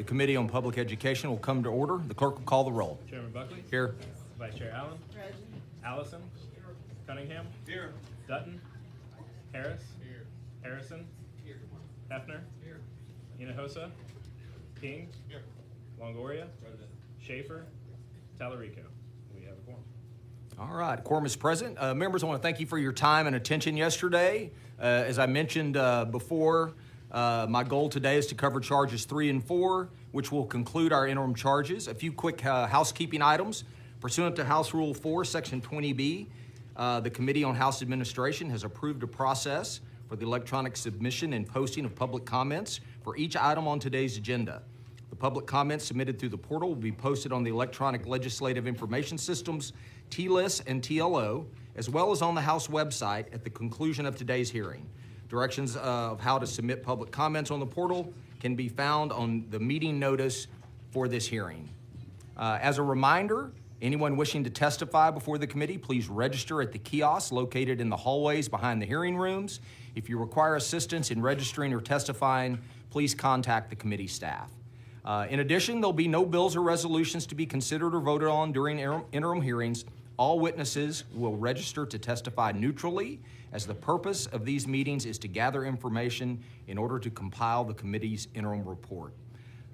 Committee on Public Education will come to order. The clerk will call the roll. Chairman Buckley. Here. Vice Chair Allen. Present. Allison. Cunningham. Here. Dutton. Harris. Here. Harrison. Here. Hefner. Here. Hinojosa. King. Here. Longoria. Present. Schaefer. Tallarico. We have a quorum. All right, quorum is present. Members, I want to thank you for your time and attention yesterday. As I mentioned before, my goal today is to cover charges 3 and 4, which will conclude our interim charges. A few quick housekeeping items. Pursuant to House Rule 4, Section 20B, the Committee on House Administration has approved a process for the electronic submission and posting of public comments for each item on today's agenda. The public comments submitted through the portal will be posted on the Electronic Legislative Information Systems, TLIS and TLO, as well as on the House website at the conclusion of today's hearing. Directions of how to submit public comments on the portal can be found on the meeting notice for this hearing. As a reminder, anyone wishing to testify before the committee, please register at the kiosks located in the hallways behind the hearing rooms. If you require assistance in registering or testifying, please contact the committee staff. In addition, there'll be no bills or resolutions to be considered or voted on during interim hearings. All witnesses will register to testify neutrally, as the purpose of these meetings is to gather information in order to compile the committee's interim report.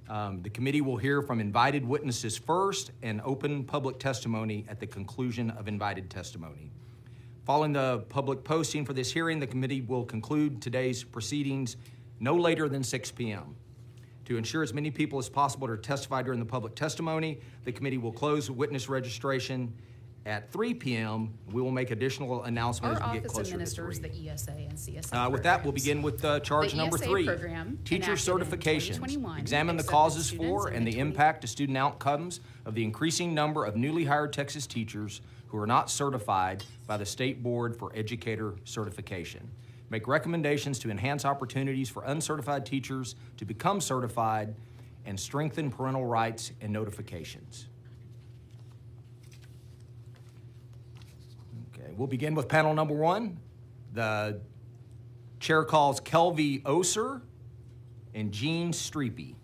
The committee will hear from invited witnesses first and open public testimony at the conclusion of invited testimony. Following the public posting for this hearing, the committee will conclude today's proceedings no later than 6 p.m. To ensure as many people as possible to testify during the public testimony, the committee will close witness registration at 3 p.m. We will make additional announcements as we get closer to 3. Our office administers the ESA and CSA With that, we'll begin with charge number 3. Teacher certifications. Examine the causes for and the impact to student outcomes of the increasing number of newly hired Texas teachers who are not certified by the State Board for Educator Certification. Make recommendations to enhance opportunities for uncertified teachers to become certified and strengthen parental rights and notifications. Okay, we'll begin with panel number 1. The chair calls Kelvie Oser and Jean Streepy.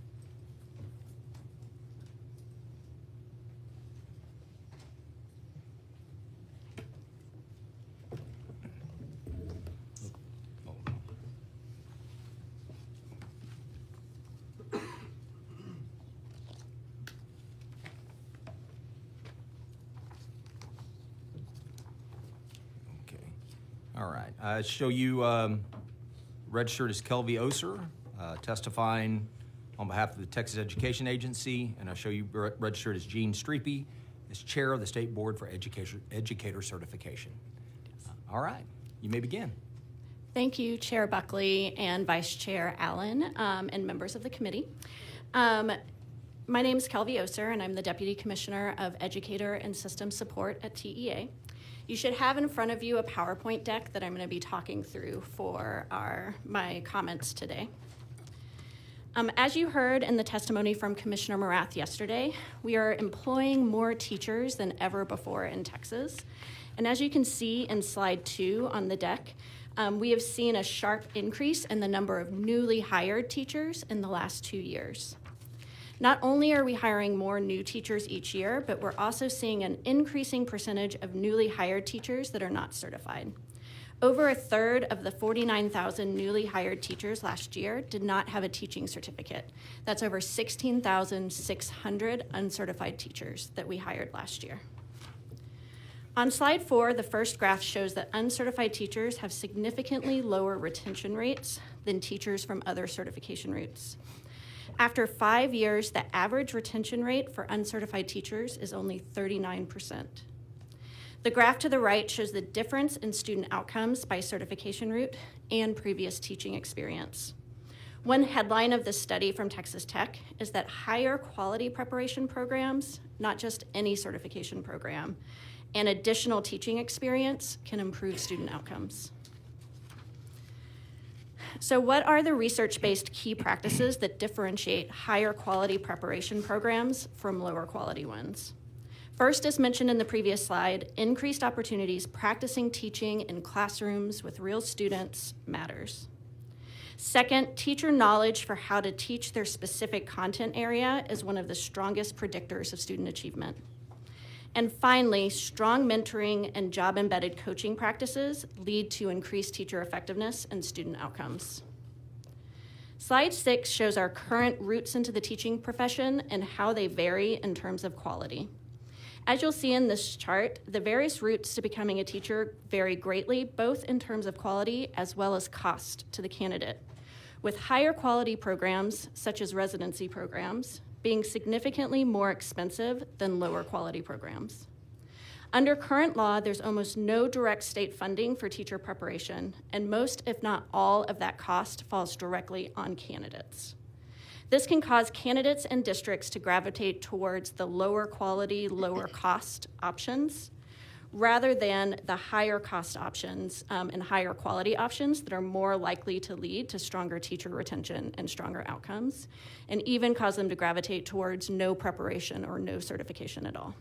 All right, I show you registered as Kelvie Oser, testifying on behalf of the Texas Education Agency, and I show you registered as Jean Streepy, as chair of the State Board for Educator Certification. All right, you may begin. Thank you, Chair Buckley and Vice Chair Allen, and members of the committee. My name is Kelvie Oser, and I'm the Deputy Commissioner of Educator and System Support at TEA. You should have in front of you a PowerPoint deck that I'm going to be talking through for my comments today. As you heard in the testimony from Commissioner Morath yesterday, we are employing more teachers than ever before in Texas. And as you can see in slide 2 on the deck, we have seen a sharp increase in the number of newly hired teachers in the last 2 years. Not only are we hiring more new teachers each year, but we're also seeing an increasing percentage of newly hired teachers that are not certified. Over a third of the 49,000 newly hired teachers last year did not have a teaching certificate. That's over 16,600 uncertified teachers that we hired last year. On slide 4, the first graph shows that uncertified teachers have significantly lower retention rates than teachers from other certification routes. After 5 years, the average retention rate for uncertified teachers is only 39%. The graph to the right shows the difference in student outcomes by certification route and previous teaching experience. One headline of this study from Texas Tech is that higher quality preparation programs, not just any certification program, and additional teaching experience can improve student outcomes. So what are the research-based key practices that differentiate higher quality preparation programs from lower quality ones? First, as mentioned in the previous slide, increased opportunities practicing teaching in classrooms with real students matters. Second, teacher knowledge for how to teach their specific content area is one of the strongest predictors of student achievement. And finally, strong mentoring and job-embedded coaching practices lead to increased teacher effectiveness and student outcomes. Slide 6 shows our current routes into the teaching profession and how they vary in terms of quality. As you'll see in this chart, the various routes to becoming a teacher vary greatly, both in terms of quality as well as cost to the candidate, with higher quality programs, such as residency programs, being significantly more expensive than lower quality programs. Under current law, there's almost no direct state funding for teacher preparation, and most, if not all, of that cost falls directly on candidates. This can cause candidates and districts to gravitate towards the lower quality, lower cost options, rather than the higher cost options and higher quality options that are more likely to lead to stronger teacher retention and stronger outcomes, and even cause them to gravitate towards no preparation or no certification at all.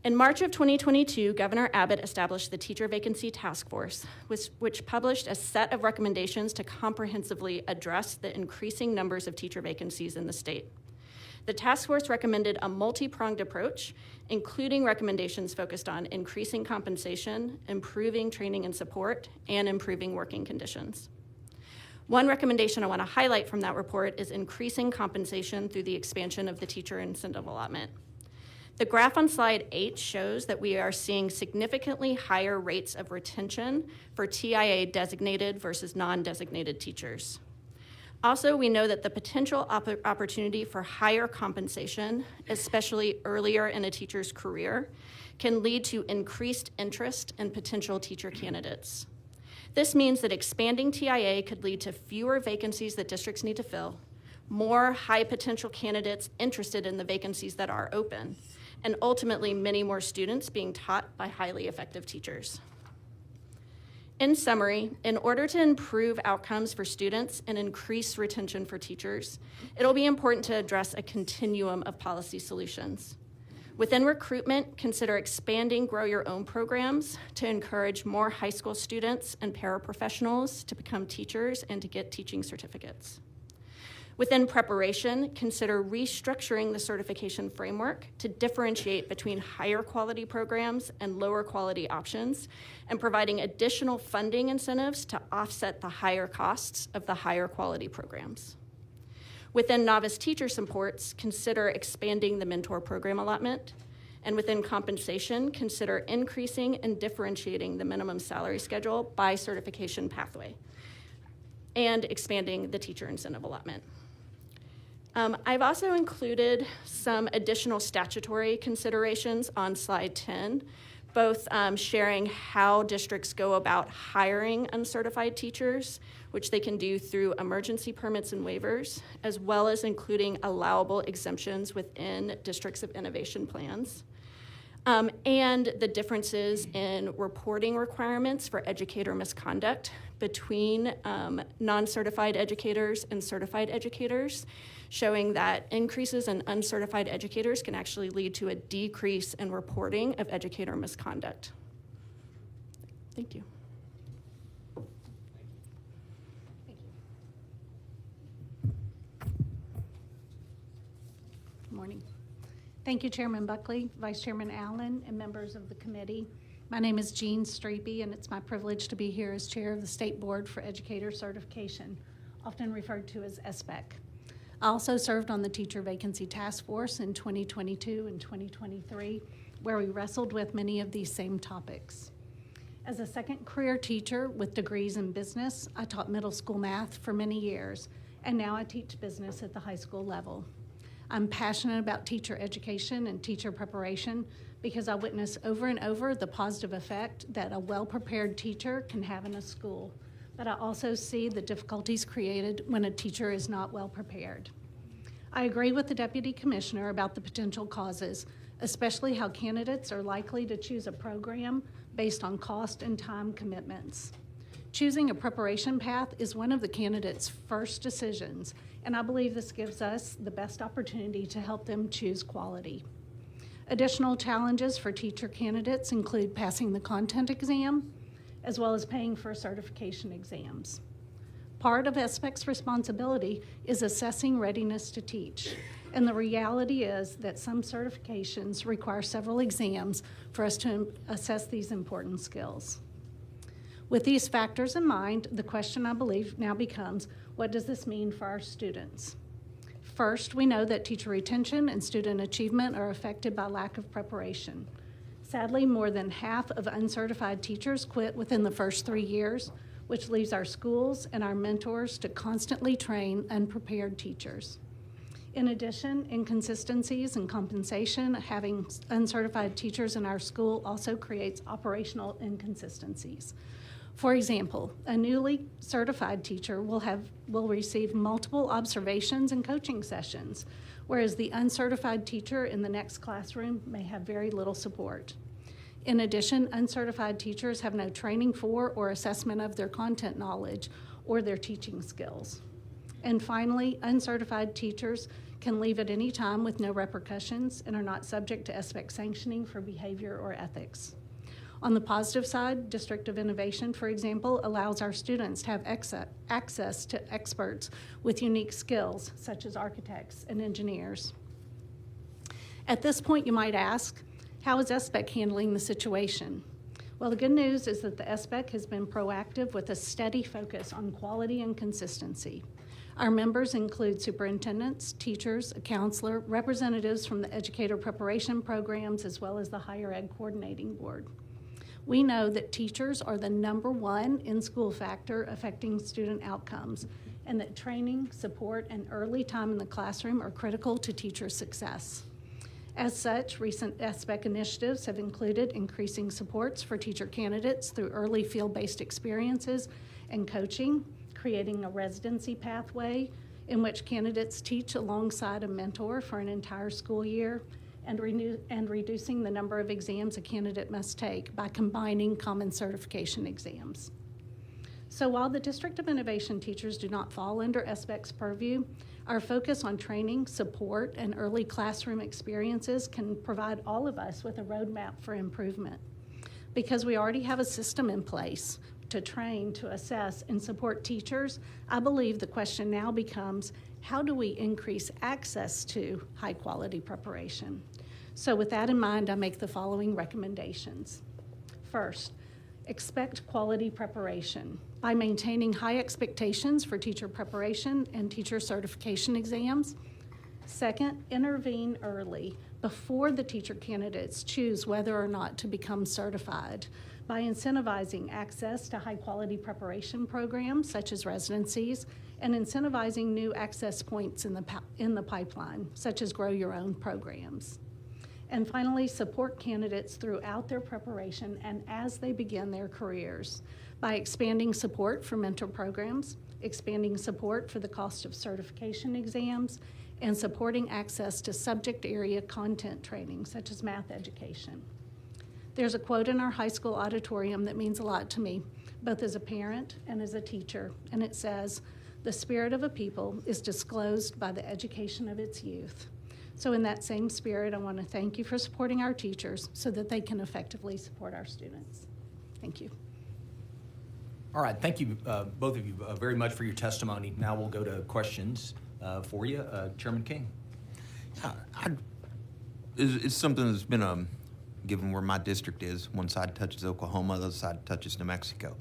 In March of 2022, Governor Abbott established the Teacher Vacancy Task Force, which published a set of recommendations to comprehensively address the increasing numbers of teacher vacancies in the state. The task force recommended a multi-pronged approach, including recommendations focused on increasing compensation, improving training and support, and improving working conditions. One recommendation I want to highlight from that report is increasing compensation through the expansion of the teacher incentive allotment. The graph on slide 8 shows that we are seeing significantly higher rates of retention for TIA designated versus non-designated teachers. Also, we know that the potential opportunity for higher compensation, especially earlier in a teacher's career, can lead to increased interest in potential teacher candidates. This means that expanding TIA could lead to fewer vacancies that districts need to fill, more high potential candidates interested in the vacancies that are open, and ultimately many more students being taught by highly effective teachers. In summary, in order to improve outcomes for students and increase retention for teachers, it'll be important to address a continuum of policy solutions. Within recruitment, consider expanding Grow Your Own programs to encourage more high school students and paraprofessionals to become teachers and to get teaching certificates. Within preparation, consider restructuring the certification framework to differentiate between higher quality programs and lower quality options, and providing additional funding incentives to offset the higher costs of the higher quality programs. Within novice teacher supports, consider expanding the mentor program allotment. And within compensation, consider increasing and differentiating the minimum salary schedule by certification pathway, and expanding the teacher incentive allotment. I've also included some additional statutory considerations on slide 10, both sharing how districts go about hiring uncertified teachers, which they can do through emergency permits and waivers, as well as including allowable exemptions within districts of innovation plans. And the differences in reporting requirements for educator misconduct between non-certified educators and certified educators, showing that increases in uncertified educators can actually lead to a decrease in reporting of educator misconduct. Thank you. Good morning. Thank you, Chairman Buckley, Vice Chairman Allen, and members of the committee. My name is Jean Streepy, and it's my privilege to be here as Chair of the State Board for Educator Certification, often referred to as SBEC. I also served on the Teacher Vacancy Task Force in 2022 and 2023, where we wrestled with many of these same topics. As a second career teacher with degrees in business, I taught middle school math for many years, and now I teach business at the high school level. I'm passionate about teacher education and teacher preparation because I witness over and over the positive effect that a well-prepared teacher can have in a school. But I also see the difficulties created when a teacher is not well prepared. I agree with the Deputy Commissioner about the potential causes, especially how candidates are likely to choose a program based on cost and time commitments. Choosing a preparation path is one of the candidates' first decisions, and I believe this gives us the best opportunity to help them choose quality. Additional challenges for teacher candidates include passing the content exam, as well as paying for certification exams. Part of SBEC's responsibility is assessing readiness to teach. And the reality is that some certifications require several exams for us to assess these important skills. With these factors in mind, the question I believe now becomes, what does this mean for our students? First, we know that teacher retention and student achievement are affected by lack of preparation. Sadly, more than half of uncertified teachers quit within the first 3 years, which leaves our schools and our mentors to constantly train unprepared teachers. In addition, inconsistencies in compensation, having uncertified teachers in our school also creates operational inconsistencies. For example, a newly certified teacher will receive multiple observations and coaching sessions, whereas the uncertified teacher in the next classroom may have very little support. In addition, uncertified teachers have no training for or assessment of their content knowledge or their teaching skills. And finally, uncertified teachers can leave at any time with no repercussions and are not subject to SBEC sanctioning for behavior or ethics. On the positive side, District of Innovation, for example, allows our students to have access to experts with unique skills, such as architects and engineers. At this point, you might ask, how is SBEC handling the situation? Well, the good news is that the SBEC has been proactive with a steady focus on quality and consistency. Our members include superintendents, teachers, a counselor, representatives from the educator preparation programs, as well as the higher ed coordinating board. We know that teachers are the #1 in-school factor affecting student outcomes, and that training, support, and early time in the classroom are critical to teacher success. As such, recent SBEC initiatives have included increasing supports for teacher candidates through early field-based experiences and coaching, creating a residency pathway in which candidates teach alongside a mentor for an entire school year, and reducing the number of exams a candidate must take by combining common certification exams. So while the District of Innovation teachers do not fall under SBEC's purview, our focus on training, support, and early classroom experiences can provide all of us with a roadmap for improvement. Because we already have a system in place to train, to assess, and support teachers, I believe the question now becomes, how do we increase access to high-quality preparation? So with that in mind, I make the following recommendations. First, expect quality preparation by maintaining high expectations for teacher preparation and teacher certification exams. Second, intervene early before the teacher candidates choose whether or not to become certified by incentivizing access to high-quality preparation programs such as residencies and incentivizing new access points in the pipeline, such as Grow Your Own programs. And finally, support candidates throughout their preparation and as they begin their careers by expanding support for mentor programs, expanding support for the cost of certification exams, and supporting access to subject area content training, such as math education. There's a quote in our high school auditorium that means a lot to me, both as a parent and as a teacher, and it says, "The spirit of a people is disclosed by the education of its youth." So in that same spirit, I want to thank you for supporting our teachers so that they can effectively support our students. Thank you. All right, thank you, both of you, very much for your testimony. Now we'll go to questions for you. Chairman King. It's something that's been, given where my district is, one side touches Oklahoma, the other side touches New Mexico.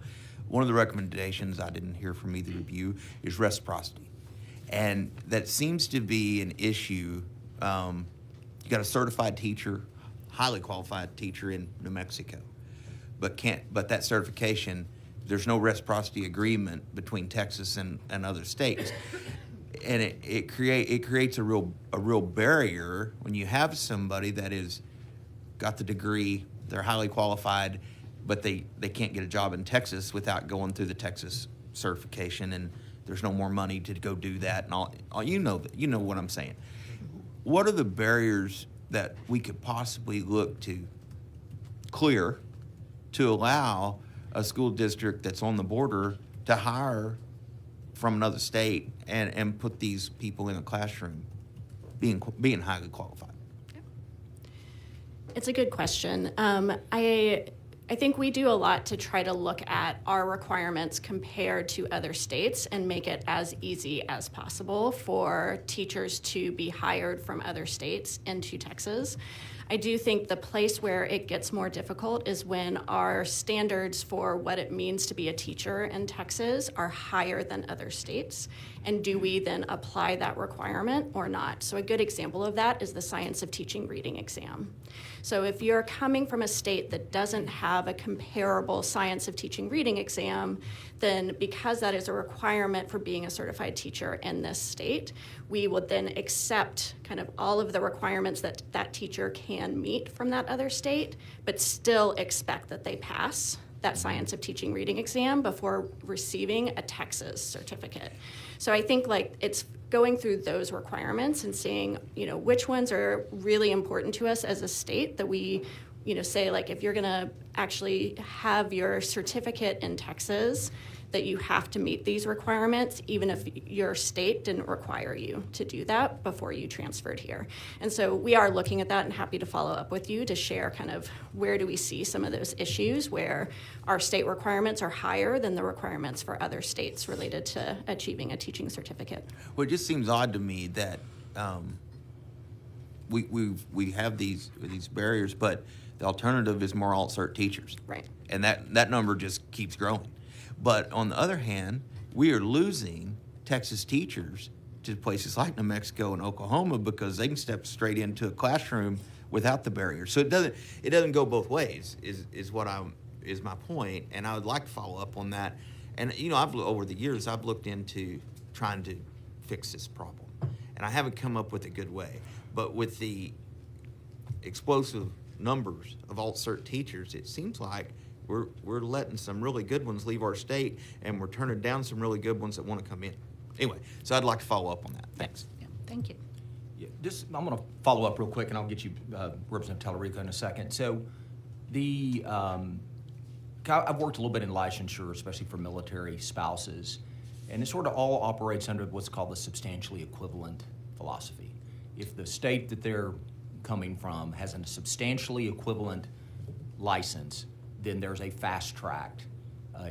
One of the recommendations I didn't hear from either of you is reciprocity. And that seems to be an issue. You got a certified teacher, highly qualified teacher in New Mexico, but that certification, there's no reciprocity agreement between Texas and other states. And it creates a real barrier when you have somebody that is got the degree, they're highly qualified, but they can't get a job in Texas without going through the Texas certification, and there's no more money to go do that and all you know what I'm saying. What are the barriers that we could possibly look to clear to allow a school district that's on the border to hire from another state and put these people in a classroom being highly qualified? It's a good question. I think we do a lot to try to look at our requirements compared to other states and make it as easy as possible for teachers to be hired from other states into Texas. I do think the place where it gets more difficult is when our standards for what it means to be a teacher in Texas are higher than other states. And do we then apply that requirement or not? So a good example of that is the Science of Teaching Reading exam. So if you're coming from a state that doesn't have a comparable Science of Teaching Reading exam, then because that is a requirement for being a certified teacher in this state, we would then accept kind of all of the requirements that that teacher can meet from that other state, but still expect that they pass that Science of Teaching Reading exam before receiving a Texas certificate. So I think like it's going through those requirements and seeing, which ones are really important to us as a state that we, say like if you're gonna actually have your certificate in Texas, that you have to meet these requirements, even if your state didn't require you to do that before you transferred here. And so we are looking at that and happy to follow up with you to share kind of where do we see some of those issues where our state requirements are higher than the requirements for other states related to achieving a teaching certificate. Well, it just seems odd to me that we have these barriers, but the alternative is more alt-cert teachers. Right. And that number just keeps growing. But on the other hand, we are losing Texas teachers to places like New Mexico and Oklahoma because they can step straight into a classroom without the barrier. So it doesn't go both ways. Is my point, and I would like to follow up on that. And over the years I've looked into trying to fix this problem, and I haven't come up with a good way. But with the explosive numbers of alt-cert teachers, it seems like we're letting some really good ones leave our state, and we're turning down some really good ones that want to come in. Anyway, so I'd like to follow up on that. Thanks. Yeah, thank you. Yeah, I'm going to follow up real quick, and I'll get you Representative Tallarico in a second. So I've worked a little bit in licensure, especially for military spouses, and it sort of all operates under what's called the substantially equivalent philosophy. If the state that they're coming from has a substantially equivalent license, then there's a fast track,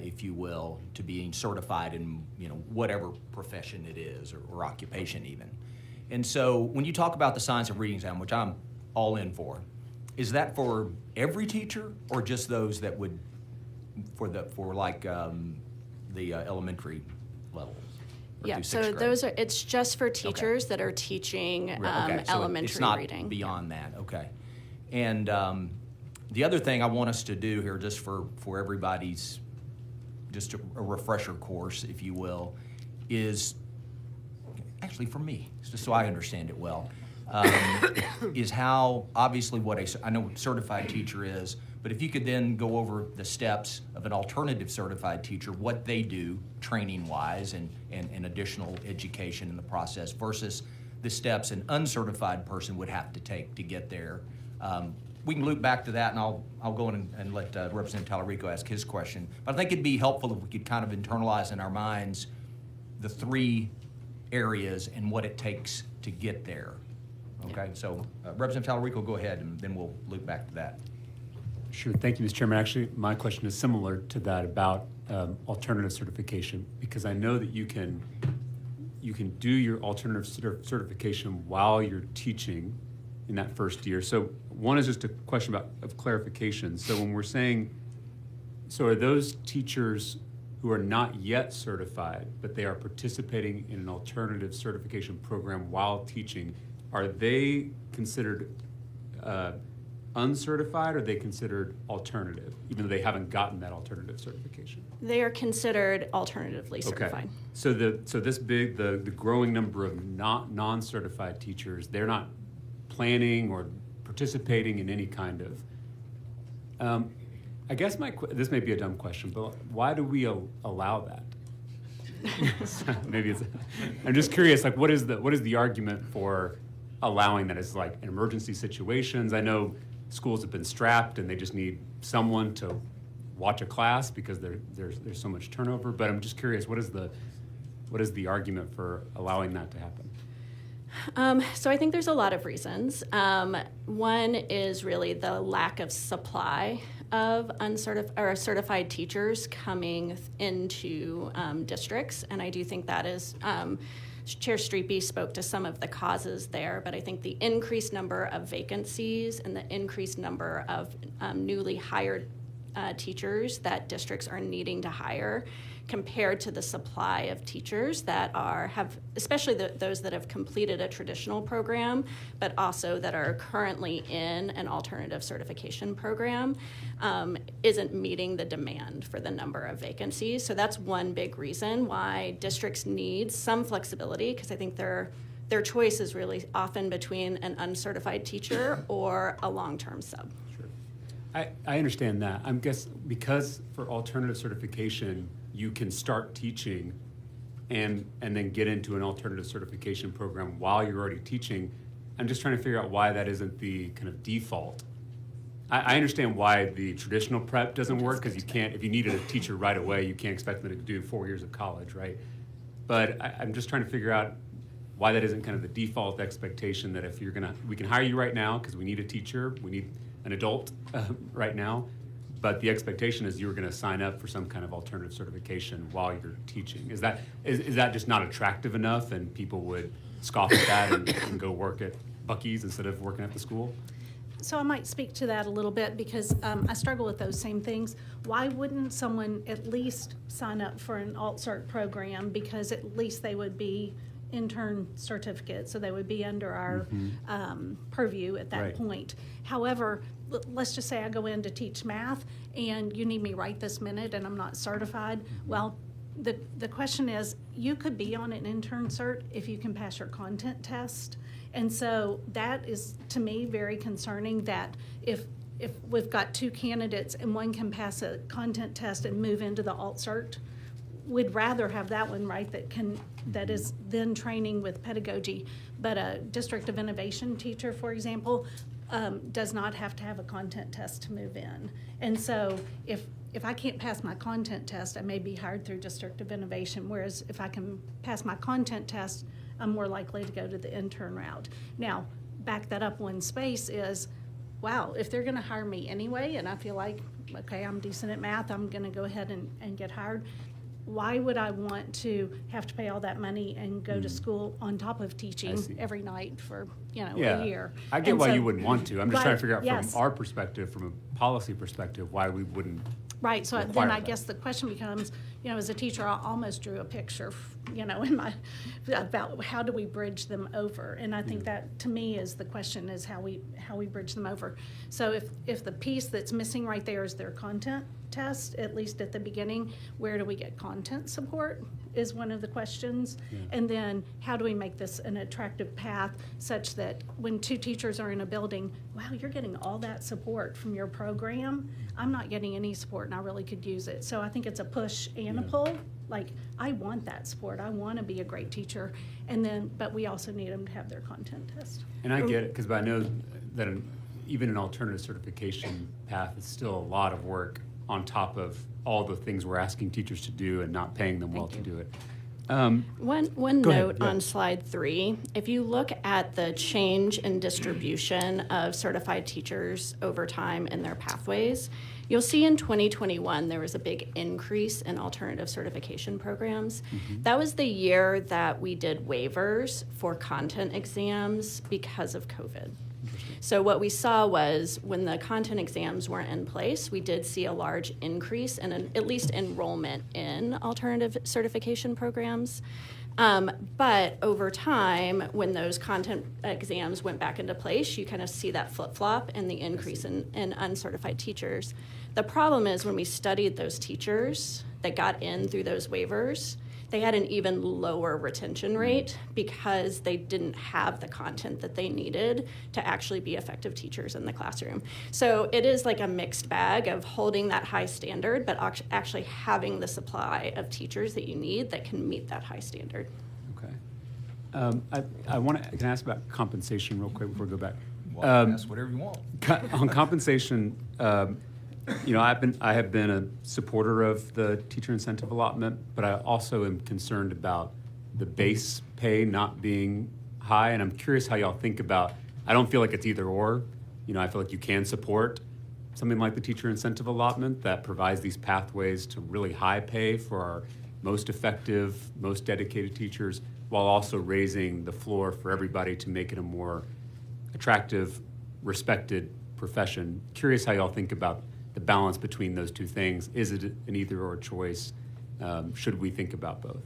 if you will, to being certified in whatever profession it is or occupation even. And so when you talk about the Science of Reading exam, which I'm all in for, is that for every teacher or just those that would for the elementary levels? Yeah, so it's just for teachers that are teaching Okay, so elementary it's not reading. beyond that, okay. And the other thing I want us to do here, just for everybody's, just a refresher course, if you will, is, actually for me, just so I understand it well, is how, obviously I know what certified teacher is, but if you could then go over the steps of an alternative certified teacher, what they do training-wise and additional education in the process versus the steps an uncertified person would have to take to get there. We can loop back to that, and I'll go in and let Representative Tallarico ask his question. But I think it'd be helpful if we could kind of internalize in our minds the three areas and what it takes to get there. Okay, so Representative Tallarico, go ahead, and then we'll loop back to that. Sure, thank you, Mr. Chairman. Actually, my question is similar to that about alternative certification, because I know that you can do your alternative certification while you're teaching in that first year. So one is just a question of clarification. So when we're saying, so are those teachers who are not yet certified, but they are participating in an alternative certification program while teaching, are they considered uncertified, or are they considered alternative, even though they haven't gotten that alternative certification? They are considered alternatively certified. Okay. So the growing number of non-certified teachers, they're not planning or participating in any kind of. I guess this may be a dumb question, but why do we allow that? Maybe I'm just curious. Like, what is the argument for allowing that? Is like in emergency situations? I know schools have been strapped and they just need someone to watch a class because there's so much turnover. But I'm just curious, what is the argument for allowing that to happen? So I think there's a lot of reasons. One is really the lack of supply of certified teachers coming into districts, and I do think that is. Chair Streepy spoke to some of the causes there, but I think the increased number of vacancies and the increased number of newly hired teachers that districts are needing to hire compared to the supply of teachers that have, especially those that have completed a traditional program, but also that are currently in an alternative certification program, isn't meeting the demand for the number of vacancies. So that's one big reason why districts need some flexibility, because I think their choice is really often between an uncertified teacher or a long-term sub. I understand that. I'm guess because for alternative certification, you can start teaching and then get into an alternative certification program while you're already teaching. I'm just trying to figure out why that isn't the kind of default. I understand why the traditional prep doesn't work, because you can't, if you needed a teacher right away, you can't expect them to do 4 years of college, right? But I'm just trying to figure out why that isn't kind of the default expectation, that if we can hire you right now because we need a teacher, we need an adult right now, but the expectation is you're going to sign up for some kind of alternative certification while you're teaching. Is that just not attractive enough, and people would scoff at that and go work at Buc-ee's instead of working at the school? So I might speak to that a little bit, because I struggle with those same things. Why wouldn't someone at least sign up for an alt-cert program? Because at least they would be intern certificate, so they would be under our purview at that Right. point. However, let's just say I go in to teach math and you need me right this minute and I'm not certified. Well, the question is, you could be on an intern cert if you can pass your content test. And so that is, to me, very concerning, that if we've got two candidates and one can pass a content test and move into the alt cert, we'd rather have that one, right, that is then training with pedagogy. But a District of Innovation teacher, for example, does not have to have a content test to move in. And so if I can't pass my content test, I may be hired through District of Innovation, whereas if I can pass my content test, I'm more likely to go to the intern route. Now, back that up one space is, wow, if they're gonna hire me anyway, and I feel like, okay, I'm decent at math, I'm gonna go ahead and get hired, why would I want to have to pay all that money and go to school on top of I teaching see. every night for, Yeah, a year? I get And why so- you wouldn't want to. I'm just trying Right, to figure out yes. from our perspective, from a policy perspective, why we wouldn't. Right, so then require I that. guess the question becomes, as a teacher, I almost drew a picture, in my, about how do we bridge them over? And I think that, to me, is the question, is how we bridge them over. So if the piece that's missing right there is their content test, at least at the beginning, where do we get content support is one of the questions. And then how do we make this an attractive path such that when two teachers are in a building, wow, you're getting all that support from your program. I'm not getting any support and I really could use it. So I think it's a push and a pull. Like, I want that support. I want to be a great teacher. But we also need them to have their content test. And I get it, because I know that even an alternative certification path is still a lot of work on top of all the things we're asking teachers to do and not paying them well to do it. One Go ahead, note yeah. on slide 3, if you look at the change in distribution of certified teachers over time in their pathways, you'll see in 2021 there was a big increase in alternative certification programs. That was the year that we did waivers for content exams because of COVID. So what we saw was, when the content exams weren't in place, we did see a large increase in at least enrollment in alternative certification programs. But over time, when those content exams went back into place, you kind of see that flip-flop and the increase in uncertified teachers. The problem is, when we studied those teachers that got in through those waivers, they had an even lower retention rate because they didn't have the content that they needed to actually be effective teachers in the classroom. So it is like a mixed bag of holding that high standard, but actually having the supply of teachers that you need that can meet that high standard. Okay. Can I ask about compensation real quick before we go back? Well, ask whatever you want. On compensation, I have been a supporter of the teacher incentive allotment, but I also am concerned about the base pay not being high, and I'm curious how y'all think about. I don't feel like it's either or. I feel like you can support something like the teacher incentive allotment that provides these pathways to really high pay for our most effective, most dedicated teachers, while also raising the floor for everybody to make it a more attractive, respected profession. Curious how y'all think about the balance between those two things. Is it an either or choice? Should we think about both?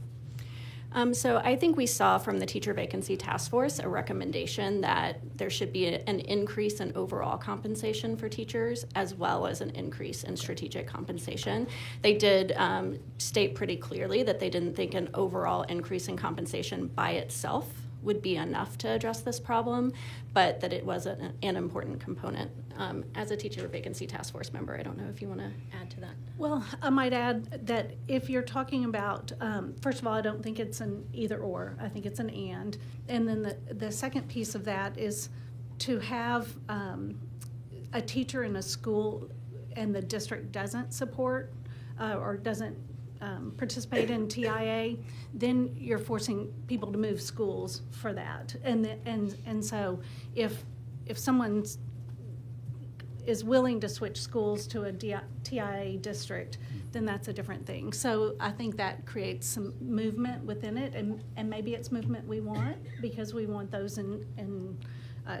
So I think we saw from the Teacher Vacancy Task Force a recommendation that there should be an increase in overall compensation for teachers as well as an increase in strategic compensation. They did state pretty clearly that they didn't think an overall increase in compensation by itself would be enough to address this problem, but that it was an important component. As a Teacher Vacancy Task Force member, I don't know if you want to add to that. Well, I might add that if you're talking about, first of all, I don't think it's an either or. I think it's an and. And then the second piece of that is to have a teacher in a school and the district doesn't support or doesn't participate in TIA, then you're forcing people to move schools for that. And so if someone is willing to switch schools to a TIA district, then that's a different thing. So I think that creates some movement within it, and maybe it's movement we want because we want those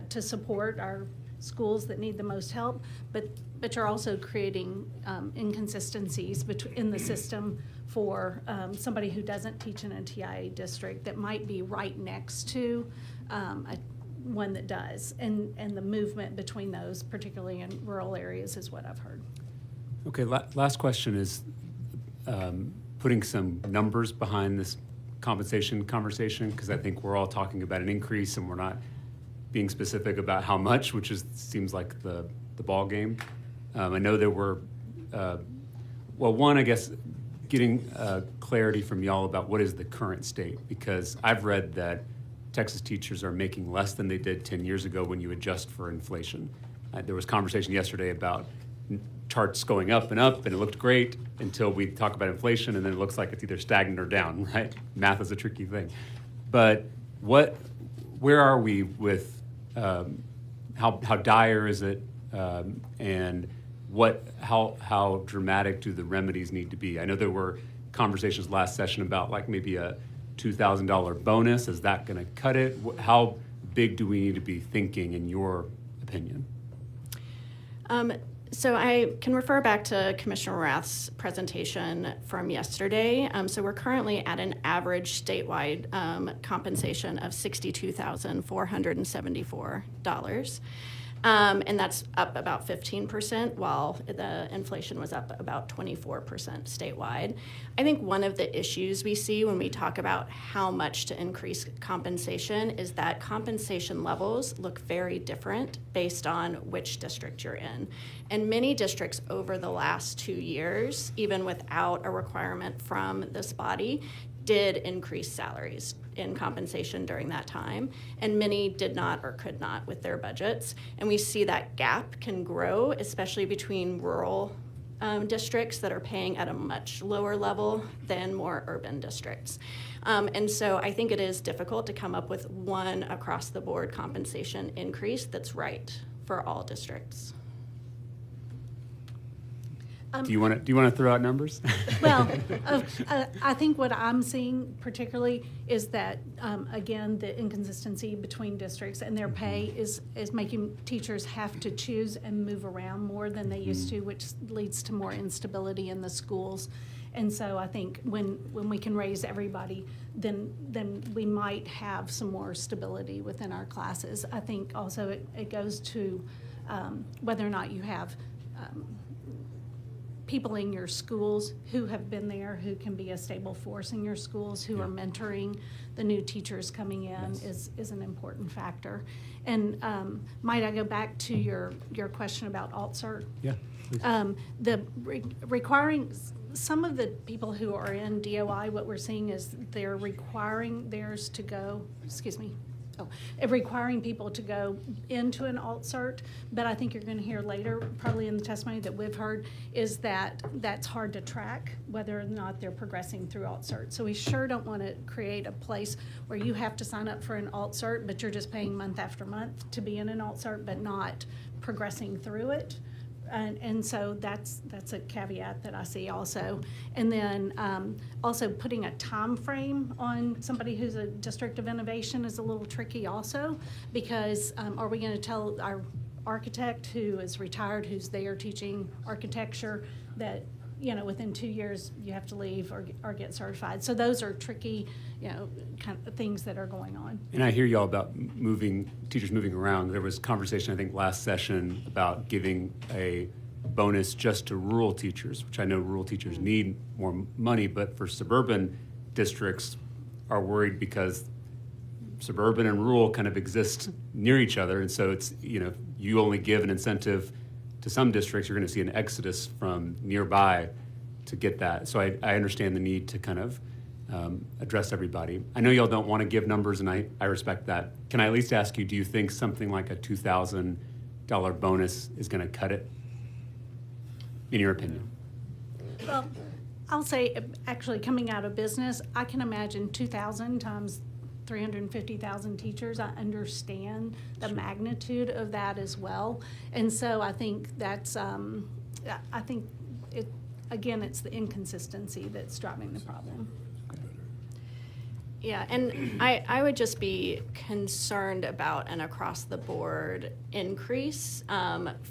to support our schools that need the most help, but you're also creating inconsistencies in the system for somebody who doesn't teach in a TIA district that might be right next to one that does, and the movement between those, particularly in rural areas, is what I've heard. Okay, last question is putting some numbers behind this compensation conversation, because I think we're all talking about an increase and we're not being specific about how much, which seems like the ball game. I know there were, one, I guess, getting clarity from y'all about what is the current state, because I've read that Texas teachers are making less than they did 10 years ago when you adjust for inflation. There was conversation yesterday about charts going up, and it looked great until we talk about inflation, and then it looks like it's either stagnant or down, right? Math is a tricky thing. But where are we with how dire is it, and how dramatic do the remedies need to be? I know there were conversations last session about like maybe a $2,000 bonus. Is that going to cut it? How big do we need to be thinking, in your opinion? So I can refer back to Commissioner Rath's presentation from yesterday. So we're currently at an average statewide compensation of $62,474. And that's up about 15%, while the inflation was up about 24% statewide. I think one of the issues we see when we talk about how much to increase compensation is that compensation levels look very different based on which district you're in. And many districts over the last 2 years, even without a requirement from this body, did increase salaries in compensation during that time, and many did not or could not with their budgets. And we see that gap can grow, especially between rural districts that are paying at a much lower level than more urban districts. And so I think it is difficult to come up with one across-the-board compensation increase that's right for all districts. Do you want to throw out numbers? Well, I think what I'm seeing particularly is that, again, the inconsistency between districts and their pay is making teachers have to choose and move around more than they used to, which leads to more instability in the schools. And so I think when we can raise everybody, then we might have some more stability within our classes. I think also it goes to whether or not you have people in your schools who have been there, who can be a stable force in your schools, who are mentoring the new teachers coming in, is an important factor. And might I go back to your question about alt-cert? Yeah. Requiring some of the people who are in DOI, what we're seeing is they're requiring theirs to go, requiring people to go into an alt-cert, but I think you're going to hear later, probably in the testimony that we've heard, is that that's hard to track whether or not they're progressing through alt-cert. So we sure don't want to create a place where you have to sign up for an alt-cert, but you're just paying month after month to be in an alt-cert, but not progressing through it. And so that's a caveat that I see also. And then also putting a time frame on somebody who's a district of innovation is a little tricky also, because are we going to tell our architect who is retired, who's there teaching architecture, that within 2 years you have to leave or get certified? So those are tricky, kind of things that are going on. And I hear y'all about teachers moving around. There was conversation, I think, last session about giving a bonus just to rural teachers, which I know rural teachers need more money, but for suburban districts are worried because suburban and rural kind of exist near each other. And so it's, you only give an incentive to some districts, you're going to see an exodus from nearby to get that. So I understand the need to kind of address everybody. I know y'all don't want to give numbers, and I respect that. Can I at least ask you, do you think something like a $2,000 bonus is going to cut it, in your opinion? Well, I'll say, actually, coming out of business, I can imagine 2,000 times 350,000 teachers. I understand the magnitude of that as well. And so I think that's, it's the inconsistency that's driving the problem. Yeah, and I would just be concerned about an across-the-board increase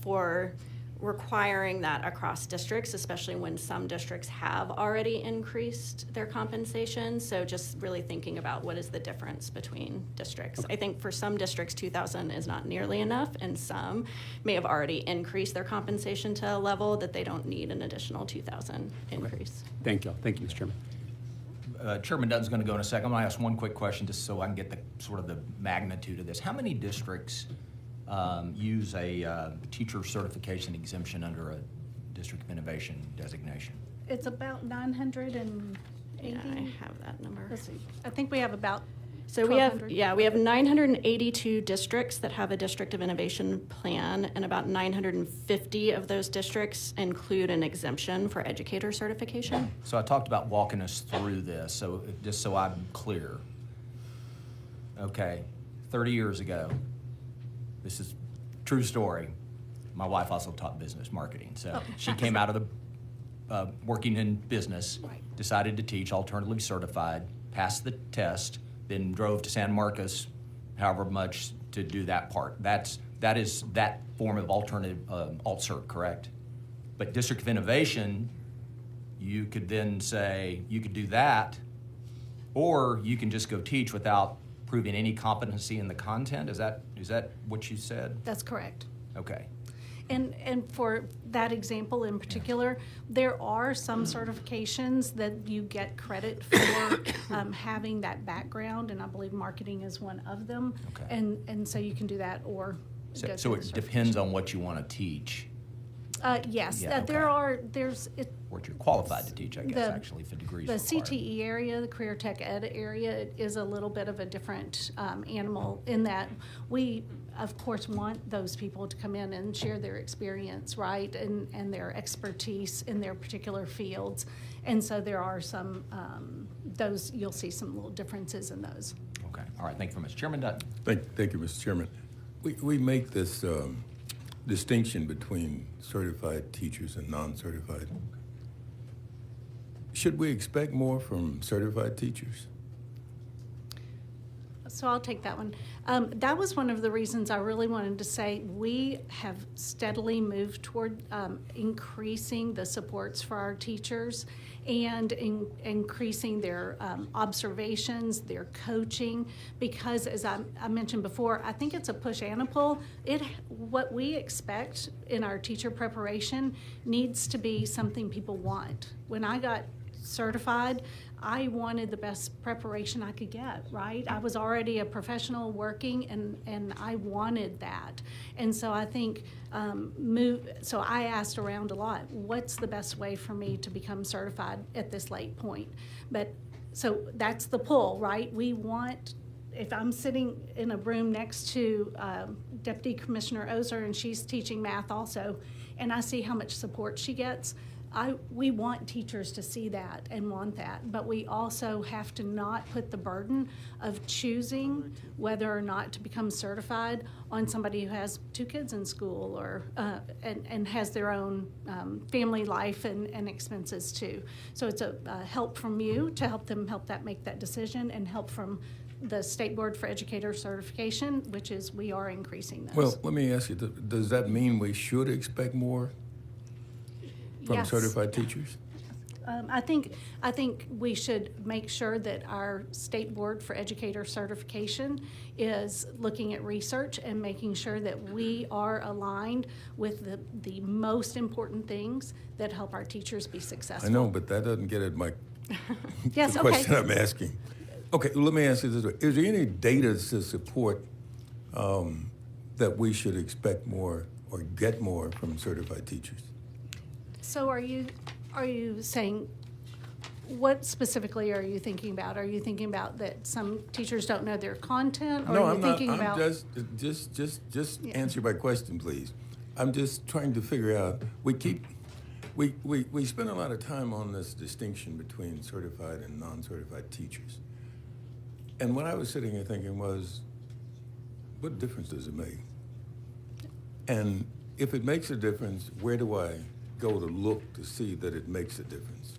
for requiring that across districts, especially when some districts have already increased their compensation. So just really thinking about what is the difference between districts. I think for some districts, 2,000 is not nearly enough, and some may have already increased their compensation to a level that they don't need an additional 2,000 increase. Thank you, Mr. Chairman. Chairman Dutton's going to go in a second. I'm going to ask one quick question just so I can get the sort of the magnitude of this. How many districts use a teacher certification exemption under a District of Innovation designation? It's about 980. Yeah, I have that number. Let's see. I think we have about So we have 982 districts that have a District of Innovation plan, and about 950 of those districts include an exemption for educator certification. So I talked about walking us through this, so just so I'm clear. Okay, 30 years ago, this is true story. My wife also taught business marketing, so she came out of the working in business, decided to teach, alternatively certified, passed the test, then drove to San Marcos, however much, to do that part. That is that form of alternative alt cert, correct? But District of Innovation, you could then say you could do that, or you can just go teach without proving any competency in the content. Is that what you said? That's correct. Okay. And for that example in particular, there are some certifications that you get credit for having that background, and I believe marketing is one of them. Okay. And so you can do that or go So through the it depends on what you want to teach, yes, Yeah, there's what you're qualified to teach, I guess, The- actually, if a degree the is required. CTE area, the Career Tech Ed area, is a little bit of a different animal in that we, of course, want those people to come in and share their experience, right, and their expertise in their particular fields. And so there are some, you'll see some little differences in those. Okay, all right, thank you very much. Chairman Dutton. Thank you, Mr. Chairman. We make this distinction between certified teachers and non-certified. Should we expect more from certified teachers? So I'll take that one. That was one of the reasons I really wanted to say we have steadily moved toward increasing the supports for our teachers and increasing their observations, their coaching, because as I mentioned before, I think it's a push and a pull. What we expect in our teacher preparation needs to be something people want. When I got certified, I wanted the best preparation I could get, right? I was already a professional working, and I wanted that. And so I think, so I asked around a lot, what's the best way for me to become certified at this late point? But, so that's the pull, right? We want, if I'm sitting in a room next to Deputy Commissioner Ozer, and she's teaching math also, and I see how much support she gets, we want teachers to see that and want that, but we also have to not put the burden of choosing whether or not to become certified on somebody who has 2 kids in school or and has their own family life and expenses too. So it's a help from you to help them make that decision, and help from the State Board for Educator Certification, which is we are increasing those. Well, let me ask you, does that mean we should expect more from Yes. certified teachers? I think we should make sure that our State Board for Educator Certification is looking at research and making sure that we are aligned with the most important things that help our teachers be successful. I know, but that doesn't get at my Yes, the okay. question I'm asking. Okay, let me ask you this way. Is there any data to support that we should expect more or get more from certified teachers? So are you saying, what specifically are you thinking about? Are you thinking about that some teachers don't know their content? Or No, are you I'm not. thinking about? Just Yeah. answer my question, please. I'm just trying to figure out. We spend a lot of time on this distinction between certified and non-certified teachers. And what I was sitting here thinking was, what difference does it make? And if it makes a difference, where do I go to look to see that it makes a difference?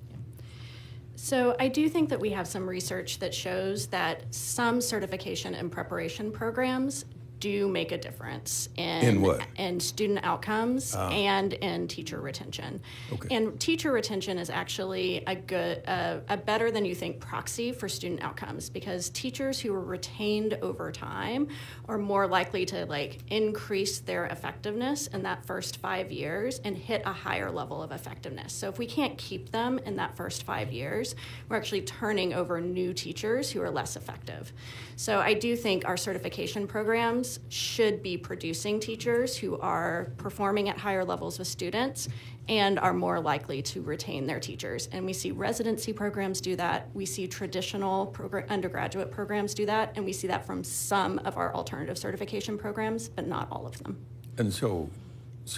So I do think that we have some research that shows that some certification and preparation programs do make a difference In what? in student outcomes and in teacher retention. Okay. And teacher retention is actually a better than you think proxy for student outcomes, because teachers who are retained over time are more likely to increase their effectiveness in that first 5 years and hit a higher level of effectiveness. So if we can't keep them in that first 5 years, we're actually turning over new teachers who are less effective. So I do think our certification programs should be producing teachers who are performing at higher levels with students and are more likely to retain their teachers. And we see residency programs do that. We see traditional undergraduate programs do that. And we see that from some of our alternative certification programs, but not all of them. And so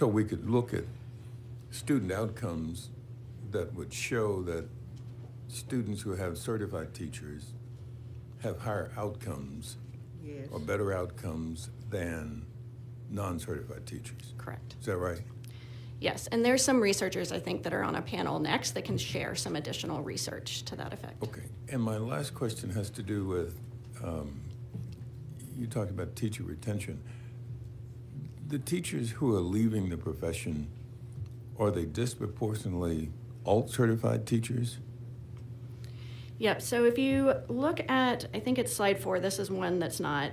we could look at student outcomes that would show that students who have certified teachers have higher outcomes or better outcomes than non-certified teachers. Correct. Is that right? Yes, and there's some researchers, I think, that are on a panel next that can share some additional research to that effect. Okay. And my last question has to do with, you talked about teacher retention. The teachers who are leaving the profession, are they disproportionately alt-certified teachers? Yep, so if you look at, I think it's slide 4, this is one that's not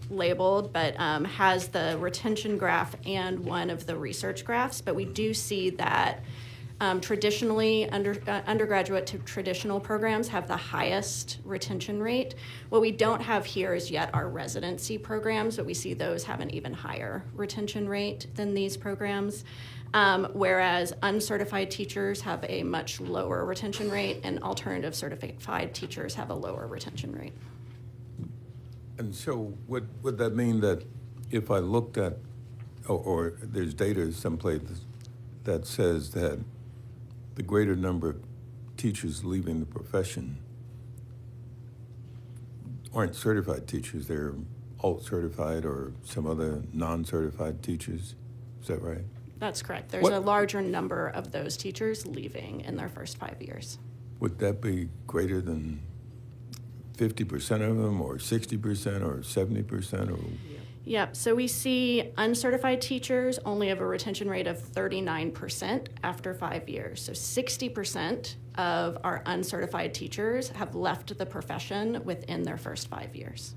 labeled, but has the retention graph and one of the research graphs, but we do see that traditionally, undergraduate to traditional programs have the highest retention rate. What we don't have here is yet our residency programs, but we see those have an even higher retention rate than these programs. Whereas uncertified teachers have a much lower retention rate and alternative certified teachers have a lower retention rate. And so would that mean that if I looked at, or there's data someplace that says that the greater number of teachers leaving the profession aren't certified teachers, they're alt-certified or some other non-certified teachers? Is that right? That's correct. There's What- a larger number of those teachers leaving in their first 5 years. Would that be greater than 50% of them, or 60%, or 70%, or? Yep, so we see uncertified teachers only have a retention rate of 39% after 5 years. So 60% of our uncertified teachers have left the profession within their first 5 years.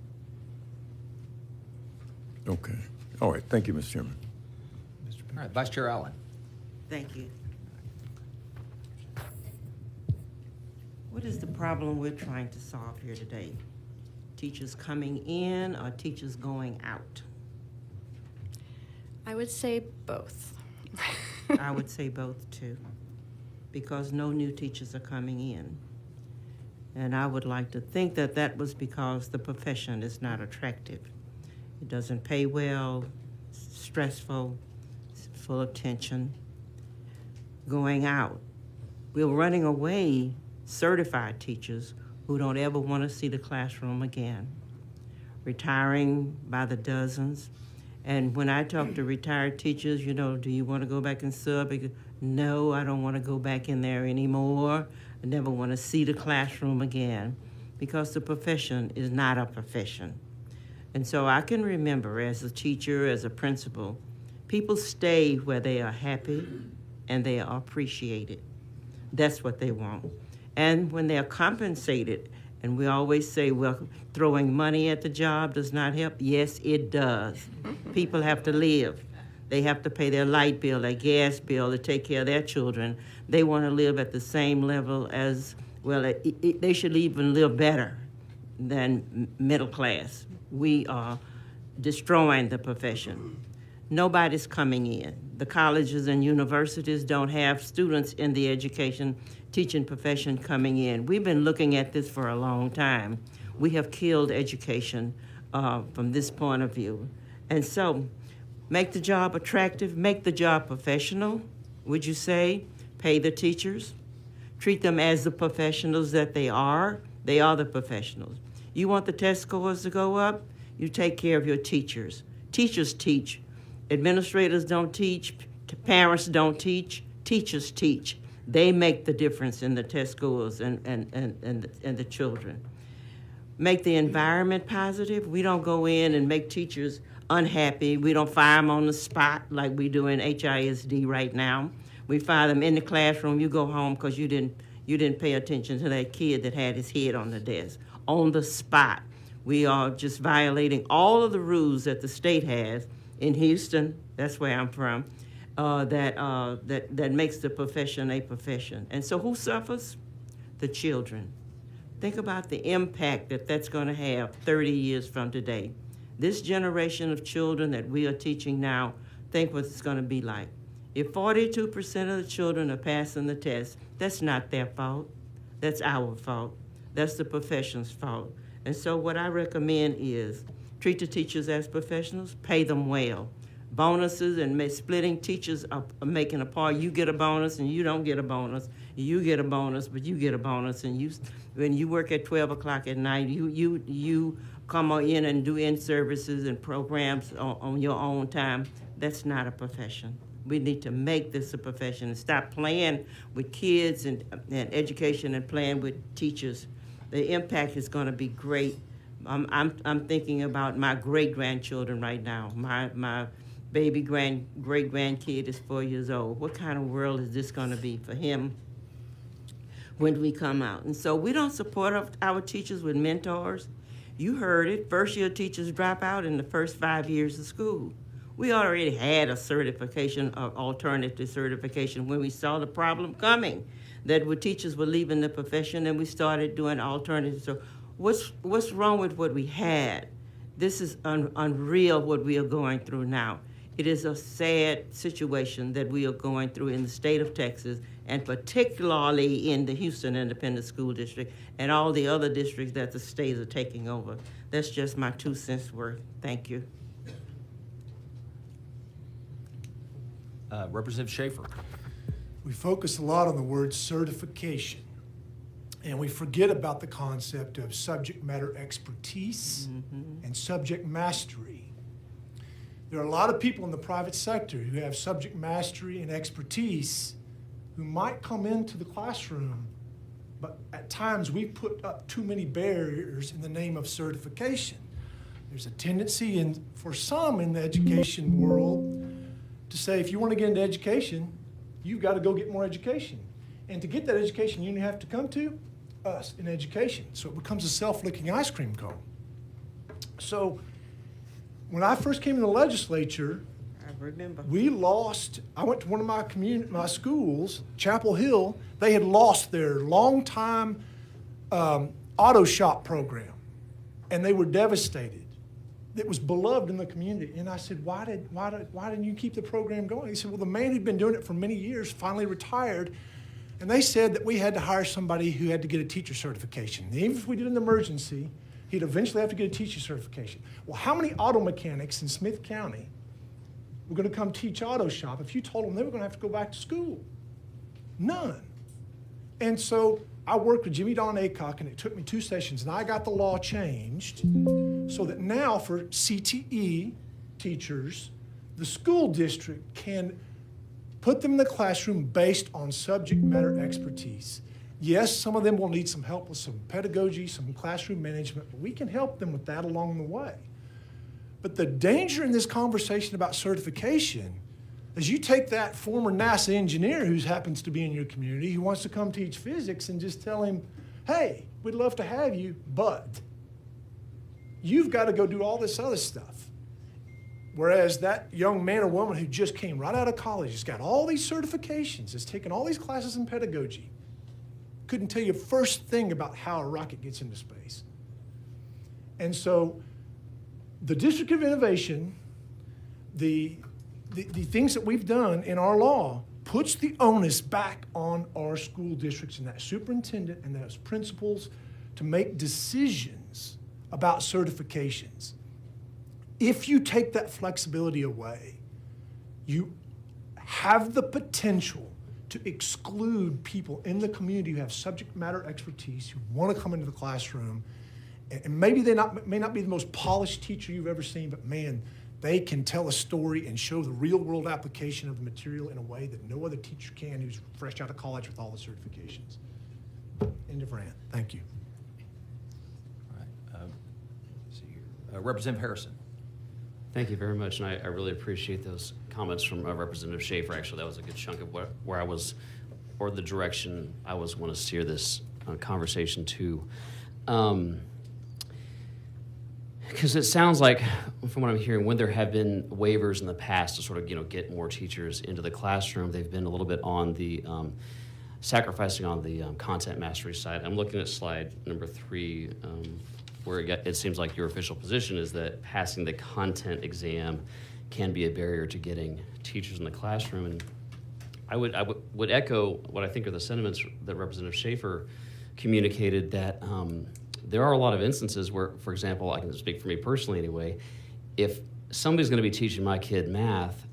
Okay. All right. Thank you, Mr. Chairman. All right, Vice Chair Allen. Thank you. What is the problem we're trying to solve here today? Teachers coming in or teachers going out? I would say both. I would say both too, because no new teachers are coming in. And I would like to think that that was because the profession is not attractive. It doesn't pay well, it's stressful, it's full of tension. going out. We're running away certified teachers who don't ever want to see the classroom again, retiring by the dozens. And when I talk to retired teachers, you know, do you want to go back and sub? No, I don't want to go back in there anymore. I never want to see the classroom again, because the profession is not a profession. And so I can remember as a teacher, as a principal, people stay where they are happy and they are appreciated. That's what they want. And when they're compensated, and we always say, well, throwing money at the job does not help. Yes, it does. People have to live. They have to pay their light bill, their gas bill, to take care of their children. They want to live at the same level as, well, they should even live better than middle class. We are destroying the profession. Nobody's coming in. The colleges and universities don't have students in the education teaching profession coming in. We've been looking at this for a long time. We have killed education from this point of view. And so, make the job attractive, make the job professional, would you say? Pay the teachers, treat them as the professionals that they are. They are the professionals. You want the test scores to go up? You take care of your teachers. Teachers teach. Administrators don't teach. Parents don't teach. Teachers teach. They make the difference in the test scores and the children. Make the environment positive. We don't go in and make teachers unhappy. We don't fire them on the spot like we do in HISD right now. We fire them in the classroom. You go home because you didn't pay attention to that kid that had his head on the desk. On the spot. We are just violating all of the rules that the state has in Houston, that's where I'm from, that makes the profession a profession. And so who suffers? The children. Think about the impact that that's going to have 30 years from today. This generation of children that we are teaching now, think what it's going to be like. If 42% of the children are passing the test, that's not their fault. That's our fault. That's the profession's fault. And so what I recommend is treat the teachers as professionals, pay them well. Bonuses and splitting teachers are making a part. You get a bonus and you don't get a bonus. You get a bonus, but you get a bonus. And when you work at 12 o'clock at night, you come in and do in-services and programs on your own time. That's not a profession. We need to make this a profession and stop playing with kids and education and playing with teachers. The impact is going to be great. I'm thinking about my great-grandchildren right now. My baby great-grandkid is 4 years old. What kind of world is this going to be for him when we come out? And so we don't support our teachers with mentors. You heard it. First-year teachers drop out in the first 5 years of school. We already had a certification, alternative certification, when we saw the problem coming, that teachers were leaving the profession, and we started doing alternatives. So what's wrong with what we had? This is unreal what we are going through now. It is a sad situation that we are going through in the state of Texas, and particularly in the Houston Independent School District and all the other districts that the states are taking over. That's just my 2 cents worth. Thank you. Representative Schaefer. We focus a lot on the word certification, and we forget about the concept of subject matter expertise and subject mastery. There are a lot of people in the private sector who have subject mastery and expertise who might come into the classroom, but at times we put up too many barriers in the name of certification. There's a tendency for some in the education world to say, if you want to get into education, you've got to go get more education. And to get that education, you have to come to us in education. So it becomes a self-licking ice cream cone. So when I first came in the legislature, I remember. I went to one of my schools, Chapel Hill. They had lost their long-time auto shop program, and they were devastated. It was beloved in the community. And I said, why didn't you keep the program going? He said, well, the man who'd been doing it for many years finally retired, and they said that we had to hire somebody who had to get a teacher certification. And even if we did an emergency, he'd eventually have to get a teacher certification. Well, how many auto mechanics in Smith County were going to come teach auto shop if you told them they were going to have to go back to school? None. And so I worked with Jimmy Don Aycock, and it took me 2 sessions, and I got the law changed so that now for CTE teachers, the school district can put them in the classroom based on subject matter expertise. Yes, some of them will need some help with some pedagogy, some classroom management, but we can help them with that along the way. But the danger in this conversation about certification is you take that former NASA engineer who happens to be in your community, who wants to come teach physics, and just tell him, hey, we'd love to have you, but you've got to go do all this other stuff. Whereas that young man or woman who just came right out of college, has got all these certifications, has taken all these classes in pedagogy, couldn't tell you first thing about how a rocket gets into space. And so the District of Innovation, the things that we've done in our law puts the onus back on our school districts and that superintendent and those principals to make decisions about certifications. If you take that flexibility away, you have the potential to exclude people in the community who have subject matter expertise, who want to come into the classroom, and maybe they may not be the most polished teacher you've ever seen, but man, they can tell a story and show the real-world application of the material in a way that no other teacher can who's fresh out of college with all the certifications. End of rant. Thank you. All right. Let's see here. Representative Harrison. Thank you very much, and I really appreciate those comments from Representative Schaefer. Actually, that was a good chunk of where I was, or the direction I was want to steer this conversation to. Because it sounds like, from what I'm hearing, when there have been waivers in the past to sort of get more teachers into the classroom, they've been a little bit on the sacrificing on the content mastery side. I'm looking at slide number 3, where it seems like your official position is that passing the content exam can be a barrier to getting teachers in the classroom. And I would echo what I think are the sentiments that Representative Schaefer communicated, that there are a lot of instances where, for example, I can speak for me personally anyway, if somebody's going to be teaching my kid math,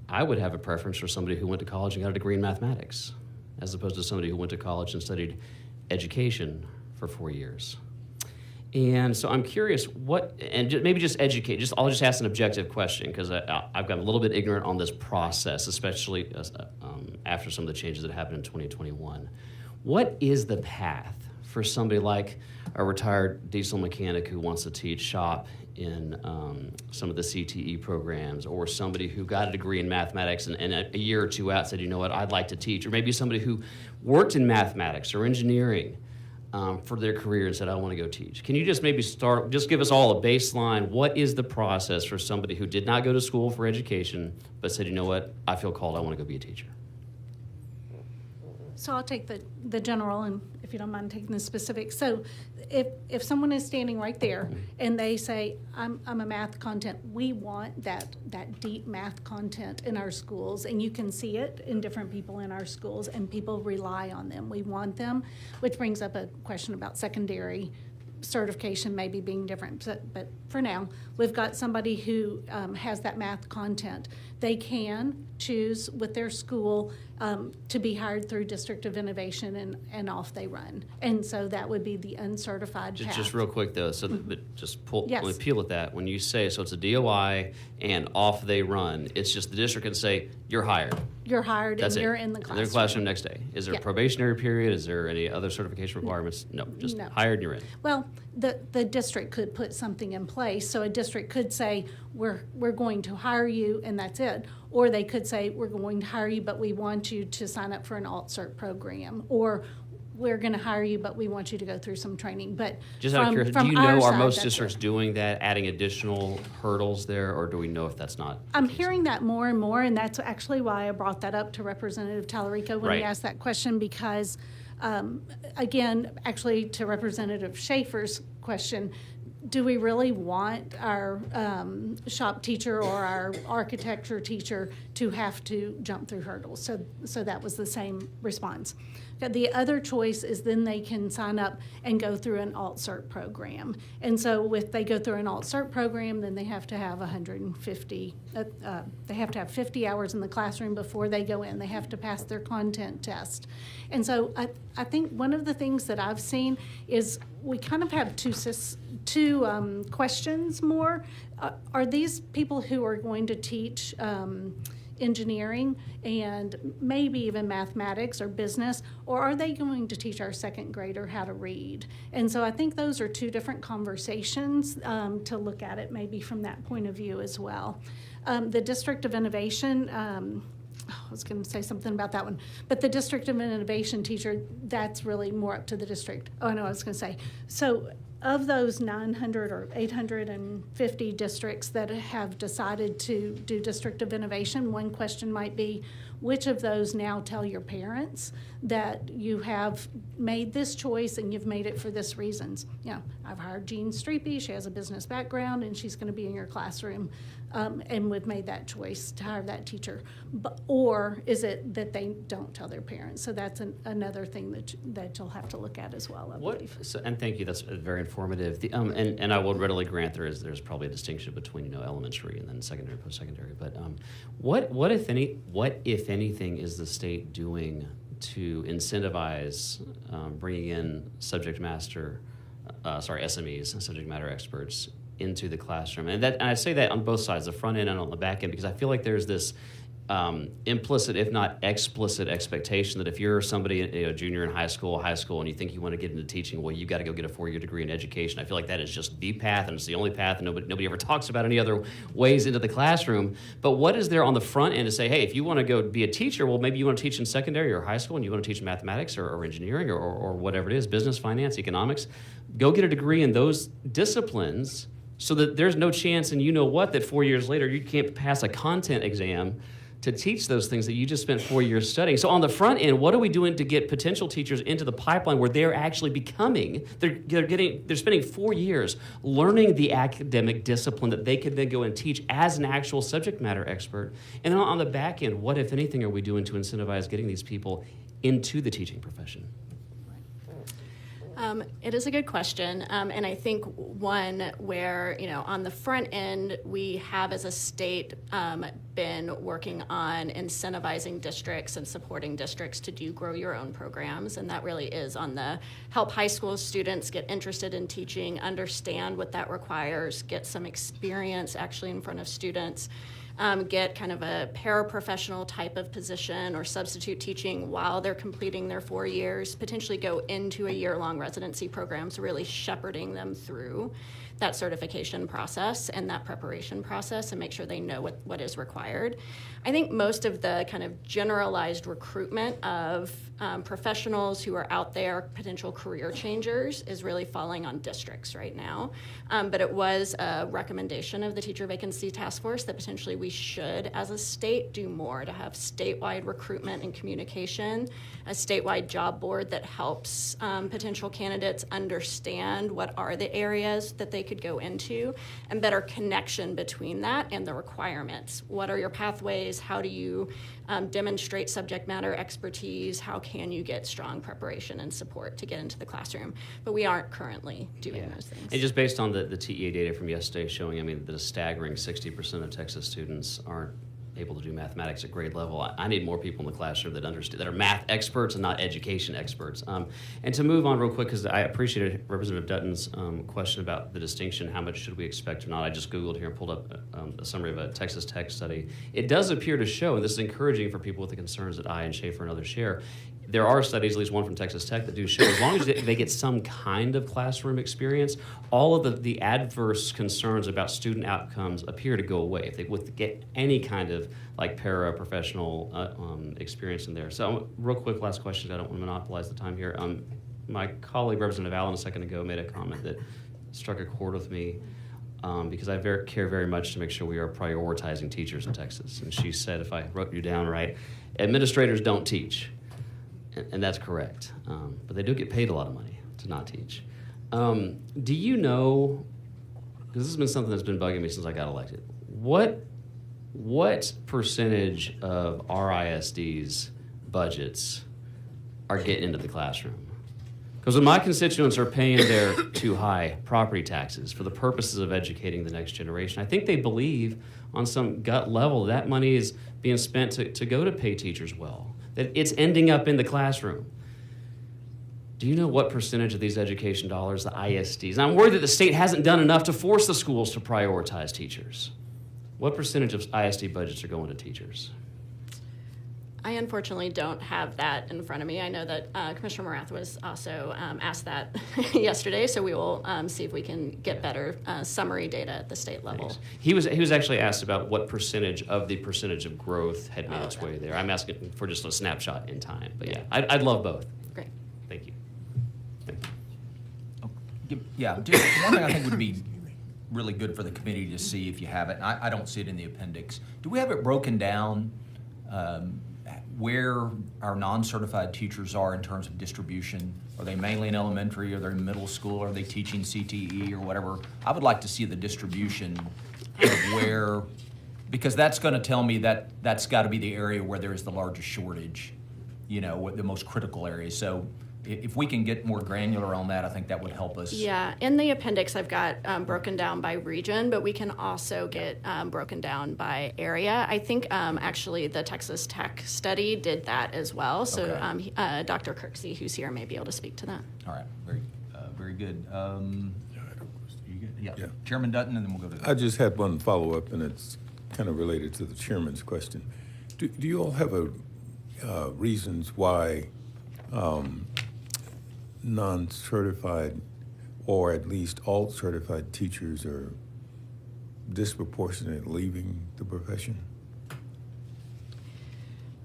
I would have a preference for somebody who went to college and got a degree in mathematics, as opposed to somebody who went to college and studied education for 4 years. And so I'm curious, maybe just educate, I'll just ask an objective question, because I've got a little bit ignorant on this process, especially after some of the changes that happened in 2021. What is the path for somebody like a retired diesel mechanic who wants to teach shop in some of the CTE programs, or somebody who got a degree in mathematics and a year or two out said, you know what, I'd like to teach, or maybe somebody who worked in mathematics or engineering for their career and said, I want to go teach. Can you just maybe just give us all a baseline? What is the process for somebody who did not go to school for education but said, you know what, I feel called, I want to go be a teacher? So I'll take the general, and if you don't mind taking the specifics. So if someone is standing right there and they say, I'm a math content, we want that deep math content in our schools, and you can see it in different people in our schools, and people rely on them. We want them, which brings up a question about secondary certification maybe being different. But for now, we've got somebody who has that math content. They can choose with their school to be hired through District of Innovation, and off they run. And so that would be the uncertified path. Just real quick though, so just Yes. let me peel at that. When you say, so it's a DOI and off they run, it's just the district can say, you're hired. You're hired That's and it. you're in the classroom. They're in the classroom next day. Is there Yeah. a probationary period? Is there any other certification requirements? No, just No. hired and you're in. Well, the district could put something in place. So a district could say, we're going to hire you and that's it. Or they could say, we're going to hire you, but we want you to sign up for an alt-cert program. Or we're going to hire you, but we want you to go through some training. But Just out of curiosity, do you our know, are side, most that's districts it. doing that, adding additional hurdles there, or do we know if that's not? I'm hearing that more and more, and that's actually why I brought that up to Representative Tallarico when Right. he asked that question, because, again, actually to Representative Schaefer's question, do we really want our shop teacher or our architecture teacher to have to jump through hurdles? So that was the same response. The other choice is then they can sign up and go through an alt-cert program. And so if they go through an alt-cert program, then they have to have 150, they have to have 50 hours in the classroom before they go in. They have to pass their content test. And so I think one of the things that I've seen is we kind of have two questions more. Are these people who are going to teach engineering and maybe even mathematics or business, or are they going to teach our second grader how to read? And so I think those are two different conversations to look at it maybe from that point of view as well. The District of Innovation, I was going to say something about that one, but the District of Innovation teacher, that's really more up to the district. Oh, no, I was going to say. So of those 900 or 850 districts that have decided to do District of Innovation, one question might be, which of those now tell your parents that you have made this choice and you've made it for this reasons? You know, I've hired Jean Streepy, she has a business background, and she's going to be in your classroom, and we've made that choice to hire that teacher. Or is it that they don't tell their parents? So that's another thing that you'll have to look at as well, I believe. And thank you, that's very informative. And I will readily grant there's probably a distinction between elementary and then secondary, post-secondary. But what if anything is the state doing to incentivize bringing in SMEs, subject matter experts, into the classroom? And I say that on both sides, the front end and on the back end, because I feel like there's this implicit, if not explicit, expectation that if you're somebody, a junior in high school, and you think you want to get into teaching, well, you've got to go get a 4-year degree in education. I feel like that is just the path, and it's the only path, and nobody ever talks about any other ways into the classroom. But what is there on the front end to say, hey, if you want to go be a teacher, well, maybe you want to teach in secondary or high school, and you want to teach mathematics or engineering or whatever it is, business, finance, economics, go get a degree in those disciplines so that there's no chance, and that 4 years later you can't pass a content exam to teach those things that you just spent 4 years studying. So on the front end, what are we doing to get potential teachers into the pipeline where they're actually they're spending 4 years learning the academic discipline that they could then go and teach as an actual subject matter expert? And then on the back end, what, if anything, are we doing to incentivize getting these people into the teaching profession? It is a good question, and I think one where, on the front end, we have as a state been working on incentivizing districts and supporting districts to do grow your own programs, and that really is on the help high school students get interested in teaching, understand what that requires, get some experience actually in front of students, get kind of a paraprofessional type of position or substitute teaching while they're completing their 4 years, potentially go into a year-long residency program, so really shepherding them through that certification process and that preparation process and make sure they know what is required. I think most of the kind of generalized recruitment of professionals who are out there, potential career changers, is really falling on districts right now. But it was a recommendation of the Teacher Vacancy Task Force that potentially we should, as a state, do more to have statewide recruitment and communication, a statewide job board that helps potential candidates understand what are the areas that they could go into, and better connection between that and the requirements. What are your pathways? How do you demonstrate subject matter expertise? How can you get strong preparation and support to get into the classroom? But we aren't currently doing those things. And just based on the TEA data from yesterday showing, that a staggering 60% of Texas students aren't able to do mathematics at grade level. I need more people in the classroom that understand, that are math experts and not education experts. And to move on real quick, because I appreciated Representative Dutton's question about the distinction, how much should we expect or not. I just Googled here and pulled up a summary of a Texas Tech study. It does appear to show, and this is encouraging for people with the concerns that I and Schaefer and others share, there are studies, at least one from Texas Tech, that do show as long as they get some kind of classroom experience, all of the adverse concerns about student outcomes appear to go away if they would get any kind of paraprofessional experience in there. So real quick, last question. I don't want to monopolize the time here. My colleague, Representative Allen, a second ago made a comment that struck a chord with me because I care very much to make sure we are prioritizing teachers in Texas. And she said, if I wrote you down right, administrators don't teach. And that's correct, but they do get paid a lot of money to not teach. Do you know, because this has been something that's been bugging me since I got elected, what percentage of RISD's budgets are getting into the classroom. Because when my constituents are paying their too high property taxes for the purposes of educating the next generation, I think they believe on some gut level that money is being spent to go to pay teachers well, that it's ending up in the classroom. Do you know what percentage of these education dollars, the ISDs, and I'm worried that the state hasn't done enough to force the schools to prioritize teachers. What percentage of ISD budgets are going to teachers? I unfortunately don't have that in front of me. I know that Commissioner Morath was also asked that yesterday, so we will see if we can get better summary data at the state level. He was actually asked about what percentage of growth had made its way there. I'm asking for just a snapshot in time, but yeah, I'd love both. Great. Thank you. Yeah, just one thing I think would be really good for the committee to see if you have it, and I don't see it in the appendix. Do we have it broken down where our non-certified teachers are in terms of distribution? Are they mainly in elementary, are they in middle school, are they teaching CTE or whatever? I would like to see the distribution of where, because that's gonna tell me that that's gotta be the area where there is the largest shortage, you know, what the most critical areas. So if we can get more granular on that, I think that would help us. Yeah, in the appendix, I've got broken down by region, but we can also get broken down by area. I think actually the Texas Tech study did that as well. So Okay. Dr. Kirksey, who's here, may be able to speak to that. All right, very good. You good? Yeah. Yeah. Chairman Dutton, and then we'll go to I just had one follow-up, and it's kind of related to the chairman's question. Do you all have reasons why non-certified or at least alt-certified teachers are disproportionate leaving the profession?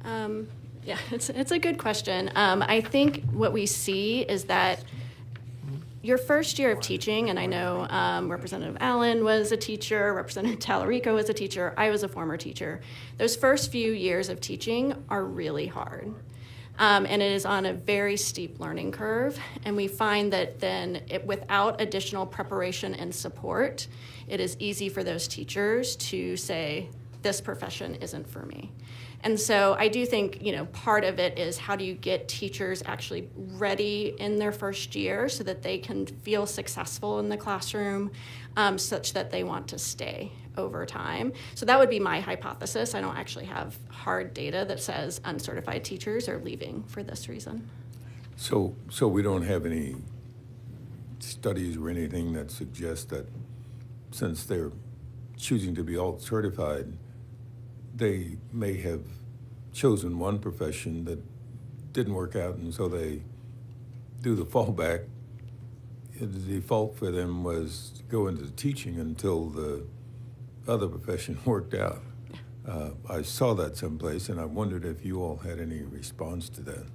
Yeah, it's a good question. I think what we see is that your first year of teaching, and I know Representative Allen was a teacher, Representative Tallarico was a teacher, I was a former teacher. Those first few years of teaching are really hard. And it is on a very steep learning curve, and we find that then without additional preparation and support, it is easy for those teachers to say, this profession isn't for me. And so I do think, part of it is how do you get teachers actually ready in their first year so that they can feel successful in the classroom, such that they want to stay over time. So that would be my hypothesis. I don't actually have hard data that says uncertified teachers are leaving for this reason. So we don't have any studies or anything that suggest that since they're choosing to be alt-certified, they may have chosen one profession that didn't work out, and so they do the fallback. The default for them was to go into teaching until the other profession worked out. I saw that someplace, and I wondered if you all had any response to that.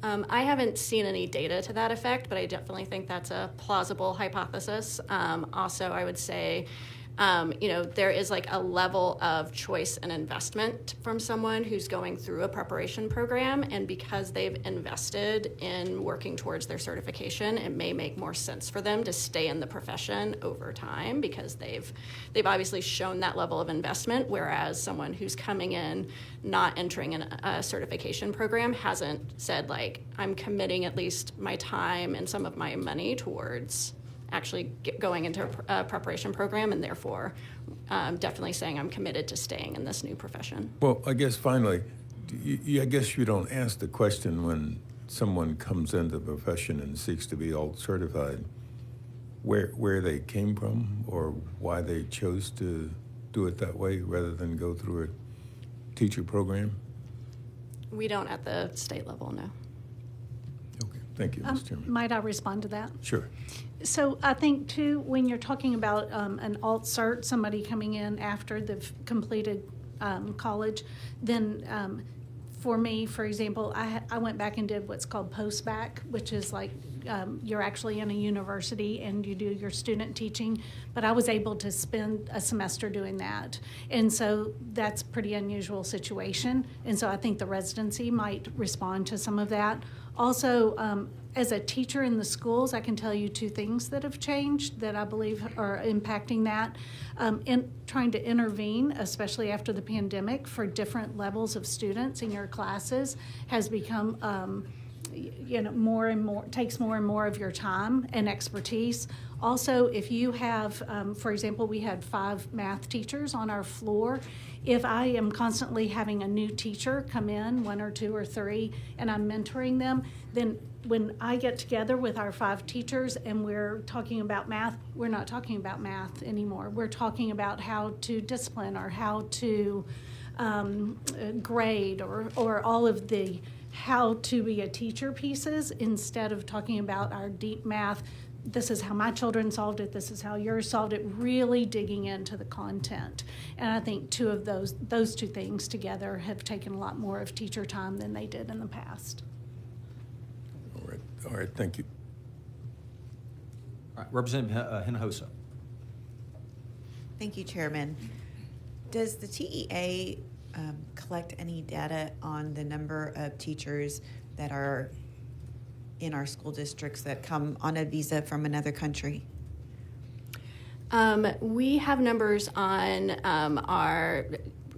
I haven't seen any data to that effect, but I definitely think that's a plausible hypothesis. Also, I would say, there is like a level of choice and investment from someone who's going through a preparation program, and because they've invested in working towards their certification, it may make more sense for them to stay in the profession over time because they've obviously shown that level of investment, whereas someone who's coming in not entering a certification program hasn't said, like, I'm committing at least my time and some of my money towards actually going into a preparation program, and therefore definitely saying I'm committed to staying in this new profession. Well, I guess finally, I guess you don't ask the question when someone comes into the profession and seeks to be alt-certified, where they came from or why they chose to do it that way rather than go through a teacher program? We don't at the state level, no. Okay, thank you, Mr. Chairman. Might I respond to that? Sure. So I think, too, when you're talking about an alt-cert, somebody coming in after they've completed college, then for me, for example, I went back and did what's called post-bac, which is like you're actually in a university and you do your student teaching, but I was able to spend a semester doing that. And so that's a pretty unusual situation. And so I think the residency might respond to some of that. Also, as a teacher in the schools, I can tell you two things that have changed that I believe are impacting that. In trying to intervene, especially after the pandemic, for different levels of students in your classes has become more and more, takes more and more of your time and expertise. Also, if you have, for example, we had 5 math teachers on our floor. If I am constantly having a new teacher come in, 1 or 2 or 3, and I'm mentoring them, then when I get together with our 5 teachers and we're talking about math, we're not talking about math anymore. We're talking about how to discipline or how to grade or all of the how to be a teacher pieces, instead of talking about our deep math. This is how my children solved it, this is how yours solved it, really digging into the content. And I think those two things together have taken a lot more of teacher time than they did in the past. All right, thank you. All right, Representative Hinojosa. Thank you, Chairman. Does the TEA collect any data on the number of teachers that are in our school districts that come on a visa from another country? We have numbers on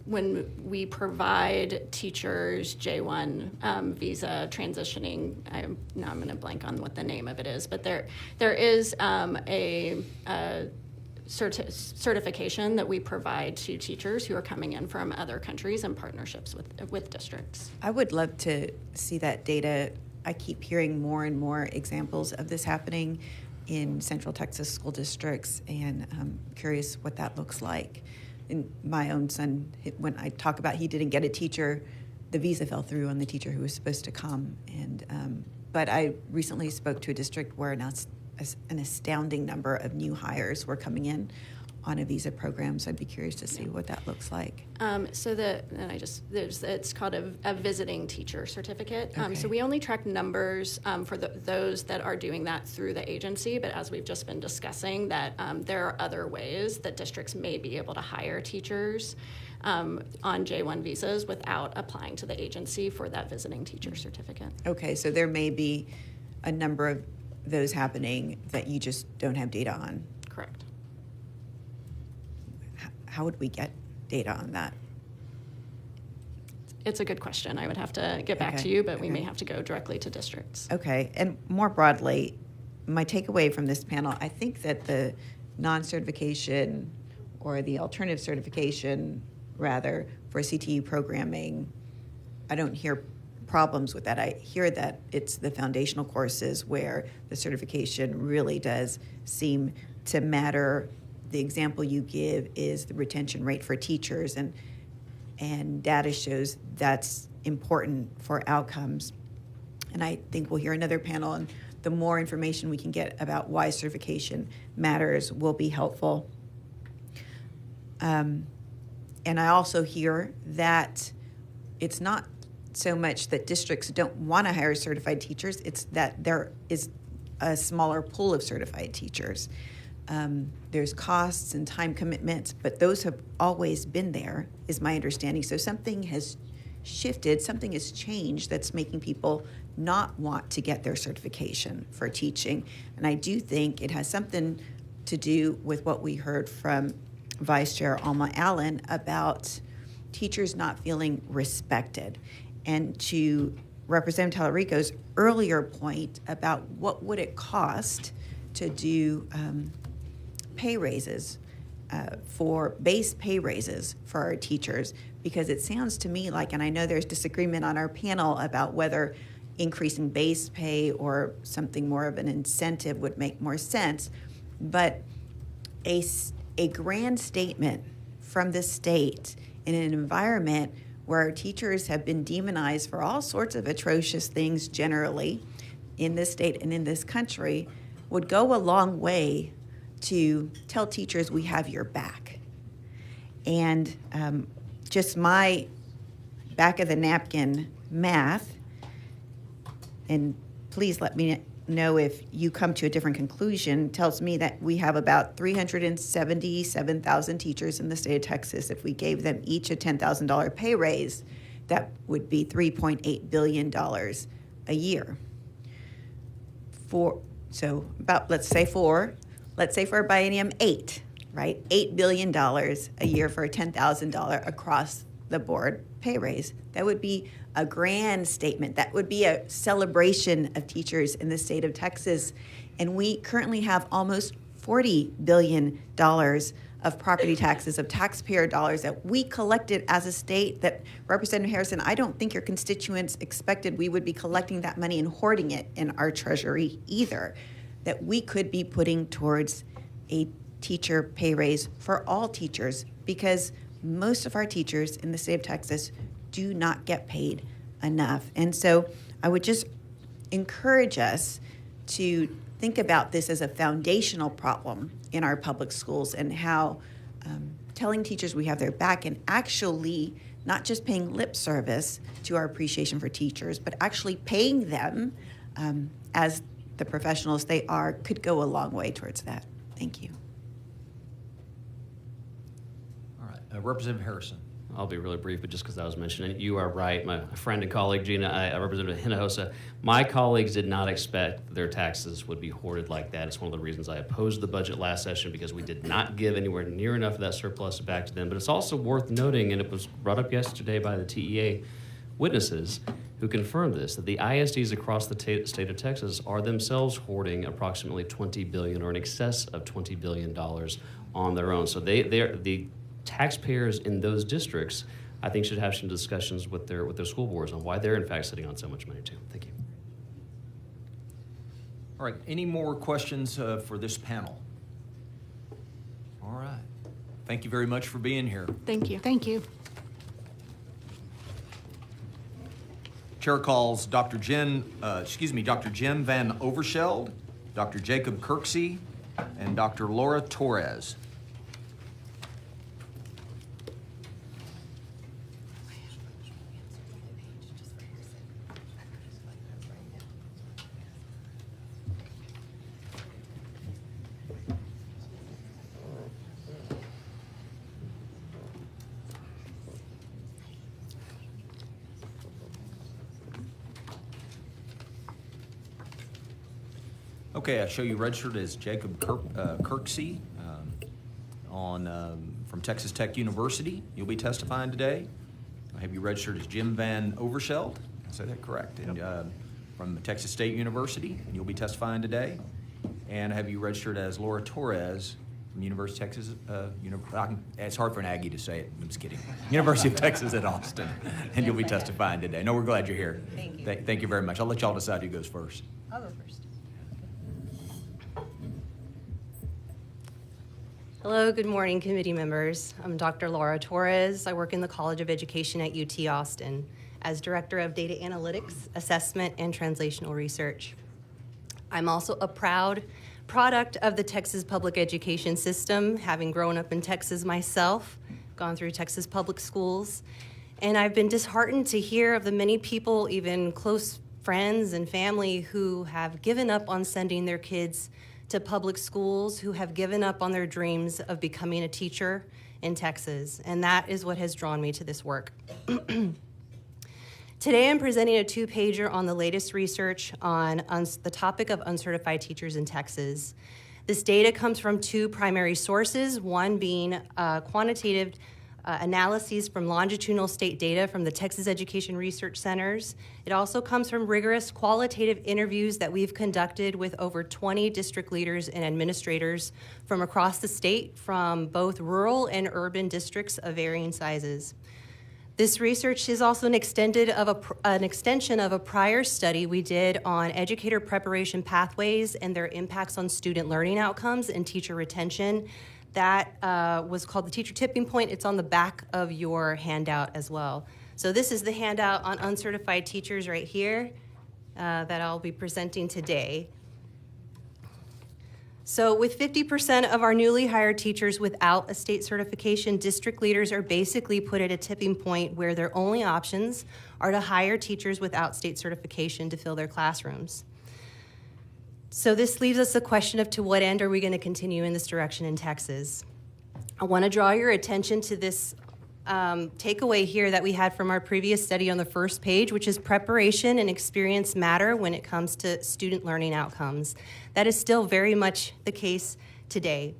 when we provide teachers J1 visa transitioning. Now I'm going to blank on what the name of it is, but there is a certification that we provide to teachers who are coming in from other countries in partnerships with districts. I would love to see that data. I keep hearing more and more examples of this happening in Central Texas school districts, and I'm curious what that looks like. And my own son, when I talk about he didn't get a teacher, the visa fell through on the teacher who was supposed to come. And but I recently spoke to a district where now an astounding number of new hires were coming in on a visa program, so I'd be curious to see what that looks like. It's called a visiting teacher certificate. Okay. So we only track numbers for those that are doing that through the agency, but as we've just been discussing, that there are other ways that districts may be able to hire teachers on J1 visas without applying to the agency for that visiting teacher certificate. Okay, so there may be a number of those happening that you just don't have data on. Correct. How would we get data on that? It's a good question. I would have to get back Okay. to you, but we Okay. may have to go directly to districts. Okay, and more broadly, my takeaway from this panel, I think that the non-certification or the alternative certification, rather, for CTE programming, I don't hear problems with that. I hear that it's the foundational courses where the certification really does seem to matter. The example you give is the retention rate for teachers, and data shows that's important for outcomes. And I think we'll hear another panel, and the more information we can get about why certification matters will be helpful. And I also hear that it's not so much that districts don't want to hire certified teachers, it's that there is a smaller pool of certified teachers. There's costs and time commitments, but those have always been there, is my understanding. So something has shifted, something has changed that's making people not want to get their certification for teaching. And I do think it has something to do with what we heard from Vice Chair Alma Allen about teachers not feeling respected. And to Representative Talarico's earlier point about what would it cost to do pay raises for base pay raises for our teachers, because it sounds to me like, and I know there's disagreement on our panel about whether increasing base pay or something more of an incentive would make more sense, but a grand statement from the state in an environment where our teachers have been demonized for all sorts of atrocious things generally in this state and in this country would go a long way to tell teachers we have your back. And just my back of the napkin math, and please let me know if you come to a different conclusion, tells me that we have about 377,000 teachers in the state of Texas. If we gave them each a $10,000 pay raise, that would be $3.8 billion a year. Let's say for a biennium, 8, right? $8 billion a year for a $10,000 across the board pay raise. That would be a grand statement. That would be a celebration of teachers in the state of Texas. And we currently have almost $40 billion of property taxes, of taxpayer dollars that we collected as a state that, Representative Harrison, I don't think your constituents expected we would be collecting that money and hoarding it in our treasury either, that we could be putting towards a teacher pay raise for all teachers, because most of our teachers in the state of Texas do not get paid enough. And so I would just encourage us to think about this as a foundational problem in our public schools, and how telling teachers we have their back and actually not just paying lip service to our appreciation for teachers, but actually paying them as the professionals they are could go a long way towards that. Thank you. All right, Representative Harrison. I'll be really brief, but just because I was mentioning, you are right. My friend and colleague, Gina, I represented Hinojosa. My colleagues did not expect their taxes would be hoarded like that. It's one of the reasons I opposed the budget last session, because we did not give anywhere near enough of that surplus back to them. But it's also worth noting, and it was brought up yesterday by the TEA witnesses who confirmed this, that the ISDs across the state of Texas are themselves hoarding approximately $20 billion, or in excess of $20 billion on their own. So the taxpayers in those districts, I think, should have some discussions with their school boards on why they're in fact sitting on so much money too. Thank you. All right, any more questions for this panel? All right. Thank you very much for being here. Thank you. Thank you. Chair calls Dr. Jim Van Overscheld, Dr. Jacob Kirksey, and Dr. Laura Torres. Okay, I show you registered as Jacob Kirksey from Texas Tech University. You'll be testifying today. I have you registered as Jim Van Overscheld. I say that correct? And from Texas State University, and you'll be testifying today. And I have you registered as Laura Torres from University of Texas. It's hard for an Aggie to say it. I'm just kidding. University of Texas at Austin, and you'll be testifying today. No, we're glad you're here. Thank you. Thank you very much. I'll let y'all decide who goes first. I'll go first. Hello, good morning, committee members. I'm Dr. Laura Torres. I work in the College of Education at UT Austin as Director of Data Analytics, Assessment, and Translational Research. I'm also a proud product of the Texas public education system, having grown up in Texas myself, gone through Texas public schools, and I've been disheartened to hear of the many people, even close friends and family, who have given up on sending their kids to public schools, who have given up on their dreams of becoming a teacher in Texas. And that is what has drawn me to this work. Today I'm presenting a two-pager on the latest research on the topic of uncertified teachers in Texas. This data comes from two primary sources, one being quantitative analyses from longitudinal state data from the Texas Education Research Centers. It also comes from rigorous qualitative interviews that we've conducted with over 20 district leaders and administrators from across the state, from both rural and urban districts of varying sizes. This research is also an extension of a prior study we did on educator preparation pathways and their impacts on student learning outcomes and teacher retention. That was called the Teacher Tipping Point. It's on the back of your handout as well. So this is the handout on uncertified teachers right here that I'll be presenting today. So with 50% of our newly hired teachers without a state certification, district leaders are basically put at a tipping point where their only options are to hire teachers without state certification to fill their classrooms. So this leaves us the question of, to what end are we going to continue in this direction in Texas? I want to draw your attention to this takeaway here that we had from our previous study on the first page, which is preparation and experience matter when it comes to student learning outcomes. That is still very much the case today.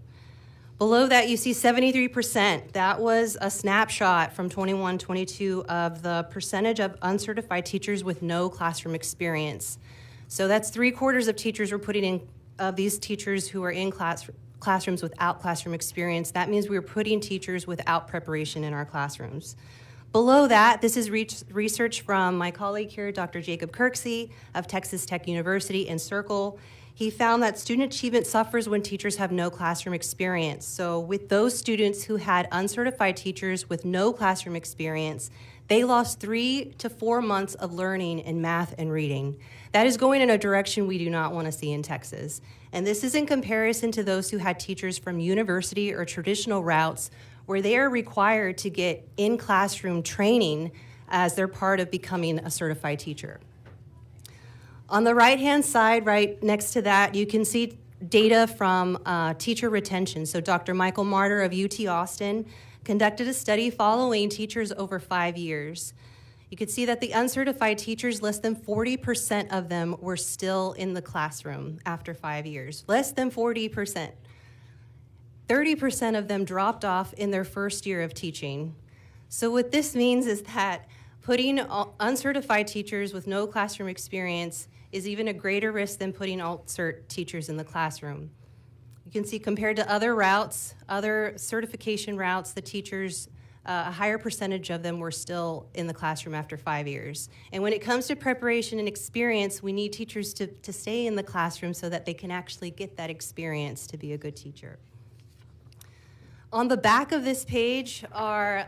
Below that, you see 73%. That was a snapshot from 21-22 of the percentage of uncertified teachers with no classroom experience. So that's 3/4 of teachers we're putting in, of these teachers who are in classrooms without classroom experience. That means we're putting teachers without preparation in our classrooms. Below that, this is research from my colleague here, Dr. Jacob Kirksey of Texas Tech University in Circle. He found that student achievement suffers when teachers have no classroom experience. So with those students who had uncertified teachers with no classroom experience, they lost 3 to 4 months of learning in math and reading. That is going in a direction we do not want to see in Texas. And this is in comparison to those who had teachers from university or traditional routes where they are required to get in-classroom training as they're part of becoming a certified teacher. On the right-hand side, right next to that, you can see data from teacher retention. So Dr. Michael Martyr of UT Austin conducted a study following teachers over 5 years. You could see that the uncertified teachers, less than 40% of them were still in the classroom after 5 years. Less than 40%. 30% of them dropped off in their first year of teaching. So what this means is that putting uncertified teachers with no classroom experience is even a greater risk than putting alt-cert teachers in the classroom. You can see compared to other routes, other certification routes, the teachers, a higher percentage of them were still in the classroom after 5 years. And when it comes to preparation and experience, we need teachers to stay in the classroom so that they can actually get that experience to be a good teacher. On the back of this page are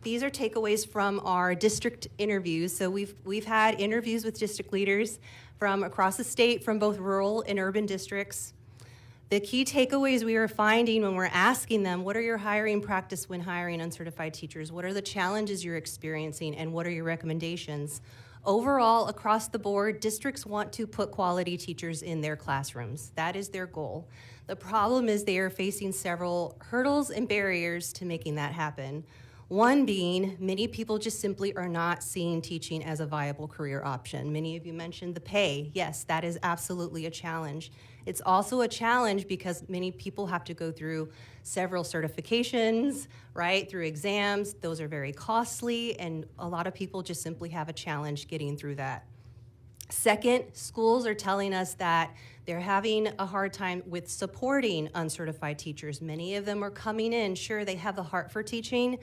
these are takeaways from our district interviews. So we've had interviews with district leaders from across the state, from both rural and urban districts. The key takeaways we are finding when we're asking them, what are your hiring practice when hiring uncertified teachers? What are the challenges you're experiencing, and what are your recommendations? Overall, across the board, districts want to put quality teachers in their classrooms. That is their goal. The problem is they are facing several hurdles and barriers to making that happen. One being, many people just simply are not seeing teaching as a viable career option. Many of you mentioned the pay. Yes, that is absolutely a challenge. It's also a challenge because many people have to go through several certifications, right, through exams. Those are very costly, and a lot of people just simply have a challenge getting through that. Second, schools are telling us that they're having a hard time with supporting uncertified teachers. Many of them are coming in, sure, they have the heart for teaching,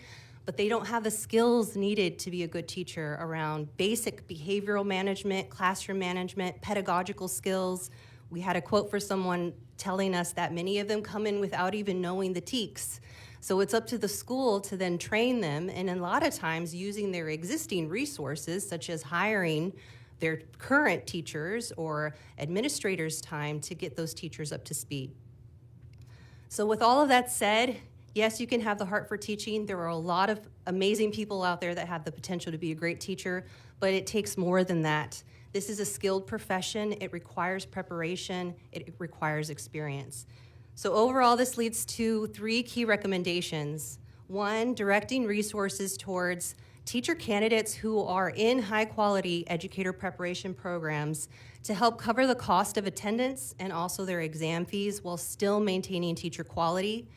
but they don't have the skills needed to be a good teacher around basic behavioral management, classroom management, pedagogical skills. We had a quote for someone telling us that many of them come in without even knowing the TEKS. So it's up to the school to then train them, and a lot of times using their existing resources, such as hiring their current teachers or administrators' time to get those teachers up to speed. So with all of that said, yes, you can have the heart for teaching. There are a lot of amazing people out there that have the potential to be a great teacher, but it takes more than that. This is a skilled profession. It requires preparation. It requires experience. So overall, this leads to 3 key recommendations. 1, directing resources towards teacher candidates who are in high-quality educator preparation programs to help cover the cost of attendance and also their exam fees while still maintaining teacher quality.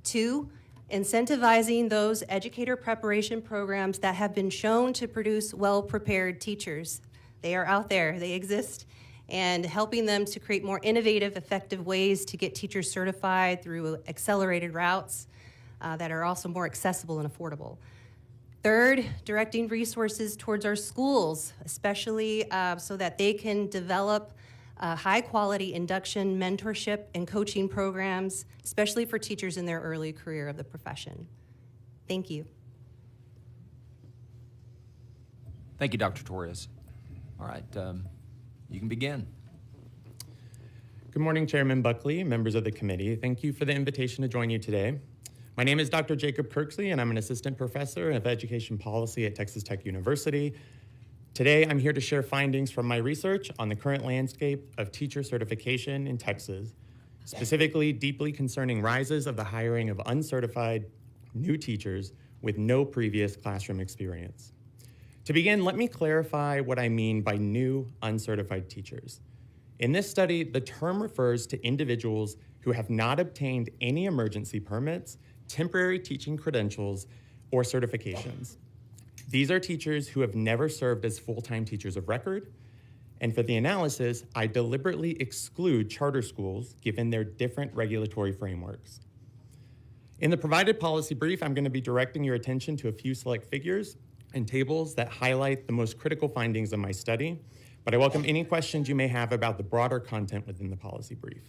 2, incentivizing those educator preparation programs that have been shown to produce well-prepared teachers. They are out there, they exist, and helping them to create more innovative, effective ways to get teachers certified through accelerated routes that are also more accessible and affordable. 3rd, directing resources towards our schools, especially so that they can develop high-quality induction, mentorship, and coaching programs, especially for teachers in their early career of the profession. Thank you. Thank you, Dr. Torres. All right, you can begin. Good morning, Chairman Buckley, members of the committee. Thank you for the invitation to join you today. My name is Dr. Jacob Kirksey, and I'm an assistant professor of education policy at Texas Tech University. Today, I'm here to share findings from my research on the current landscape of teacher certification in Texas, specifically deeply concerning rises of the hiring of uncertified new teachers with no previous classroom experience. To begin, let me clarify what I mean by new uncertified teachers. In this study, the term refers to individuals who who have not obtained any emergency permits, temporary teaching credentials, or certifications. These are teachers who have never served as full-time teachers of record. And for the analysis, I deliberately exclude charter schools given their different regulatory frameworks. In the provided policy brief, I'm going to be directing your attention to a few select figures and tables that highlight the most critical findings of my study, but I welcome any questions you may have about the broader content within the policy brief.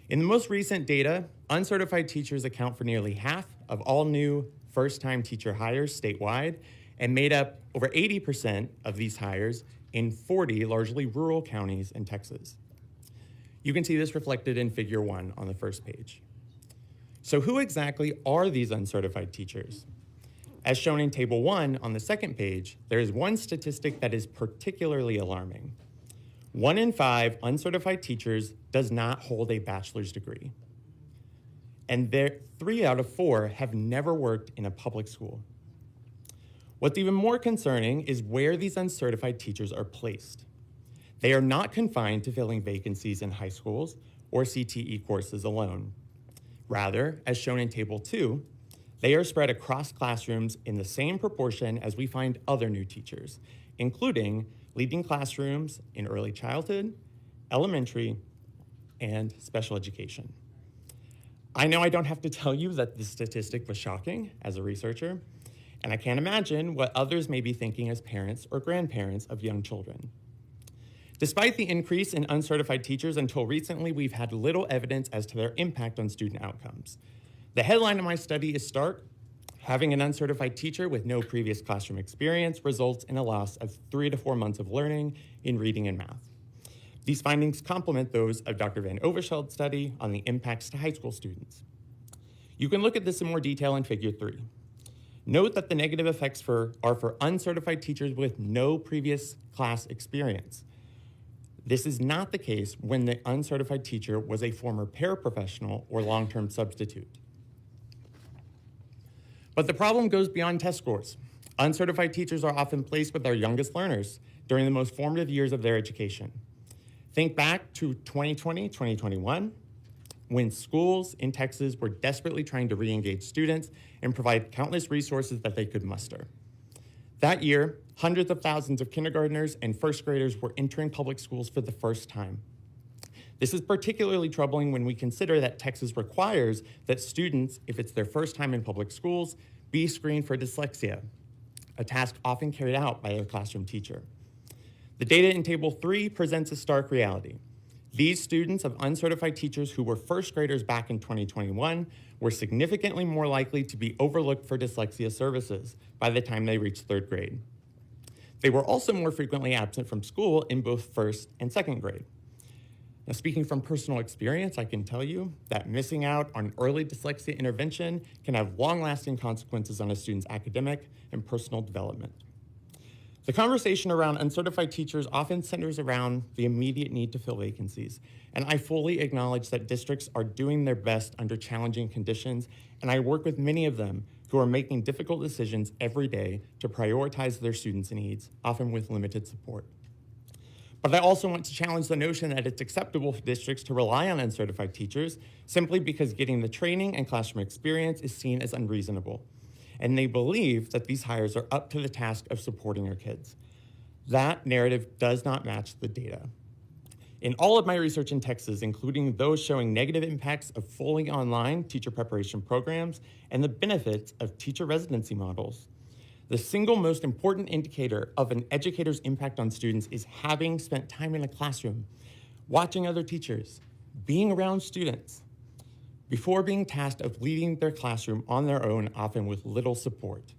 In the most recent data, uncertified teachers account for nearly half of all new first-time teacher hires statewide and made up over 80% of these hires in 40 largely rural counties in Texas. You can see this reflected in Figure 1 on the first page. So who exactly are these uncertified teachers? As shown in Table 1 on the second page, there is one statistic that is particularly alarming. 1 in 5 uncertified teachers does not hold a bachelor's degree. And 3 out of 4 have never worked in a public school. What's even more concerning is where these uncertified teachers are placed. They are not confined to filling vacancies in high schools or CTE courses alone. Rather, as shown in Table 2, they are spread across classrooms in the same proportion as we find other new teachers, including leading classrooms in early childhood, elementary, and special education. I know I don't have to tell you that this statistic was shocking as a researcher, and I can't imagine what others may be thinking as parents or grandparents of young children. Despite the increase in uncertified teachers, until recently, we've had little evidence as to their impact on student outcomes. The headline of my study is stark. Having an uncertified teacher with no previous classroom experience results in a loss of 3 to 4 months of learning in reading and math. These findings complement those of Dr. Van Overscheld's study on the impacts to high school students. You can look at this in more detail in Figure 3. Note that the negative effects are for uncertified teachers with no previous class experience. This is not the case when the uncertified teacher was a former paraprofessional or long-term substitute. But the problem goes beyond test scores. Uncertified teachers are often placed with our youngest learners during the most formative years of their education. Think back to 2020, 2021, when schools in Texas were desperately trying to re-engage students and provide countless resources that they could muster. That year, hundreds of thousands of kindergartners and first graders were entering public schools for the first time. This is particularly troubling when we consider that Texas requires that students, if it's their first time in public schools, be screened for dyslexia, a task often carried out by their classroom teacher. The data in Table 3 presents a stark reality. These students of uncertified teachers who were first graders back in 2021 were significantly more likely to be overlooked for dyslexia services by the time they reached 3rd grade. They were also more frequently absent from school in both 1st and 2nd grade. Now, speaking from personal experience, I can tell you that missing out on early dyslexia intervention can have long-lasting consequences on a student's academic and personal development. The conversation around uncertified teachers often centers around the immediate need to fill vacancies, and I fully acknowledge that districts are doing their best under challenging conditions, and I work with many of them who are making difficult decisions every day to prioritize their students' needs, often with limited support. But I also want to challenge the notion that it's acceptable for districts to rely on uncertified teachers simply because getting the training and classroom experience is seen as unreasonable. And they believe that these hires are up to the task of supporting our kids. That narrative does not match the data. In all of my research in Texas, including those showing negative impacts of fully online teacher preparation programs and the benefits of teacher residency models, the single most important indicator of an educator's impact on students is having spent time in a classroom, watching other teachers, being around students, before being tasked of leading their classroom on their own, often with little support.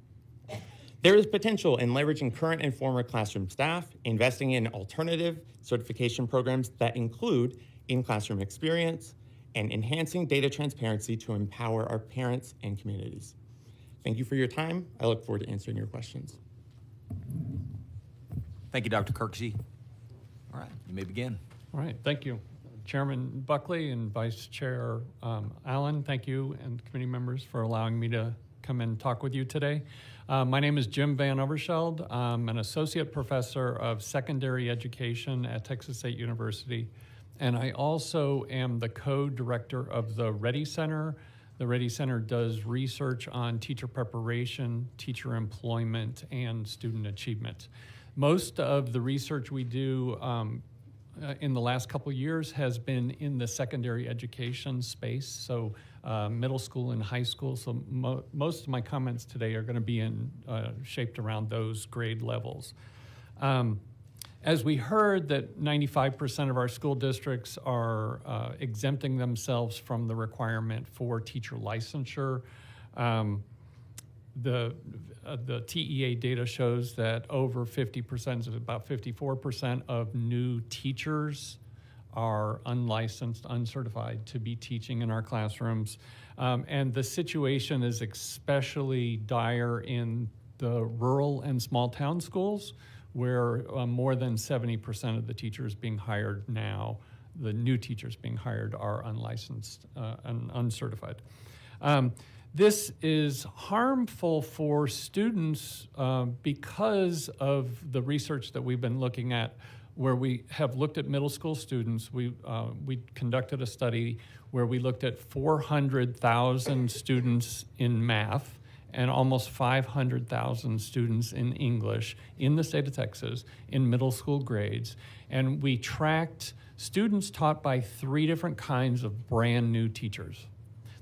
There is potential in leveraging current and former classroom staff, investing in alternative certification programs that include in-classroom experience, and enhancing data transparency to empower our parents and communities. Thank you for your time. I look forward to answering your questions. Thank you, Dr. Kirksey. All right, you may begin. All right, thank you. Chairman Buckley and Vice Chair Allen, thank you, and committee members for allowing me to come and talk with you today. My name is Jim Van Overscheld. I'm an associate professor of secondary education at Texas State University, And I also am the co-director of the Ready Center. The Ready Center does research on teacher preparation, teacher employment, and student achievement. Most of the research we do in the last couple of years has been in the secondary education space, so middle school and high school. So most of my comments today are going to be shaped around those grade levels. As we heard that 95% of our school districts are exempting themselves from the requirement for teacher licensure. The TEA data shows that over 50%, about 54% of new teachers are unlicensed, uncertified to be teaching in our classrooms. And the situation is especially dire in the rural and small town schools, where more than 70% of the teachers being hired now, the new teachers being hired, are unlicensed and uncertified. This is harmful for students because of the research that we've been looking at, where we have looked at middle school students. We conducted a study where we looked at 400,000 students in math and almost 500,000 students in English in the state of Texas in middle school grades. And we tracked students taught by 3 different kinds of brand new teachers.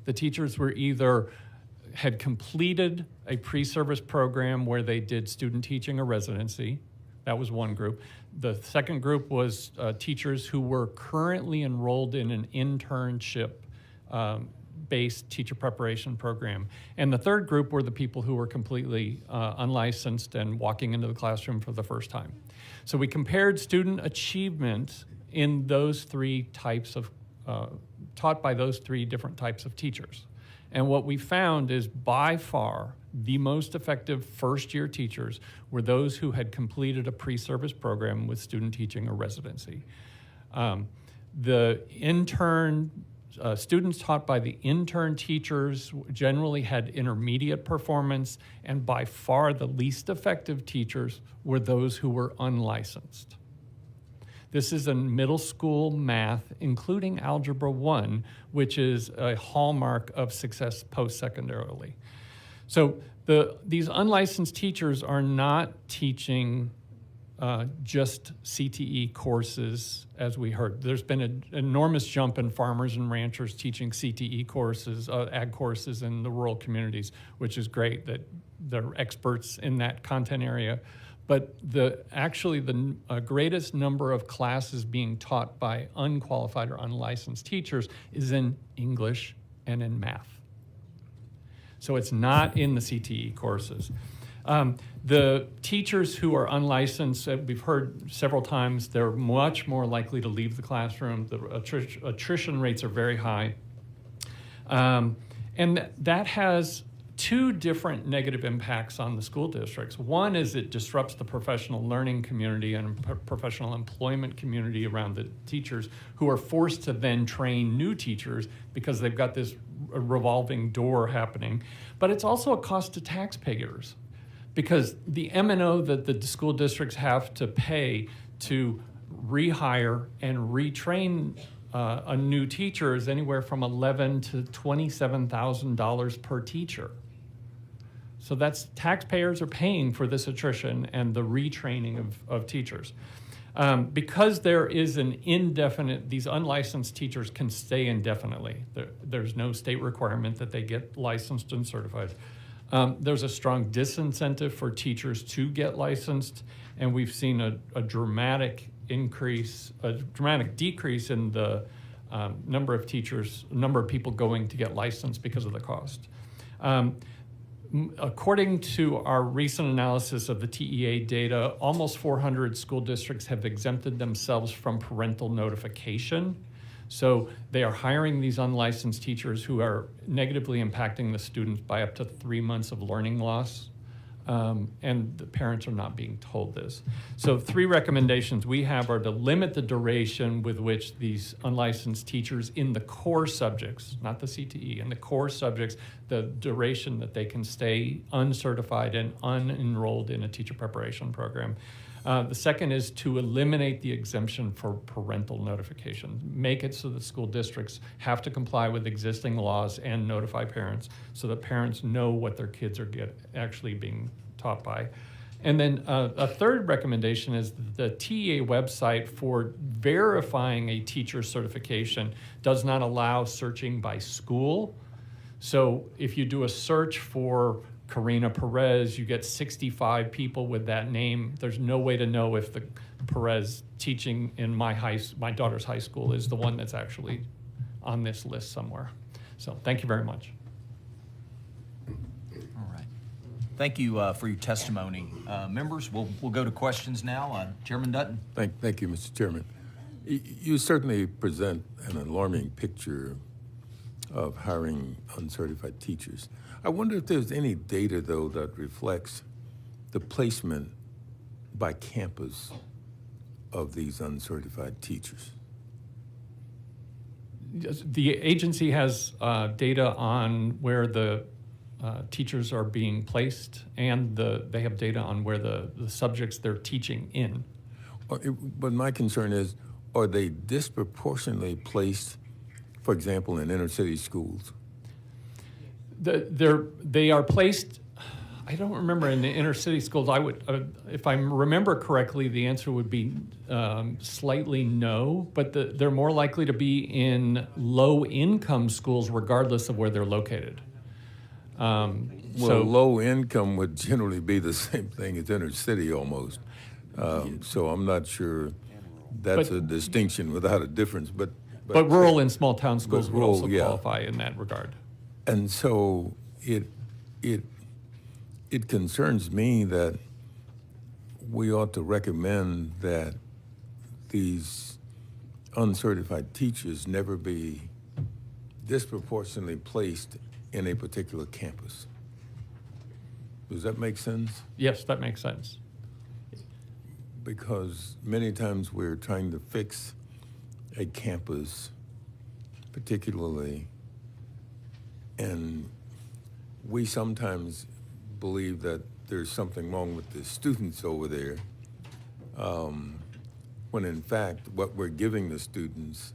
The teachers were either had completed a pre-service program where they did student teaching or residency. That was one group. The second group was teachers who were currently enrolled in an internship based teacher preparation program. And the third group were the people who were completely unlicensed and walking into the classroom for the first time. So we compared student achievement in those 3 types of, taught by those 3 different types of teachers. And what we found is by far the most effective first-year teachers were those who had completed a pre-service program with student teaching or residency. The intern students taught by the intern teachers generally had intermediate performance, and by far the least effective teachers were those who were unlicensed. This is in middle school math, including Algebra 1, which is a hallmark of success post-secondarily. So these unlicensed teachers are not teaching just CTE courses, as we heard. There's been an enormous jump in farmers and ranchers teaching CTE courses, ag courses in the rural communities, which is great that they're experts in that content area. But actually the greatest number of classes being taught by unqualified or unlicensed teachers is in English and in math. So it's not in the CTE courses. The teachers who are unlicensed, we've heard several times, they're much more likely to leave the classroom. The attrition rates are very high. And that has 2 different negative impacts on the school districts. One is it disrupts the professional learning community and professional employment community around the teachers, who are forced to then train new teachers because they've got this revolving door happening. But it's also a cost to taxpayers, because the M&O that the school districts have to pay to rehire and retrain a new teacher is anywhere from $11,000 to $27,000 per teacher. So that's taxpayers are paying for this attrition and the retraining of teachers. Because there is an indefinite, these unlicensed teachers can stay indefinitely. There's no state requirement that they get licensed and certified. There's a strong disincentive for teachers to get licensed, and we've seen a dramatic decrease in the number of people going to get licensed because of the cost. According to our recent analysis of the TEA data, almost 400 school districts have exempted themselves from parental notification. So they are hiring these unlicensed teachers who are negatively impacting the students by up to 3 months of learning loss. And the parents are not being told this. So 3 recommendations we have are to limit the duration with which these unlicensed teachers in the core subjects, not the CTE, in the core subjects, the duration that they can stay uncertified and unenrolled in a teacher preparation program. The second is to eliminate the exemption for parental notification. Make it so that school districts have to comply with existing laws and notify parents so that parents know what their kids are actually being taught by. And then a third recommendation is the TEA website for verifying a teacher certification does not allow searching by school. So if you do a search for Karina Perez, you get 65 people with that name. There's no way to know if the Perez teaching in my daughter's high school is the one that's actually on this list somewhere. So thank you very much. All right. Thank you for your testimony. Members, we'll go to questions now. Chairman Dutton. Thank you, Mr. Chairman. You certainly present an alarming picture of hiring uncertified teachers. I wonder if there's any data, though, that reflects the placement by campus of these uncertified teachers. The agency has data on where the teachers are being placed, and they have data on where the subjects they're teaching in. But my concern is, are they disproportionately placed, for example, in inner city schools? They are placed, I don't remember in the inner city schools. I would, if I remember correctly, the answer would be slightly no, but they're more likely to be in low income schools regardless of where they're located. Well, low income would generally be the same thing as inner city almost. So I'm not sure that's a distinction without a difference. But rural and small town schools will also yeah. qualify in that regard. And so it concerns me that we ought to recommend that these uncertified teachers never be disproportionately placed in a particular campus. Does that make sense? Yes, that makes sense. Because many times we're trying to fix a campus particularly, and we sometimes believe that there's something wrong with the students over there, when in fact what we're giving the students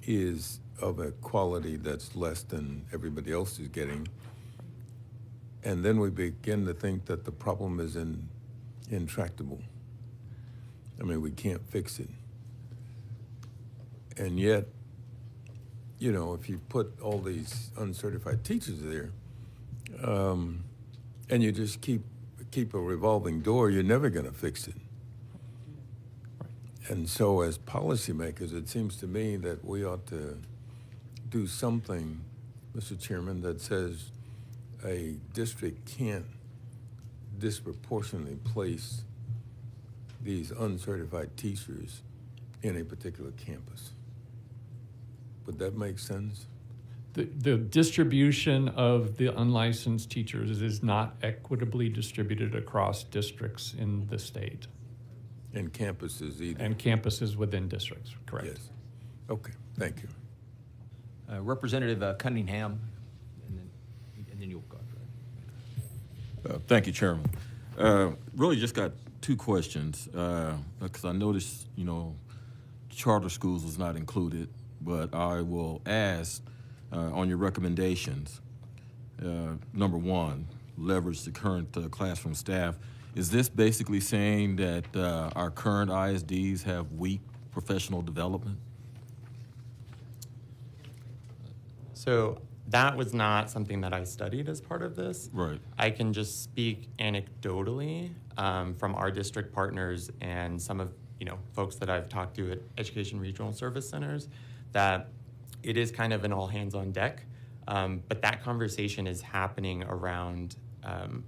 is of a quality that's less than everybody else is getting. And then we begin to think that the problem is intractable. I mean, we can't fix it. And yet, you know, if you put all these uncertified teachers there, and you just keep a revolving door, you're never going to fix it. And so as policymakers, it seems to me that we ought to do something, Mr. Chairman, that says a district can't disproportionately place these uncertified teachers in a particular campus. Would that make sense? The distribution of the unlicensed teachers is not equitably distributed across districts in the state. And campuses either. And campuses within districts, correct. Yes. Okay, thank you. Representative Cunningham, and then you'll go. Thank you, Chairman. Really just got two questions, because I noticed, you know, charter schools was not included, but I will ask on your recommendations. Number one, leverage the current classroom staff. Is this basically saying that our current ISDs have weak professional development? So that was not something that I studied as part of this. Right. I can just speak anecdotally from our district partners and some of folks that I've talked to at Education Regional Service Centers that it is kind of an all hands on deck. But that conversation is happening around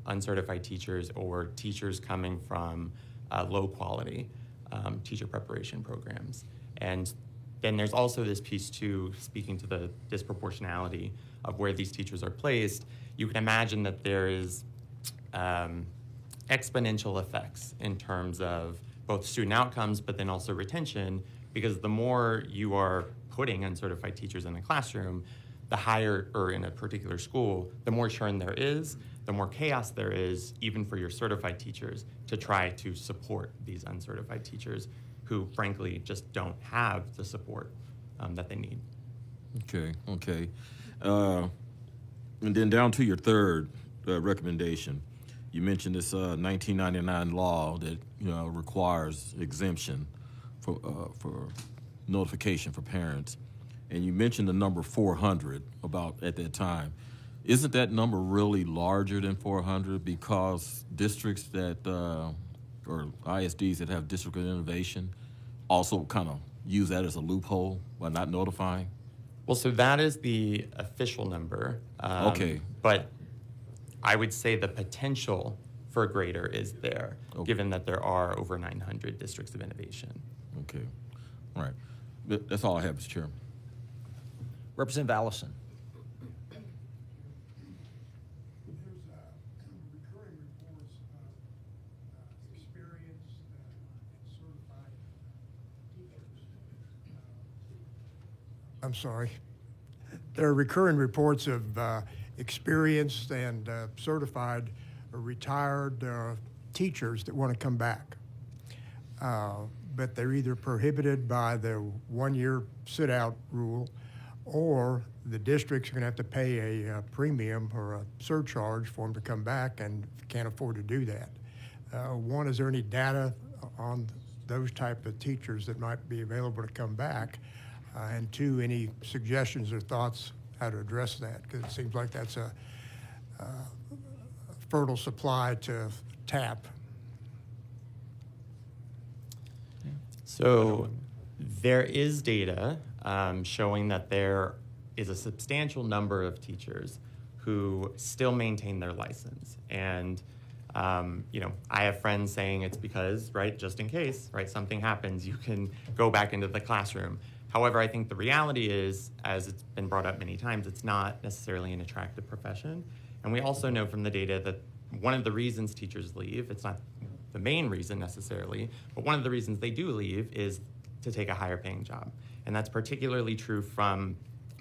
uncertified teachers or teachers coming from low quality teacher preparation programs. And then there's also this piece too, speaking to the disproportionality of where these teachers are placed. You can imagine that there is exponential effects in terms of both student outcomes, but then also retention, because the more you are putting uncertified teachers in the classroom, the higher, or in a particular school, the more churn there is, the more chaos there is, even for your certified teachers, to try to support these uncertified teachers who, frankly, just don't have the support that they need. Okay. And then down to your third recommendation, you mentioned this 1999 law that requires exemption for notification for parents, and you mentioned the number 400 about at that time. Isn't that number really larger than 400 because districts that or ISDs that have district of innovation also kind of use that as a loophole by not notifying? Well, so that is the official number. Okay. But I would say the potential for greater is there, given that there are over 900 districts of innovation. Okay. All right. That's all I have, Mr. Chairman. Representative Allison. I'm sorry. There are recurring reports of experienced and certified or retired teachers that want to come back. But they're either prohibited by the one-year sit-out rule, or the district's going to have to pay a premium or a surcharge for them to come back, and can't afford to do that. One, is there any data on those type of teachers that might be available to come back? And two, any suggestions or thoughts how to address that? Because it seems like that's a fertile supply to tap. So there is data showing that there is a substantial number of teachers who still maintain their license. And, I have friends saying it's because, right, just in case, right, something happens, you can go back into the classroom. However, I think the reality is, as it's been brought up many times, it's not necessarily an attractive profession. And we also know from the data that one of the reasons teachers leave, it's not the main reason necessarily, but one of the reasons they do leave is to take a higher paying job. And that's particularly true from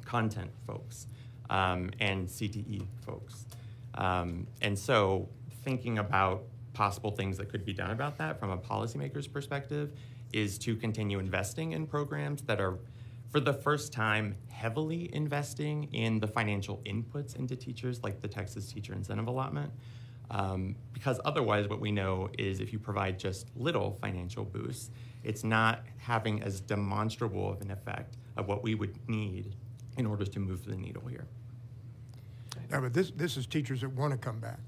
content folks and CTE folks. And so thinking about possible things that could be done about that from a policymaker's perspective is to continue investing in programs that are, for the first time, heavily investing in the financial inputs into teachers, like the Texas Teacher Incentive Allotment. Because otherwise what we know is if you provide just little financial boosts, it's not having as demonstrable of an effect of what we would need in order to move the needle here. Now, but this is teachers that want to come back.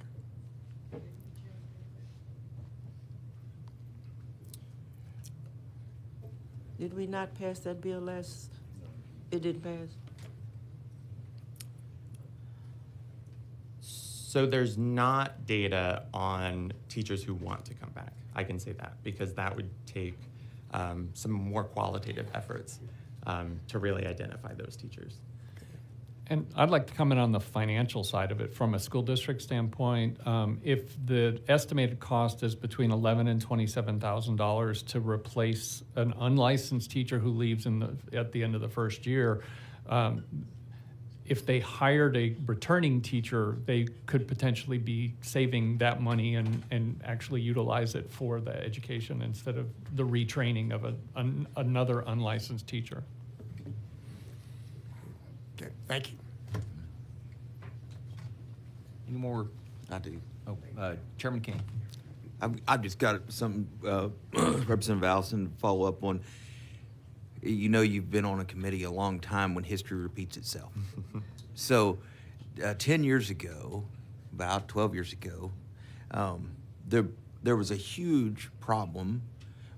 Did we not pass that bill last? It didn't pass? So there's not data on teachers who want to come back. I can say that because that would take some more qualitative efforts to really identify those teachers. And I'd like to comment on the financial side of it from a school district standpoint. If the estimated cost is between $11,000 and $27,000 to replace an unlicensed teacher who leaves at the end of the first year, if they hired a returning teacher, they could potentially be saving that money and actually utilize it for the education instead of the retraining of another unlicensed teacher. Okay, thank you. Any more? I do. Oh, Chairman King. I've just got some Representative Allison to follow up on. You know, you've been on a committee a long time when history repeats itself. So 10 years ago, about 12 years ago, there was a huge problem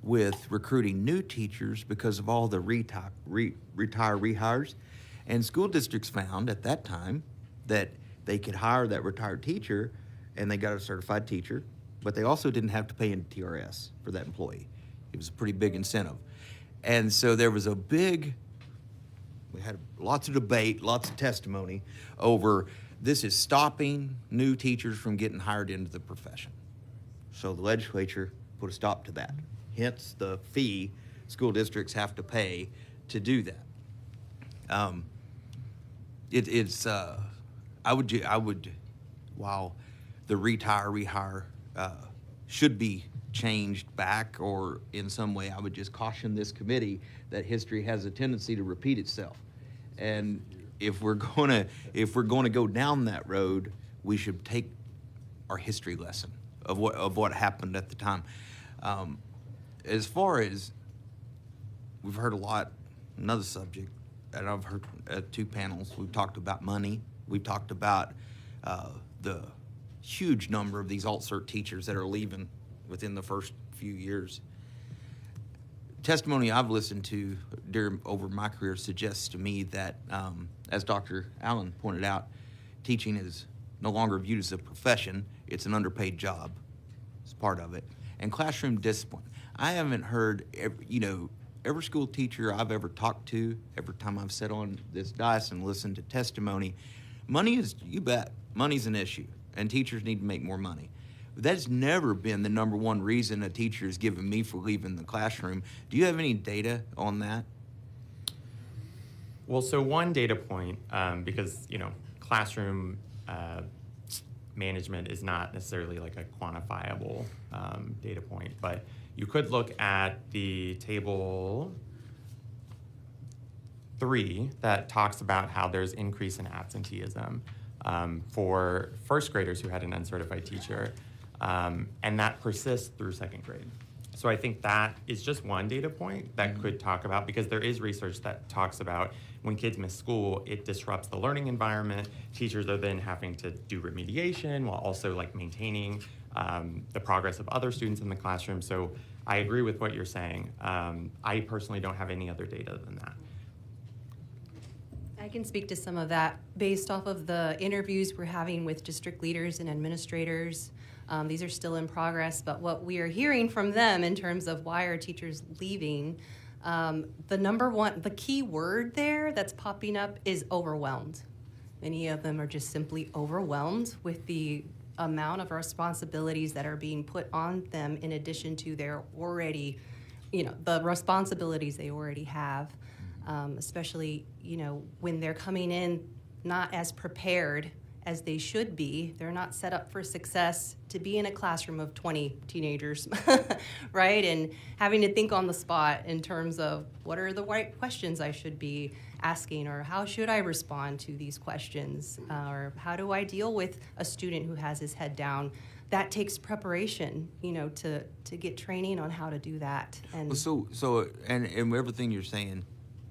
with recruiting new teachers because of all the rehires. And school districts found at that time that they could hire that retired teacher and they got a certified teacher, but they also didn't have to pay into TRS for that employee. It was a pretty big incentive. And so there was we had lots of debate, lots of testimony over this is stopping new teachers from getting hired into the profession. So the legislature put a stop to that. Hence the fee school districts have to pay to do that. I would, while the retire, rehire should be changed back, or in some way, I would just caution this committee that history has a tendency to repeat itself. And if we're gonna go down that road, we should take our history lesson of what happened at the time. As far as we've heard a lot, another subject, and I've heard two panels. We've talked about money. We've talked about the huge number of these alt-cert teachers that are leaving within the first few years. Testimony I've listened to over my career suggests to me that, as Dr. Allen pointed out, teaching is no longer viewed as a profession. It's an underpaid job. It's part of it. And classroom discipline. I haven't heard, every school teacher I've ever talked to, every time I've sat on this dais and listened to testimony, money is, you bet, money's an issue, and teachers need to make more money. That's never been the number one reason a teacher has given me for leaving the classroom. Do you have any data on that? Well, so one data point, because, classroom management is not necessarily like a quantifiable data point, but you could look at the table 3 that talks about how there's increase in absenteeism for first graders who had an uncertified teacher, and that persists through second grade. So I think that is just one data point that could talk about, because there is research that talks about when kids miss school, it disrupts the learning environment. Teachers are then having to do remediation while also maintaining the progress of other students in the classroom. So I agree with what you're saying. I personally don't have any other data than that. I can speak to some of that based off of the interviews we're having with district leaders and administrators. These are still in progress, but what we are hearing from them in terms of why are teachers leaving, the key word there that's popping up is overwhelmed. Many of them are just simply overwhelmed with the amount of responsibilities that are being put on them in addition to their already, the responsibilities they already have, especially, when they're coming in not as prepared as they should be. They're not set up for success to be in a classroom of 20 teenagers, right? And having to think on the spot in terms of what are the right questions I should be asking, or how should I respond to these questions, or how do I deal with a student who has his head down. That takes preparation, to get training on how to do that. And And everything you're saying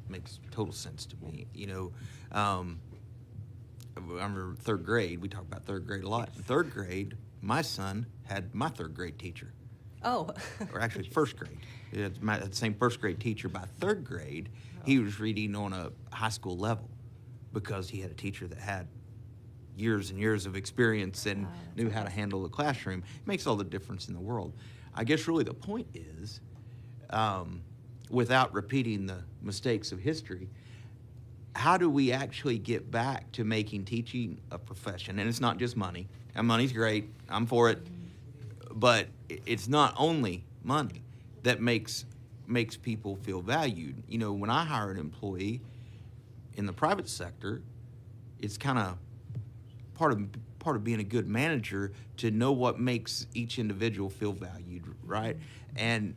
makes total sense to me. I remember third grade. We talk about third grade a lot. In third grade, my son had my third grade teacher. Oh. Or actually first grade. He had the same first grade teacher. By third grade, he was reading on a high school level because he had a teacher that had years and years of experience and knew how to handle the classroom. It makes all the difference in the world. I guess really the point is, without repeating the mistakes of history, how do we actually get back to making teaching a profession? And it's not just money. And money's great. I'm for it. But it's not only money that makes people feel valued. When I hire an employee in the private sector, it's kind of part of being a good manager to know what makes each individual feel valued, right? And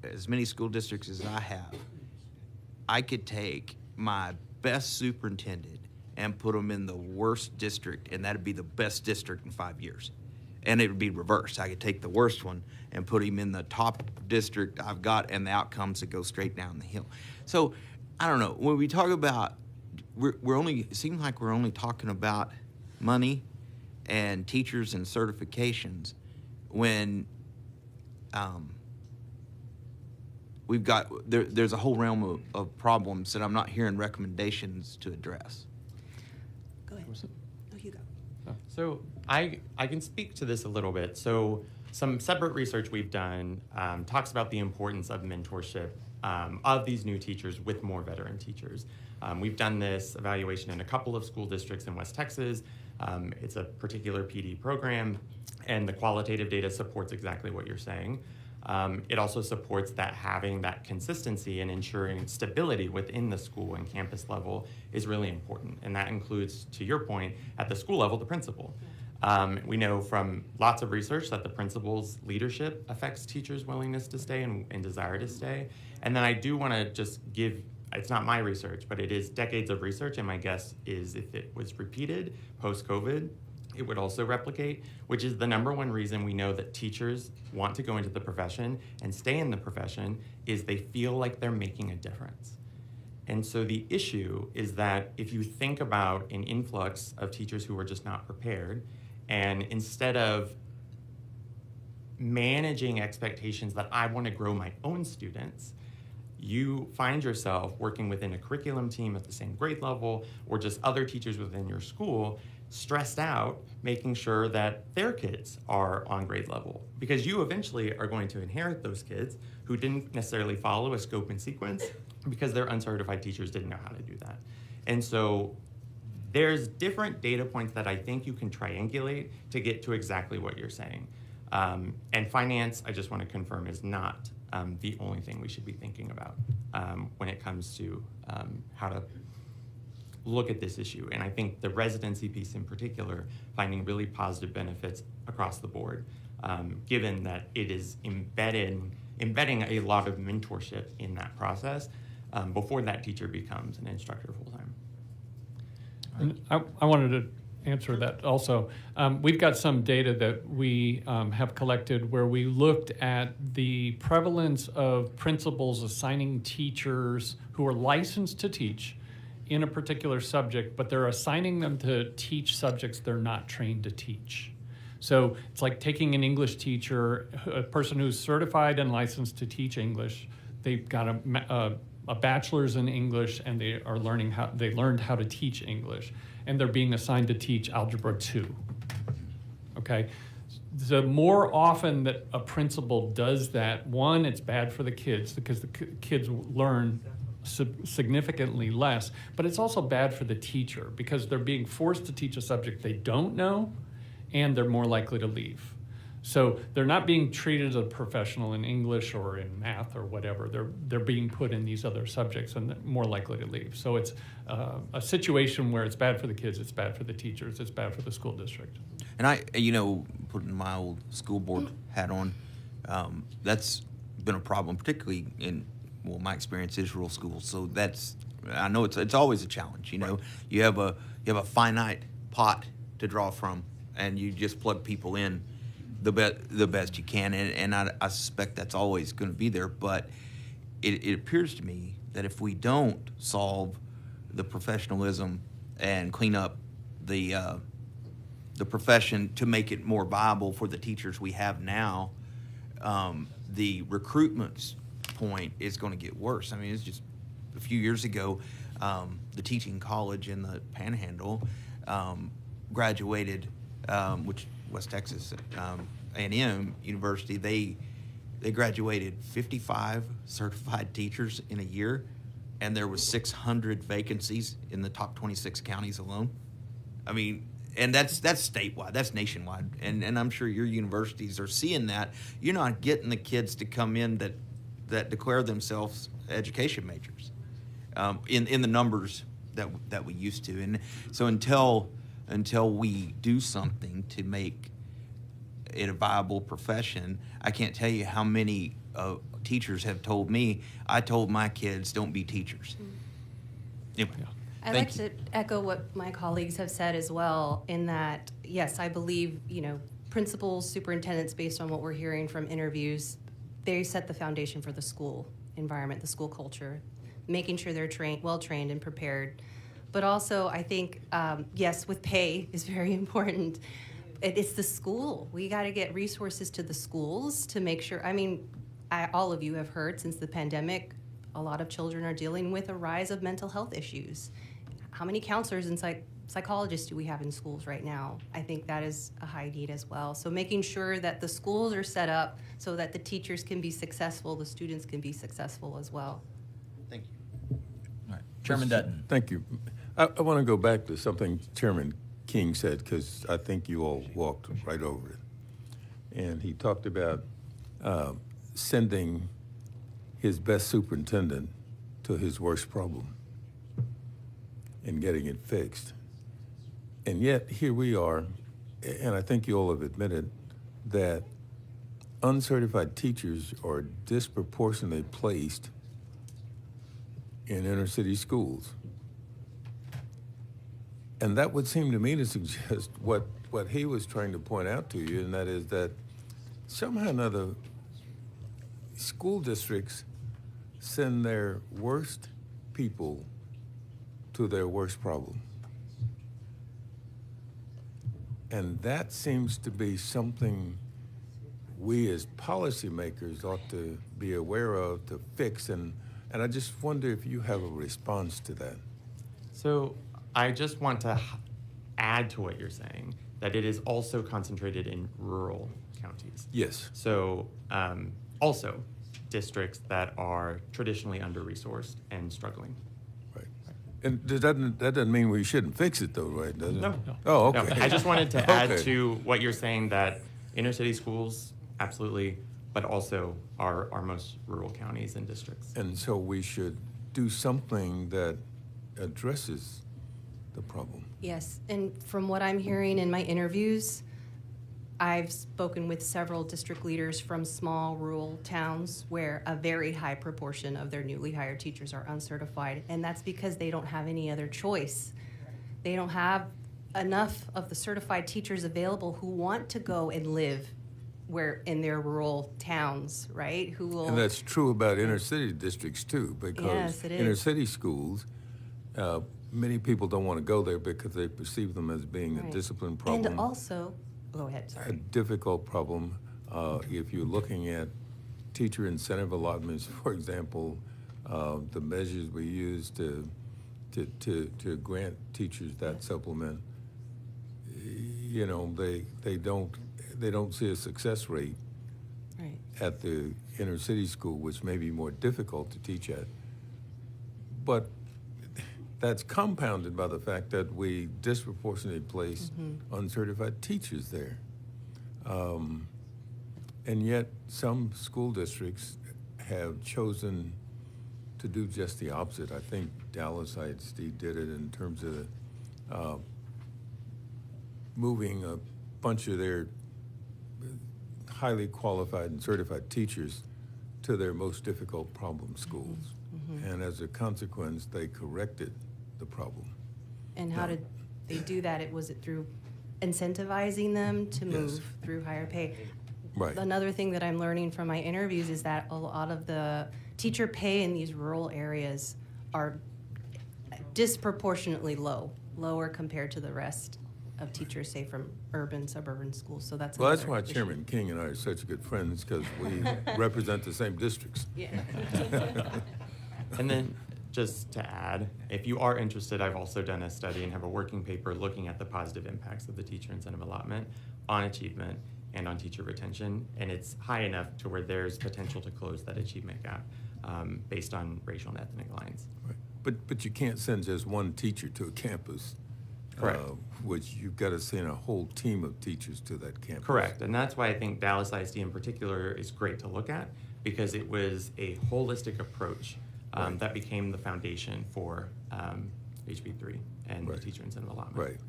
as many school districts as I have, I could take my best superintendent and put them in the worst district, and that'd be the best district in 5 years. And it would be reversed. I could take the worst one and put him in the top district I've got, and the outcomes would go straight down the hill. So, I don't know. When we talk about, it seems like we're only talking about money and teachers and certifications when we've got, there's a whole realm of problems that I'm not hearing recommendations to address. Go ahead. No, you go. So I can speak to this a little bit. So some separate research we've done talks about the importance of mentorship of these new teachers with more veteran teachers. We've done this evaluation in a couple of school districts in West Texas. It's a particular PD program, and the qualitative data supports exactly what you're saying. It also supports that having that consistency and ensuring stability within the school and campus level is really important. And that includes, to your point, at the school level, the principal. We know from lots of research that the principal's leadership affects teachers' willingness to stay and desire to stay. And then I do want to just give, it's not my research, but it is decades of research, and my guess is if it was repeated post-COVID, it would also replicate, which is the number one reason we know that teachers want to go into the profession and stay in the profession is they feel like they're making a difference. And so the issue is that if you think about an influx of teachers who are just not prepared, and instead of managing expectations that I want to grow my own students, you find yourself working within a curriculum team at the same grade level or just other teachers within your school stressed out, making sure that their kids are on grade level. Because you eventually are going to inherit those kids who didn't necessarily follow a scope and sequence because their uncertified teachers didn't know how to do that. And so there's different data points that I think you can triangulate to get to exactly what you're saying. And finance, I just want to confirm, is not the only thing we should be thinking about when it comes to how to look at this issue. And I think the residency piece in particular, finding really positive benefits across the board, given that it is embedding a lot of mentorship in that process before that teacher becomes an instructor full-time. And I wanted to answer that also. We've got some data that we have collected where we looked at the prevalence of principals assigning teachers who are licensed to teach in a particular subject, but they're assigning them to teach subjects they're not trained to teach. So it's like taking an English teacher, a person who's certified and licensed to teach English. They've got a bachelor's in English, and they learned how to teach English, and they're being assigned to teach Algebra 2. Okay? The more often that a principal does that, one, it's bad for the kids because the kids learn significantly less, but it's also bad for the teacher because they're being forced to teach a subject they don't know, and they're more likely to leave. So they're not being treated as a professional in English or in math or whatever. They're being put in these other subjects and they're more likely to leave. So it's a situation where it's bad for the kids, it's bad for the teachers, it's bad for the school district. And I, putting my old school board hat on, that's been a problem, particularly in, my experience is rural schools. So I know it's always a challenge. Right. You have a finite pot to draw from, and you just plug people in the best you can, and I suspect that's always going to be there. But it appears to me that if we don't solve the professionalism and clean up the profession to make it more viable for the teachers we have now, the recruitment point is going to get worse. I mean, it's just a few years ago, the teaching college in the Panhandle graduated, which West Texas A&M University, they graduated 55 certified teachers in a year, and there was 600 vacancies in the top 26 counties alone. I mean, and that's statewide, that's nationwide, and I'm sure your universities are seeing that. You're not getting the kids to come in that declare themselves education majors in the numbers that we used to, and so until we do something to make it a viable profession, I can't tell you how many teachers have told me, I told my kids, don't be teachers. Anyway, I'd like to echo what my colleagues have said as well, in that, yes, I believe, principals, superintendents, based on what we're hearing from interviews, they set the foundation for the school environment, the school culture, making sure they're well-trained and prepared. But also, I think, yes, with pay is very important. It's the school. We got to get resources to the schools to make sure. I mean, all of you have heard since the pandemic, a lot of children are dealing with a rise of mental health issues. How many counselors and psychologists do we have in schools right now? I think that is a high need as well. So making sure that the schools are set up so that the teachers can be successful, the students can be successful as well. Thank you. All right, Chairman Dutton. Thank you. I want to go back to something Chairman King said, because I think you all walked right over it. And he talked about sending his best superintendent to his worst problem and getting it fixed. And yet, here we are and I think you all have admitted, that uncertified teachers are disproportionately placed in inner city schools. And that would seem to me to suggest what he was trying to point out to you, and that is that somehow or another, school districts send their worst people to their worst problem. And that seems to be something we as policymakers ought to be aware of to fix. And I just wonder if you have a response to that. So I just want to add to what you're saying, that it is also concentrated in rural counties. Yes. So also districts that are traditionally under-resourced and struggling. And that doesn't mean we shouldn't fix it, though, right? Does it? No. Oh, okay. No, I just wanted to add Okay. to what you're saying, that inner city schools, absolutely, but also our most rural counties and districts. And so we should do something that addresses the problem. Yes, and from what I'm hearing in my interviews, I've spoken with several district leaders from small rural towns where a very high proportion of their newly hired teachers are uncertified, and that's because they don't have any other choice. They don't have enough of the certified teachers available who want to go and live where in their rural towns, right? Who will. And that's true about inner city districts too, Yes, because it inner is. city schools, many people don't want to go there because they perceive them as being a Right. discipline problem. And also, go ahead, A sorry. difficult problem. If you're looking at teacher incentive allotments, for example, the measures we use to grant teachers that supplement, you know, they don't see a success rate Right. at the inner city school, which may be more difficult to teach at. But that's compounded by the fact that we disproportionately place uncertified teachers there. And yet some school districts have chosen to do just the opposite. I think Dallas, Steve did it in terms of moving a bunch of their highly qualified and certified teachers to their most difficult problem schools. And as a consequence, they corrected the problem. And how did they do that? Was it through incentivizing them to move through higher pay? Right. Another thing that I'm learning from my interviews is that a lot of the teacher pay in these rural areas are disproportionately lower compared to the rest of teachers, say, from urban, suburban schools. So that's Well, that's another why issue. Chairman King and I are such good friends, because we represent the same districts. Yeah. And then, just to add, if you are interested, I've also done a study and have a working paper looking at the positive impacts of the teacher incentive allotment on achievement and on teacher retention, and it's high enough to where there's potential to close that achievement gap based on racial and ethnic lines. Right. But you can't send just one teacher to a campus. Correct. Which you've got to send a whole team of teachers to that campus. Correct, and that's why I think Dallas ISD in particular is great to look at, because it was a holistic approach that became the foundation for HB3 and the teacher incentive allotment.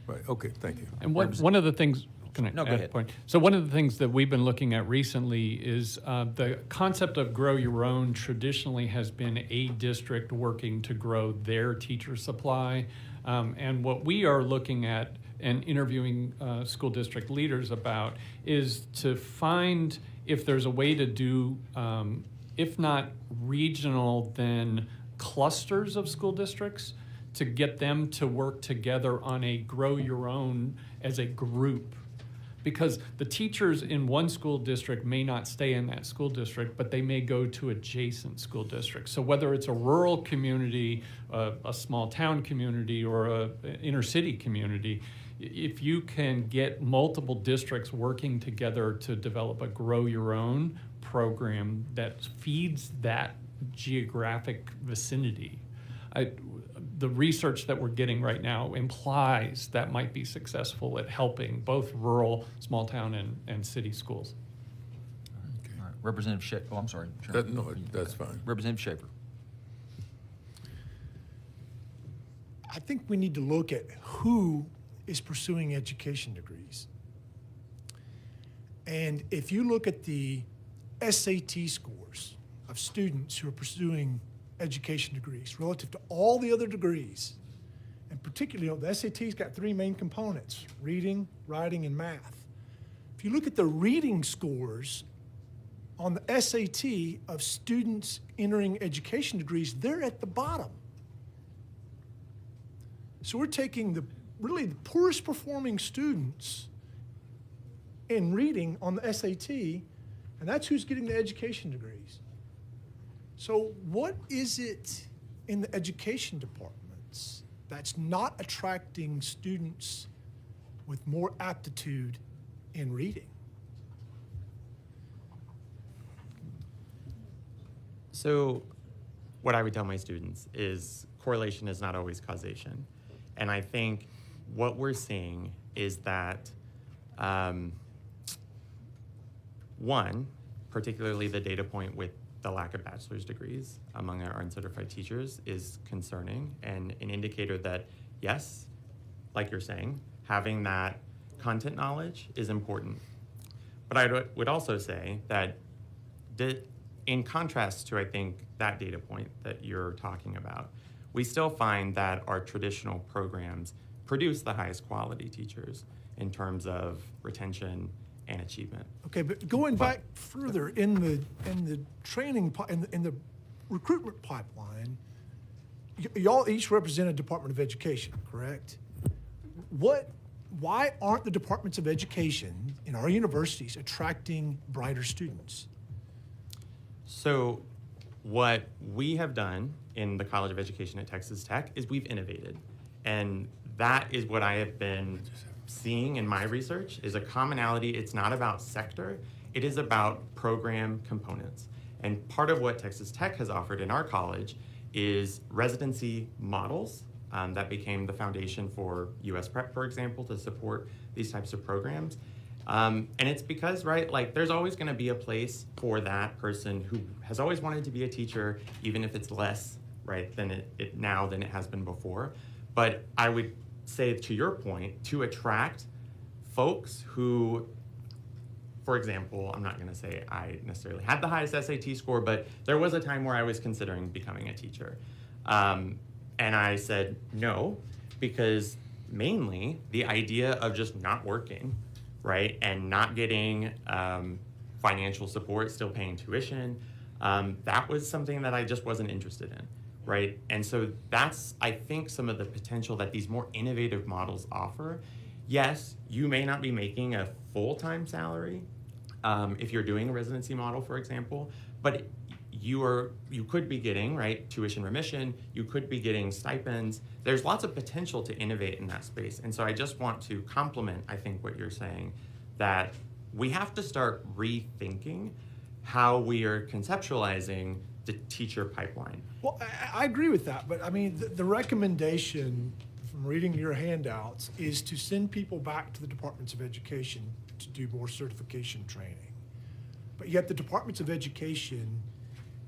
Right, okay, thank you. And one of the things, can I No, go add a ahead. point? So one of the things that we've been looking at recently is the concept of grow your own traditionally has been a district working to grow their teacher supply. And what we are looking at and interviewing school district leaders about is to find if there's a way to do, if not regional, then clusters of school districts to get them to work together on a grow your own as a group. Because the teachers in one school district may not stay in that school district, but they may go to adjacent school districts. So whether it's a rural community, a small town community, or a inner city community, if you can get multiple districts working together to develop a grow your own program that feeds that geographic vicinity, the research that we're getting right now implies that might be successful at helping both rural, small town, and city schools. All right. Representative Schaefer. Oh, I'm sorry. Chairman. No, that's fine. Representative Schaefer. I think we need to look at who is pursuing education degrees. And if you look at the SAT scores of students who are pursuing education degrees relative to all the other degrees, and particularly, the SAT's got three main components: reading, writing, and math. If you look at the reading scores on the SAT of students entering education degrees, they're at the bottom. So we're taking the poorest performing students in reading on the SAT, and that's who's getting the education degrees. So what is it in the education departments that's not attracting students with more aptitude in reading? So what I would tell my students is correlation is not always causation. And I think what we're seeing is that, one, particularly the data point with the lack of bachelor's degrees among our uncertified teachers is concerning and an indicator that, yes, like you're saying, having that content knowledge is important. But I would also say that in contrast to, I think, that data point that you're talking about, we still find that our traditional programs produce the highest quality teachers in terms of retention and achievement. Okay, but going back further in the training in the recruitment pipeline, y'all each represent a Department of Education, correct? Why aren't the departments of education in our universities attracting brighter students? So what we have done in the College of Education at Texas Tech is we've innovated. And that is what I have been seeing in my research is a commonality. It's not about sector, it is about program components. And part of what Texas Tech has offered in our college is residency models that became the foundation for US Prep, for example, to support these types of programs. And it's because, right, like there's always gonna be a place for that person who has always wanted to be a teacher, even if it's less, right, than it now than it has been before. But I would say, to your point, to attract folks who, for example, I'm not gonna say I necessarily had the highest SAT score, but there was a time where I was considering becoming a teacher. And I said no, because mainly the idea of just not working, right, and not getting financial support, still paying tuition, that was something that I just wasn't interested in, right? And so that's, I think, some of the potential that these more innovative models offer. Yes, you may not be making a full-time salary if you're doing a residency model, for example, but you could be getting, right, tuition remission, you could be getting stipends. There's lots of potential to innovate in that space. And so I just want to compliment, I think, what you're saying, that we have to start rethinking how we are conceptualizing the teacher pipeline. Well, I agree with that, but I mean, the recommendation from reading your handouts is to send people back to the Departments of Education to do more certification training. But yet the Departments of Education,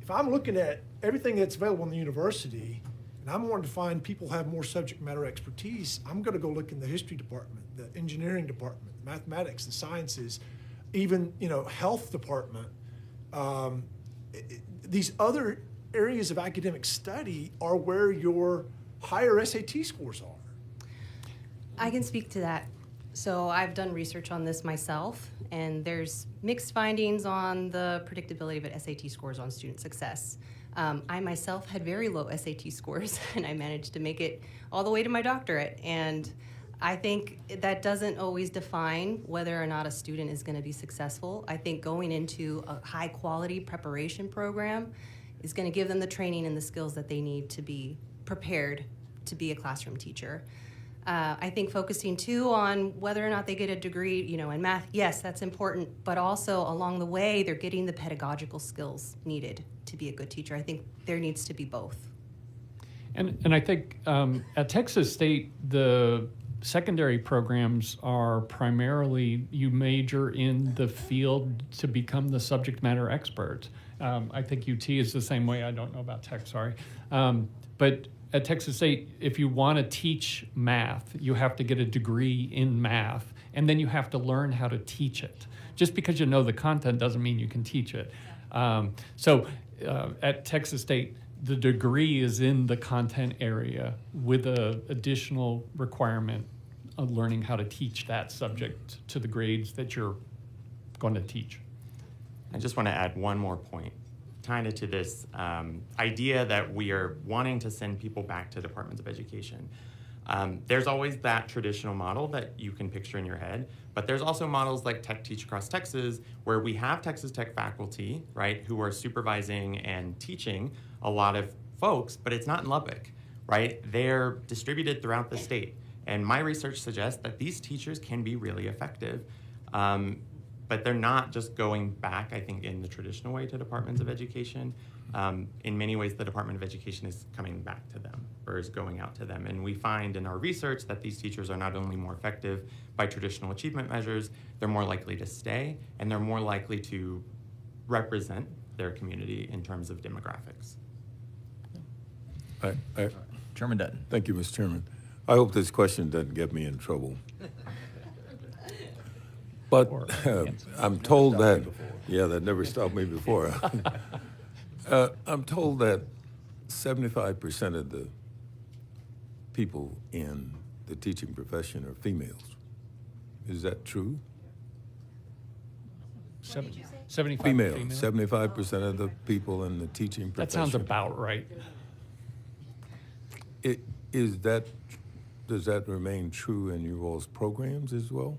if I'm looking at everything that's available in the university, and I'm wanting to find people who have more subject matter expertise, I'm gonna go look in the history department, the engineering department, the mathematics, the sciences, even, health department. These other areas of academic study are where your higher SAT scores are. I can speak to that. So I've done research on this myself, and there's mixed findings on the predictability of SAT scores on student success. I myself had very low SAT scores, and I managed to make it all the way to my doctorate. And I think that doesn't always define whether or not a student is going to be successful. I think going into a high-quality preparation program is going to give them the training and the skills that they need to be prepared to be a classroom teacher. I think focusing too on whether or not they get a degree, in math, yes, that's important, but also along the way, they're getting the pedagogical skills needed to be a good teacher. I think there needs to be both. And I think at Texas State, the secondary programs are primarily you major in the field to become the subject matter expert. I think UT is the same way. I don't know about Tech, sorry. But at Texas State, if you want to teach math, you have to get a degree in math, and then you have to learn how to teach it. Just because you know the content doesn't mean you can teach it. So at Texas State, the degree is in the content area with an additional requirement of learning how to teach that subject to the grades that you're going to teach. I just want to add one more point, kind of to this idea that we are wanting to send people back to departments of education. There's always that traditional model that you can picture in your head, but there's also models like Tech Teach Across Texas, where we have Texas Tech faculty, right, who are supervising and teaching a lot of folks, but it's not in Lubbock, right? They're distributed throughout the state. And my research suggests that these teachers can be really effective, but they're not just going back, I think, in the traditional way to departments of education. In many ways, the Department of Education is coming back to them or is going out to them. And we find in our research that these teachers are not only more effective by traditional achievement measures, they're more likely to stay, and they're more likely to represent their community in terms of demographics. Chairman Dutton. Thank you, Mr. Chairman. I hope this question doesn't get me in trouble. But I'm told that, yeah, that never stopped me before. I'm told that 75% of the people in the teaching profession are females. Is that true? 75 female. female? 75% of the people in the teaching profession. That sounds about right. Does that remain true in your all's programs as well?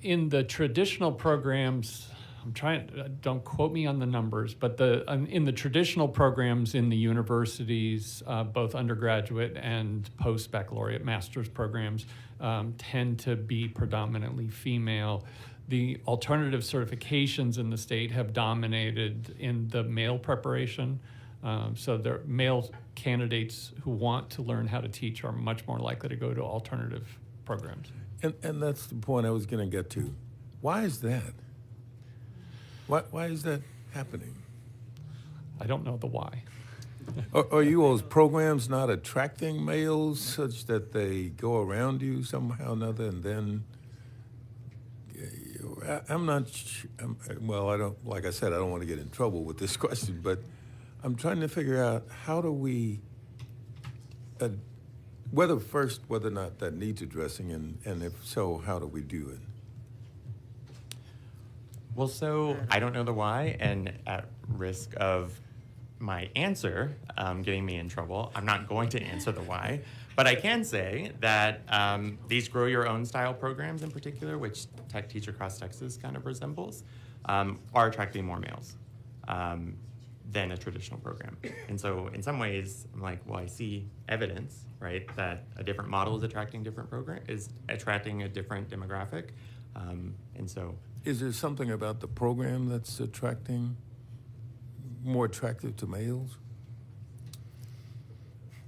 In the traditional programs, don't quote me on the numbers, but in the traditional programs in the universities, both undergraduate and post-baccalaureate master's programs tend to be predominantly female. The alternative certifications in the state have dominated in the male preparation. So the male candidates who want to learn how to teach are much more likely to go to alternative programs. And that's the point I was going to get to. Why is that? Why is that happening? I don't know the why. Are you all's programs not attracting males such that they go around you somehow or another, and then I'm not. Well, I don't. Like I said, I don't want to get in trouble with this question, but I'm trying to figure out how do we, whether or not that needs addressing, and if so, how do we do it? Well, so I don't know the why, and at risk of my answer getting me in trouble, I'm not going to answer the why, but I can say that these Grow Your Own style programs in particular, which Tech Teach Across Texas kind of resembles, are attracting more males than a traditional program. And so in some ways, I'm like, well, I see evidence, right, that a different model is attracting attracting a different demographic. And so, is there something about the program that's more attractive to males?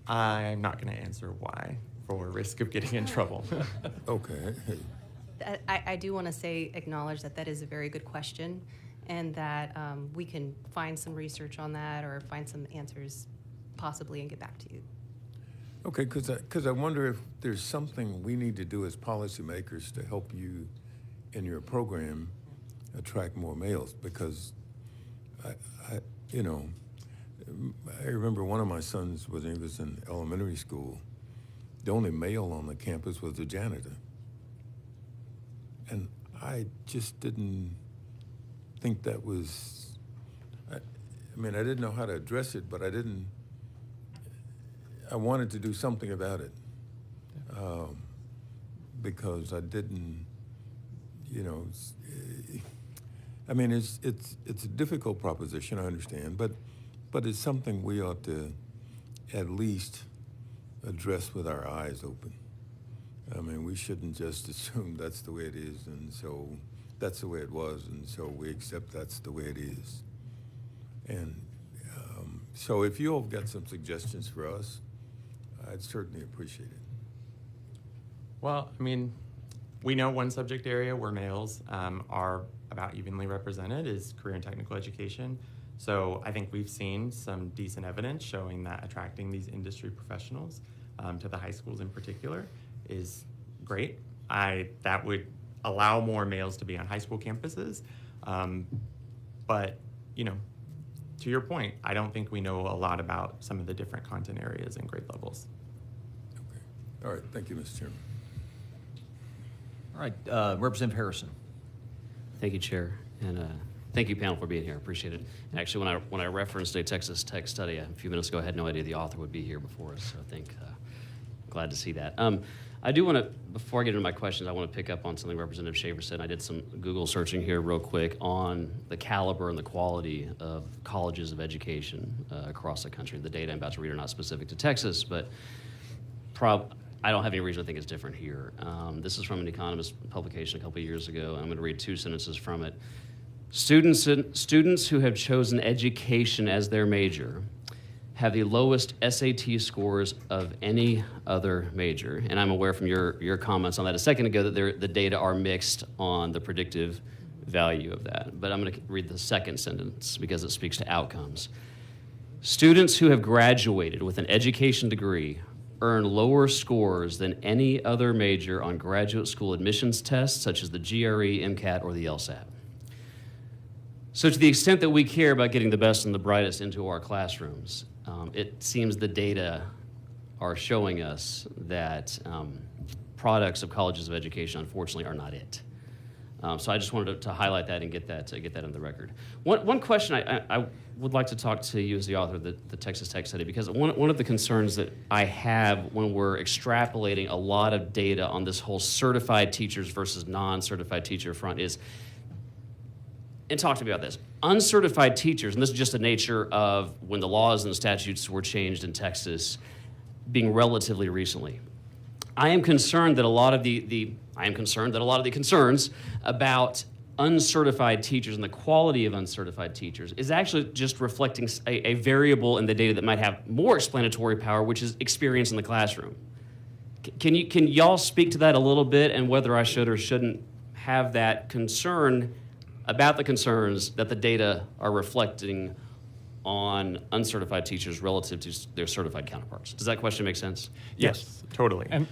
I'm not going to answer why for risk of getting in trouble. Okay. I do want to acknowledge that is a very good question, and that we can find some research on that or find some answers possibly and get back to you. Okay, because I wonder if there's something we need to do as policymakers to help you in your program attract more males, because I remember one of my sons, when he was in elementary school, the only male on the campus was the janitor. And I just didn't think that was, I didn't know how to address it, but I wanted to do something about it. Because I didn't, it's a difficult proposition, I understand, but it's something we ought to at least address with our eyes open. We shouldn't just assume that's the way it is, and so that's the way it was, and so we accept that's the way it is. And so if you all have got some suggestions for us, I'd certainly appreciate it. Well, we know one subject area where males are about evenly represented is career and technical education. So I think we've seen some decent evidence showing that attracting these industry professionals to the high schools in particular is great. That would allow more males to be on high school campuses. But, you know, to your point, I don't think we know a lot about some of the different content areas and grade levels. All right, thank you, Mr. Chairman. All right, Representative Harrison. Thank you, Chair, and thank you, panel, for being here. I appreciate it. And actually, when I referenced a Texas Tech study a few minutes ago, I had no idea the author would be here before us, so I think glad to see that. I do want to, before I get into my questions, I want to pick up on something Representative Shaver said. I did some Google searching here real quick on the caliber and the quality of colleges of education across the country. The data I'm about to read are not specific to Texas, but I don't have any reason to think it's different here. This is from an Economist publication a couple of years ago, and I'm going to read 2 sentences from it. Students who have chosen education as their major have the lowest SAT scores of any other major. And I'm aware from your comments on that a second ago that the data are mixed on the predictive value of that. But I'm going to read the second sentence because it speaks to outcomes. Students who have graduated with an education degree earn lower scores than any other major on graduate school admissions tests such as the GRE, MCAT, or the LSAT. So to the extent that we care about getting the best and the brightest into our classrooms, it seems the data are showing us that products of colleges of education, unfortunately, are not it. So I just wanted to highlight that and get that on the record. One question I would like to talk to you as the author of the Texas Tech study, because one of the concerns that I have when we're extrapolating a lot of data on this whole certified teachers versus non-certified teacher front is, and talk to me about this, uncertified teachers, and this is just the nature of when the laws and the statutes were changed in Texas being relatively recently. I am concerned that a lot of the concerns about uncertified teachers and the quality of uncertified teachers is actually just reflecting a variable in the data that might have more explanatory power, which is experience in the classroom. Can y'all speak to that a little bit, and whether I should or shouldn't have that concern about the concerns that the data are reflecting on uncertified teachers relative to their certified counterparts? Does that question make sense? Yes, totally. And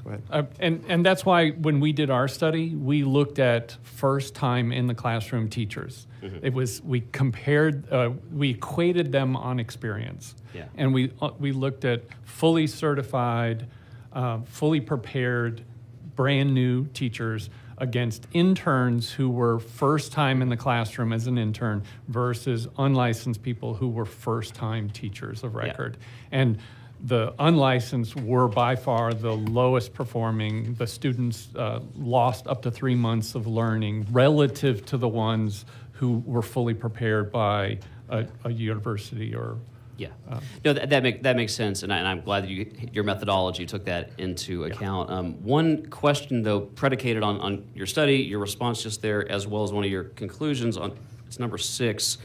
go ahead. And that's why when we did our study, we looked at first time in the classroom teachers. Mm-hmm. It was, we compared, we equated them on experience. Yeah. And we looked at fully certified, fully prepared, brand new teachers against interns who were first time in the classroom as an intern versus unlicensed people who were first time teachers of record. Yeah. And the unlicensed were by far the lowest performing. The students lost up to 3 months of learning relative to the ones who were fully prepared by a university or. Yeah, no, that makes sense, and I'm glad that your methodology took that into account. One question, though, predicated on your study, your response just there, as well as one of your conclusions on, it's number 6,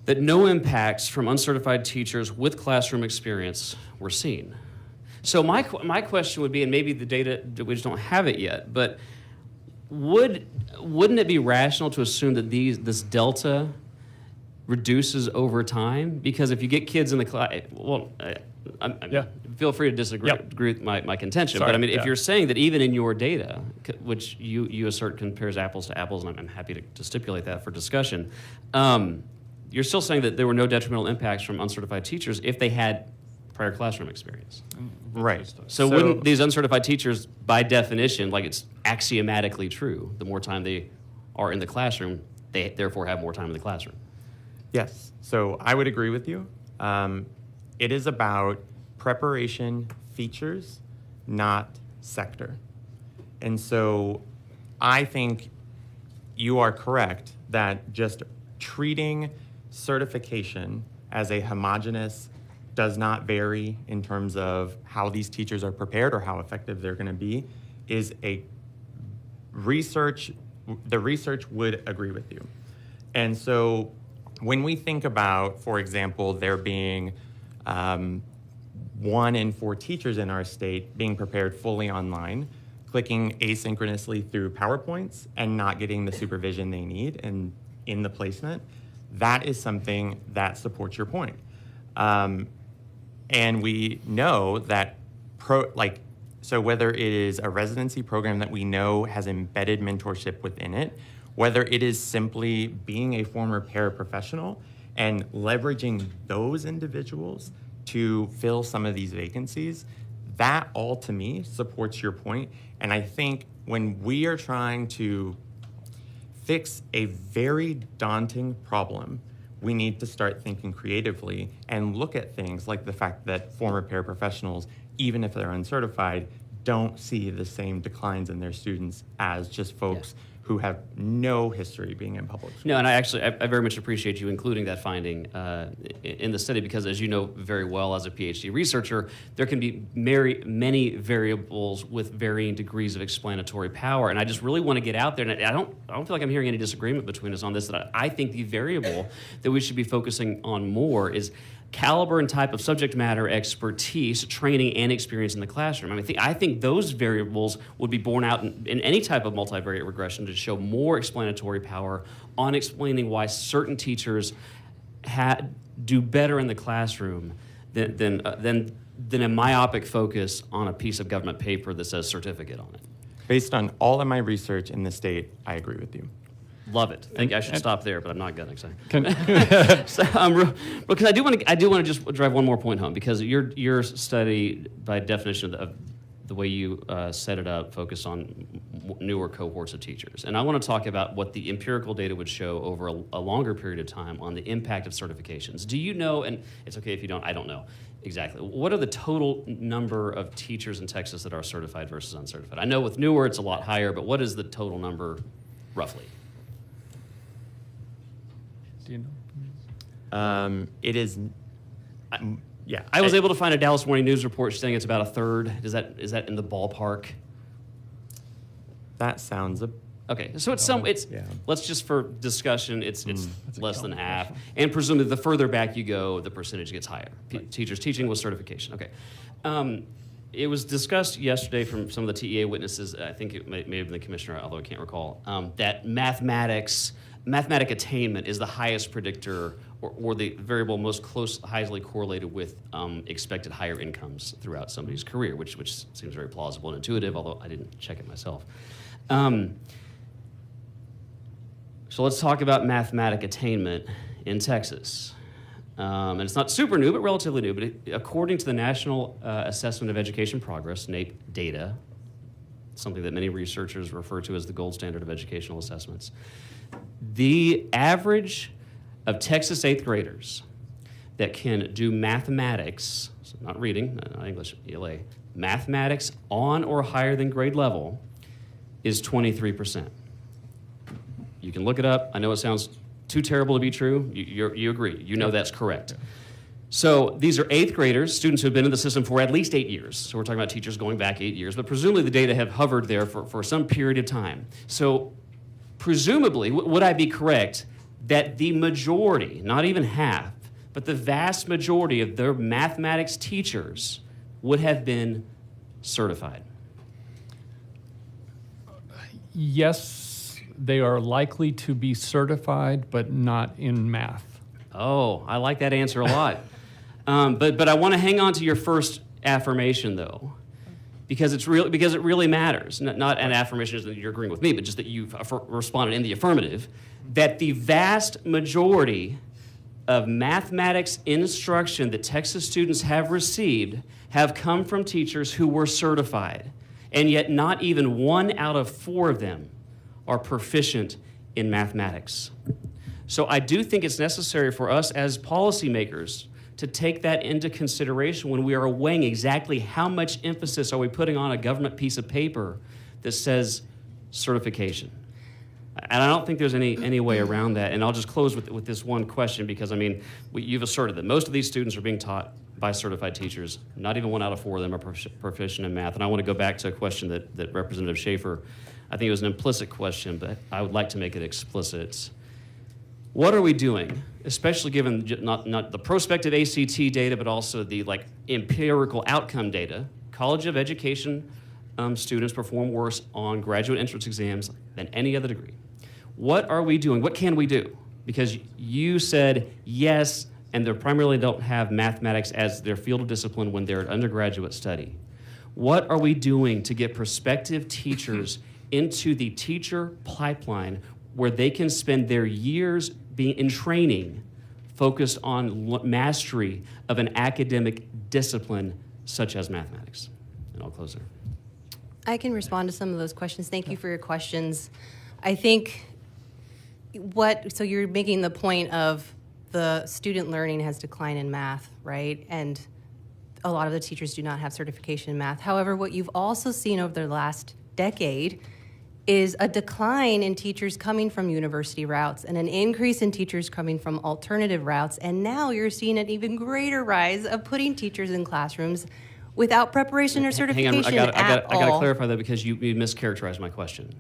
that no impacts from uncertified teachers with classroom experience were seen. So my question would be, and maybe the data, we just don't have it yet, but wouldn't it be rational to assume that this delta reduces over time? Because if you get kids in the class, well, feel free to disagree with my contention. Sorry, but I mean, if you're saying that even in your data, which you assert compares apples to apples, and I'm happy to stipulate that for discussion, you're still saying that there were no detrimental impacts from uncertified teachers if they had prior classroom experience. Right. So wouldn't these uncertified teachers, by definition, like it's axiomatically true, the more time they are in the classroom, they therefore have more time in the classroom? Yes, so I would agree with you. It is about preparation features, not sector. And so I think you are correct that just treating certification as a homogeneous does not vary in terms of how these teachers are prepared or how effective they're going to be is the research would agree with you. And so when we think about, for example, there being 1 in 4 teachers in our state being prepared fully online, clicking asynchronously through PowerPoints and not getting the supervision they need in the placement, that is something that supports your point. And we know that so whether it is a residency program that we know has embedded mentorship within it, whether it is simply being a former paraprofessional and leveraging those individuals to fill some of these vacancies, that all to me supports your point. And I think when we are trying to fix a very daunting problem, we need to start thinking creatively and look at things like the fact that former paraprofessionals, even if they're uncertified, don't see the same declines in their students as just folks who have no history being in public schools. No, and I very much appreciate you including that finding in the study, because as you know very well as a PhD researcher, there can be many variables with varying degrees of explanatory power. And I just really want to get out there, and I don't feel like I'm hearing any disagreement between us on this, that I think the variable that we should be focusing on more is caliber and type of subject matter expertise, training, and experience in the classroom. I think those variables would be borne out in any type of multivariate regression to show more explanatory power on explaining why certain teachers do better in the classroom than a myopic focus on a piece of government paper that says certificate on it. Based on all of my research in the state, I agree with you. Love it. I think I should stop there, but I'm not going to. Because I do want to just drive one more point home, because your study, by definition of the way you set it up, focused on newer cohorts of teachers, and I want to talk about what the empirical data would show over a longer period of time on the impact of certifications. Do you know? And it's okay if you don't. I don't know exactly. What are the total number of teachers in Texas that are certified versus uncertified? I know with newer it's a lot higher, but what is the total number roughly? Do you know? It is, yeah. I was able to find a Dallas Morning News report saying it's about a third. Is that in the ballpark? That sounds okay. So it's let's just for discussion, it's less than half, and presumably the further back you go, the percentage gets higher. Teachers teaching with certification. Okay. It was discussed yesterday from some of the TEA witnesses. I think it may have been the commissioner, although I can't recall, that mathematic attainment is the highest predictor or the variable most highly correlated with expected higher incomes throughout somebody's career, which seems very plausible and intuitive, although I didn't check it myself. So let's talk about mathematic attainment in Texas. And it's not super new, but relatively new. But according to the National Assessment of Education Progress, NAEP data, something that many researchers refer to as the gold standard of educational assessments, the average of Texas 8th graders that can do mathematics, so not reading, not English, ELA, mathematics on or higher than grade level is 23%. You can look it up. I know it sounds too terrible to be true. You agree. You know that's correct. So these are 8th graders, students who have been in the system for at least 8 years. So we're talking about teachers going back 8 years, but presumably the data have hovered there for some period of time. So presumably, would I be correct that the majority, not even half, but the vast majority of their mathematics teachers would have been certified? Yes, they are likely to be certified, but not in math. Oh, I like that answer a lot. But I want to hang on to your first affirmation, though, because it really matters. Not an affirmation that you're agreeing with me, but just that you've responded in the affirmative, that the vast majority of mathematics instruction that Texas students have received have come from teachers who were certified, and yet not even 1 out of 4 of them are proficient in mathematics. So I do think it's necessary for us as policymakers to take that into consideration when we are weighing exactly how much emphasis are we putting on a government piece of paper that says certification. And I don't think there's any way around that. And I'll just close with this one question, because, I mean, you've asserted that most of these students are being taught by certified teachers. Not even 1 out of 4 of them are proficient in math. And I want to go back to a question that Representative Schaefer, I think it was an implicit question, but I would like to make it explicit. What are we doing, especially given not the prospective ACT data, but also the empirical outcome data? College of Education students perform worse on graduate entrance exams than any other degree. What are we doing? What can we do Because you said yes, and they primarily don't have mathematics as their field of discipline when they're at undergraduate study. What are we doing to get prospective teachers into the teacher pipeline where they can spend their years being in training focused on mastery of an academic discipline such as mathematics? And I'll close there. I can respond to some of those questions. Thank you for your questions. I think so you're making the point of the student learning has declined in math, right? And a lot of the teachers do not have certification in math. However, what you've also seen over the last decade is a decline in teachers coming from university routes and an increase in teachers coming from alternative routes. And now you're seeing an even greater rise of putting teachers in classrooms without preparation or certification Hang on, I got to all. clarify that because you mischaracterized my question.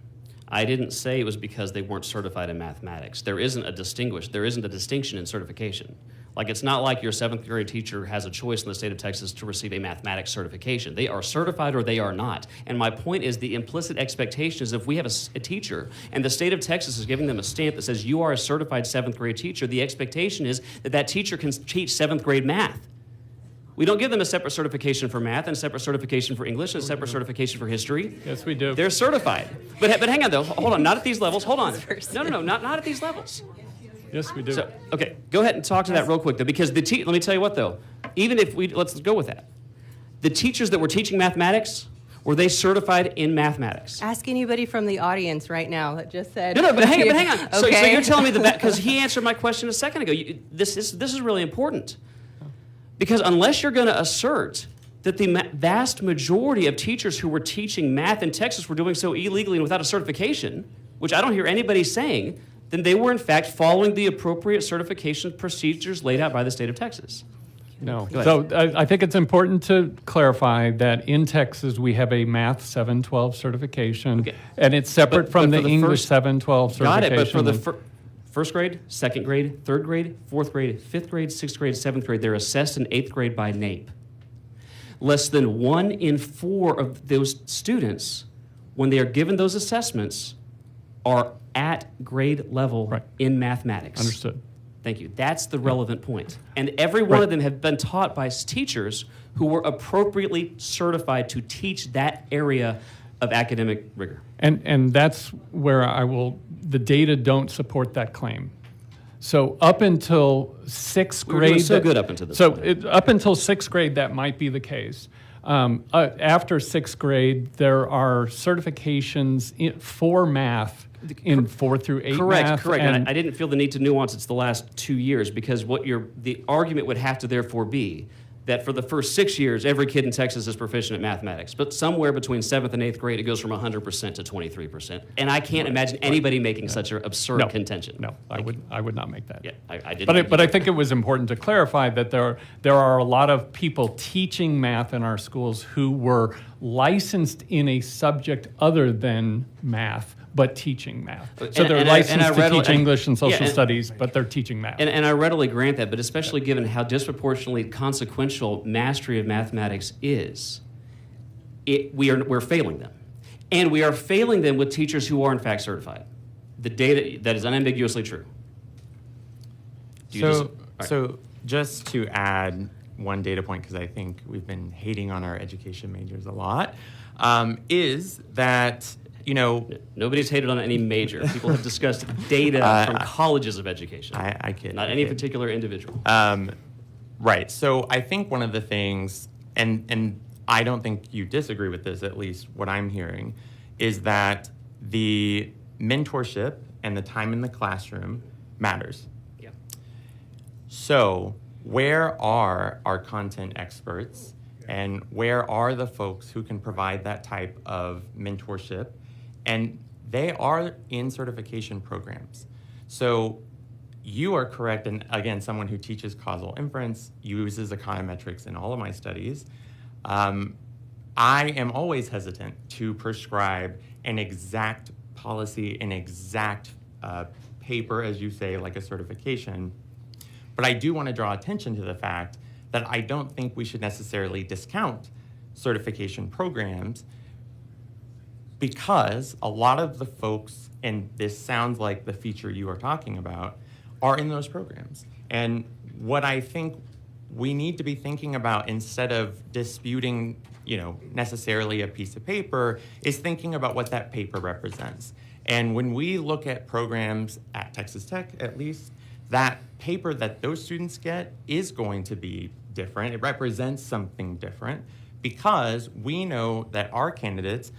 I didn't say it was because they weren't certified in mathematics. There isn't a distinction in certification. Like, it's not like your 7th grade teacher has a choice in the state of Texas to receive a mathematics certification. They are certified or they are not. And my point is the implicit expectation is if we have a teacher and the state of Texas is giving them a stamp that says you are a certified 7th grade teacher, the expectation is that that teacher can teach 7th grade math. We don't give them a separate certification for math and a separate certification for English and a separate certification for history. Yes, we do. They're certified. But hang on, though. Hold on. Not at these levels. Hold on. No, not at these levels. Yes, we do. So, okay, go ahead and talk to that real quick, though, because let me tell you what, though. Even if let's go with that. The teachers that were teaching mathematics, were they certified in mathematics? Ask anybody from the audience right now that just said. No, but hang on. Okay. So you're telling me that because he answered my question a second ago. This is really important. Because unless you're going to assert that the vast majority of teachers who were teaching math in Texas were doing so illegally and without a certification, which I don't hear anybody saying, then they were in fact following the appropriate certification procedures laid out by the state of Texas. No. Go So I think it's important to clarify that in Texas we have a Math 712 certification, Okay. and it's separate from but the for the English first- 712 Got certification. it, but for the first grade, second grade, third grade, fourth grade, fifth grade, sixth grade, seventh grade, they're assessed in 8th grade by NAEP. Less than 1 in 4 of those students, when they are given those assessments, are at grade level in mathematics. Understood. Thank you. That's the relevant point. And every one of them have been taught by teachers who were appropriately certified to teach that area of academic rigor. And that's where the data don't support that claim. So up until 6th We were doing grade. so good up until this So point. up until 6th grade, that might be the case. After 6th grade, there are certifications for math in 4 through 8 math. Correct. And I didn't feel the need to nuance it's the last 2 years because the argument would have to therefore be that for the first 6 years, every kid in Texas is proficient at mathematics. But somewhere between 7th and 8th grade, it goes from 100% to 23%. And I can't imagine anybody making such an absurd contention. No, I would not make that. Yeah, I didn't. But I think it was important to clarify that there are a lot of people teaching math in our schools who were licensed in a subject other than math, but teaching math. So they're licensed to teach English and social studies, but they're teaching math. And I readily grant that, but especially given how disproportionately consequential mastery of mathematics is, we're failing them. And we are failing them with teachers who are in fact certified. The data, that is unambiguously true. So just to add one data point, because I think we've been hating on our education majors a lot, is that, nobody's hated on any major. People have discussed data from colleges of education. I kid. Not any particular individual. Right. So I think one of the things, and I don't think you disagree with this, at least what I'm hearing, is that the mentorship and the time in the classroom matters. Yeah. So where are our content experts and where are the folks who can provide that type of mentorship? And they are in certification programs. So you are correct, and again, someone who teaches causal inference, uses econometrics in all of my studies. I am always hesitant to prescribe an exact policy, an exact paper, as you say, like a certification. But I do want to draw attention to the fact that I don't think we should necessarily discount certification programs because a lot of the folks, and this sounds like the feature you are talking about, are in those programs. And what I think we need to be thinking about, instead of disputing, necessarily a piece of paper, is thinking about what that paper represents. And when we look at programs at Texas Tech, at least, that paper that those students get is going to be different. It represents something different because we know that our candidates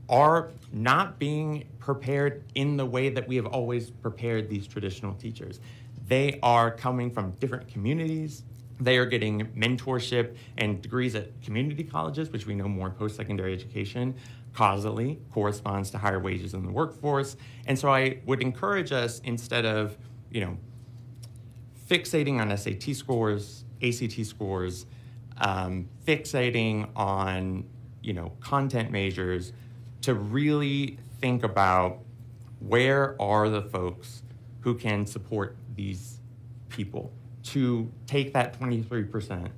are not being prepared in the way that we have always prepared these traditional teachers. They are coming from different communities. They are getting mentorship and degrees at community colleges, which we know more in post-secondary education causally corresponds to higher wages in the workforce. And so I would encourage us, instead of, fixating on SAT scores, ACT scores, fixating on, content measures, to really think about where are the folks who can support these people to take that 23%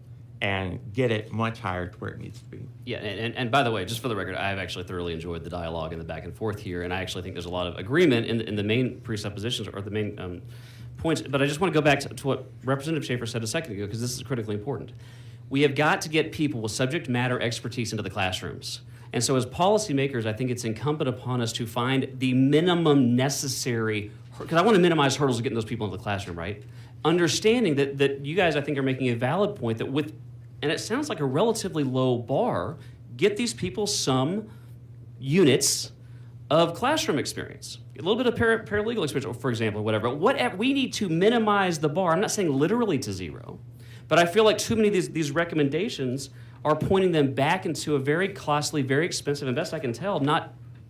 and get it much higher to where it needs to be. Yeah, and by the way, just for the record, I've actually thoroughly enjoyed the dialogue and the back and forth here, and I actually think there's a lot of agreement in the main presuppositions or the main points. But I just want to go back to what Representative Schaefer said a second ago, because this is critically important. We have got to get people with subject matter expertise into the classrooms. And so as policymakers, I think it's incumbent upon us to find the minimum necessary, because I want to minimize hurdles of getting those people into the classroom, right? Understanding that you guys, I think, are making a valid point that with, and it sounds like a relatively low bar, get these people some units of classroom experience. A little bit of paralegal experience, for example, whatever. We need to minimize the bar. I'm not saying literally to zero, but I feel like too many of these recommendations are pointing them back into a very costly, very expensive, and best I can tell,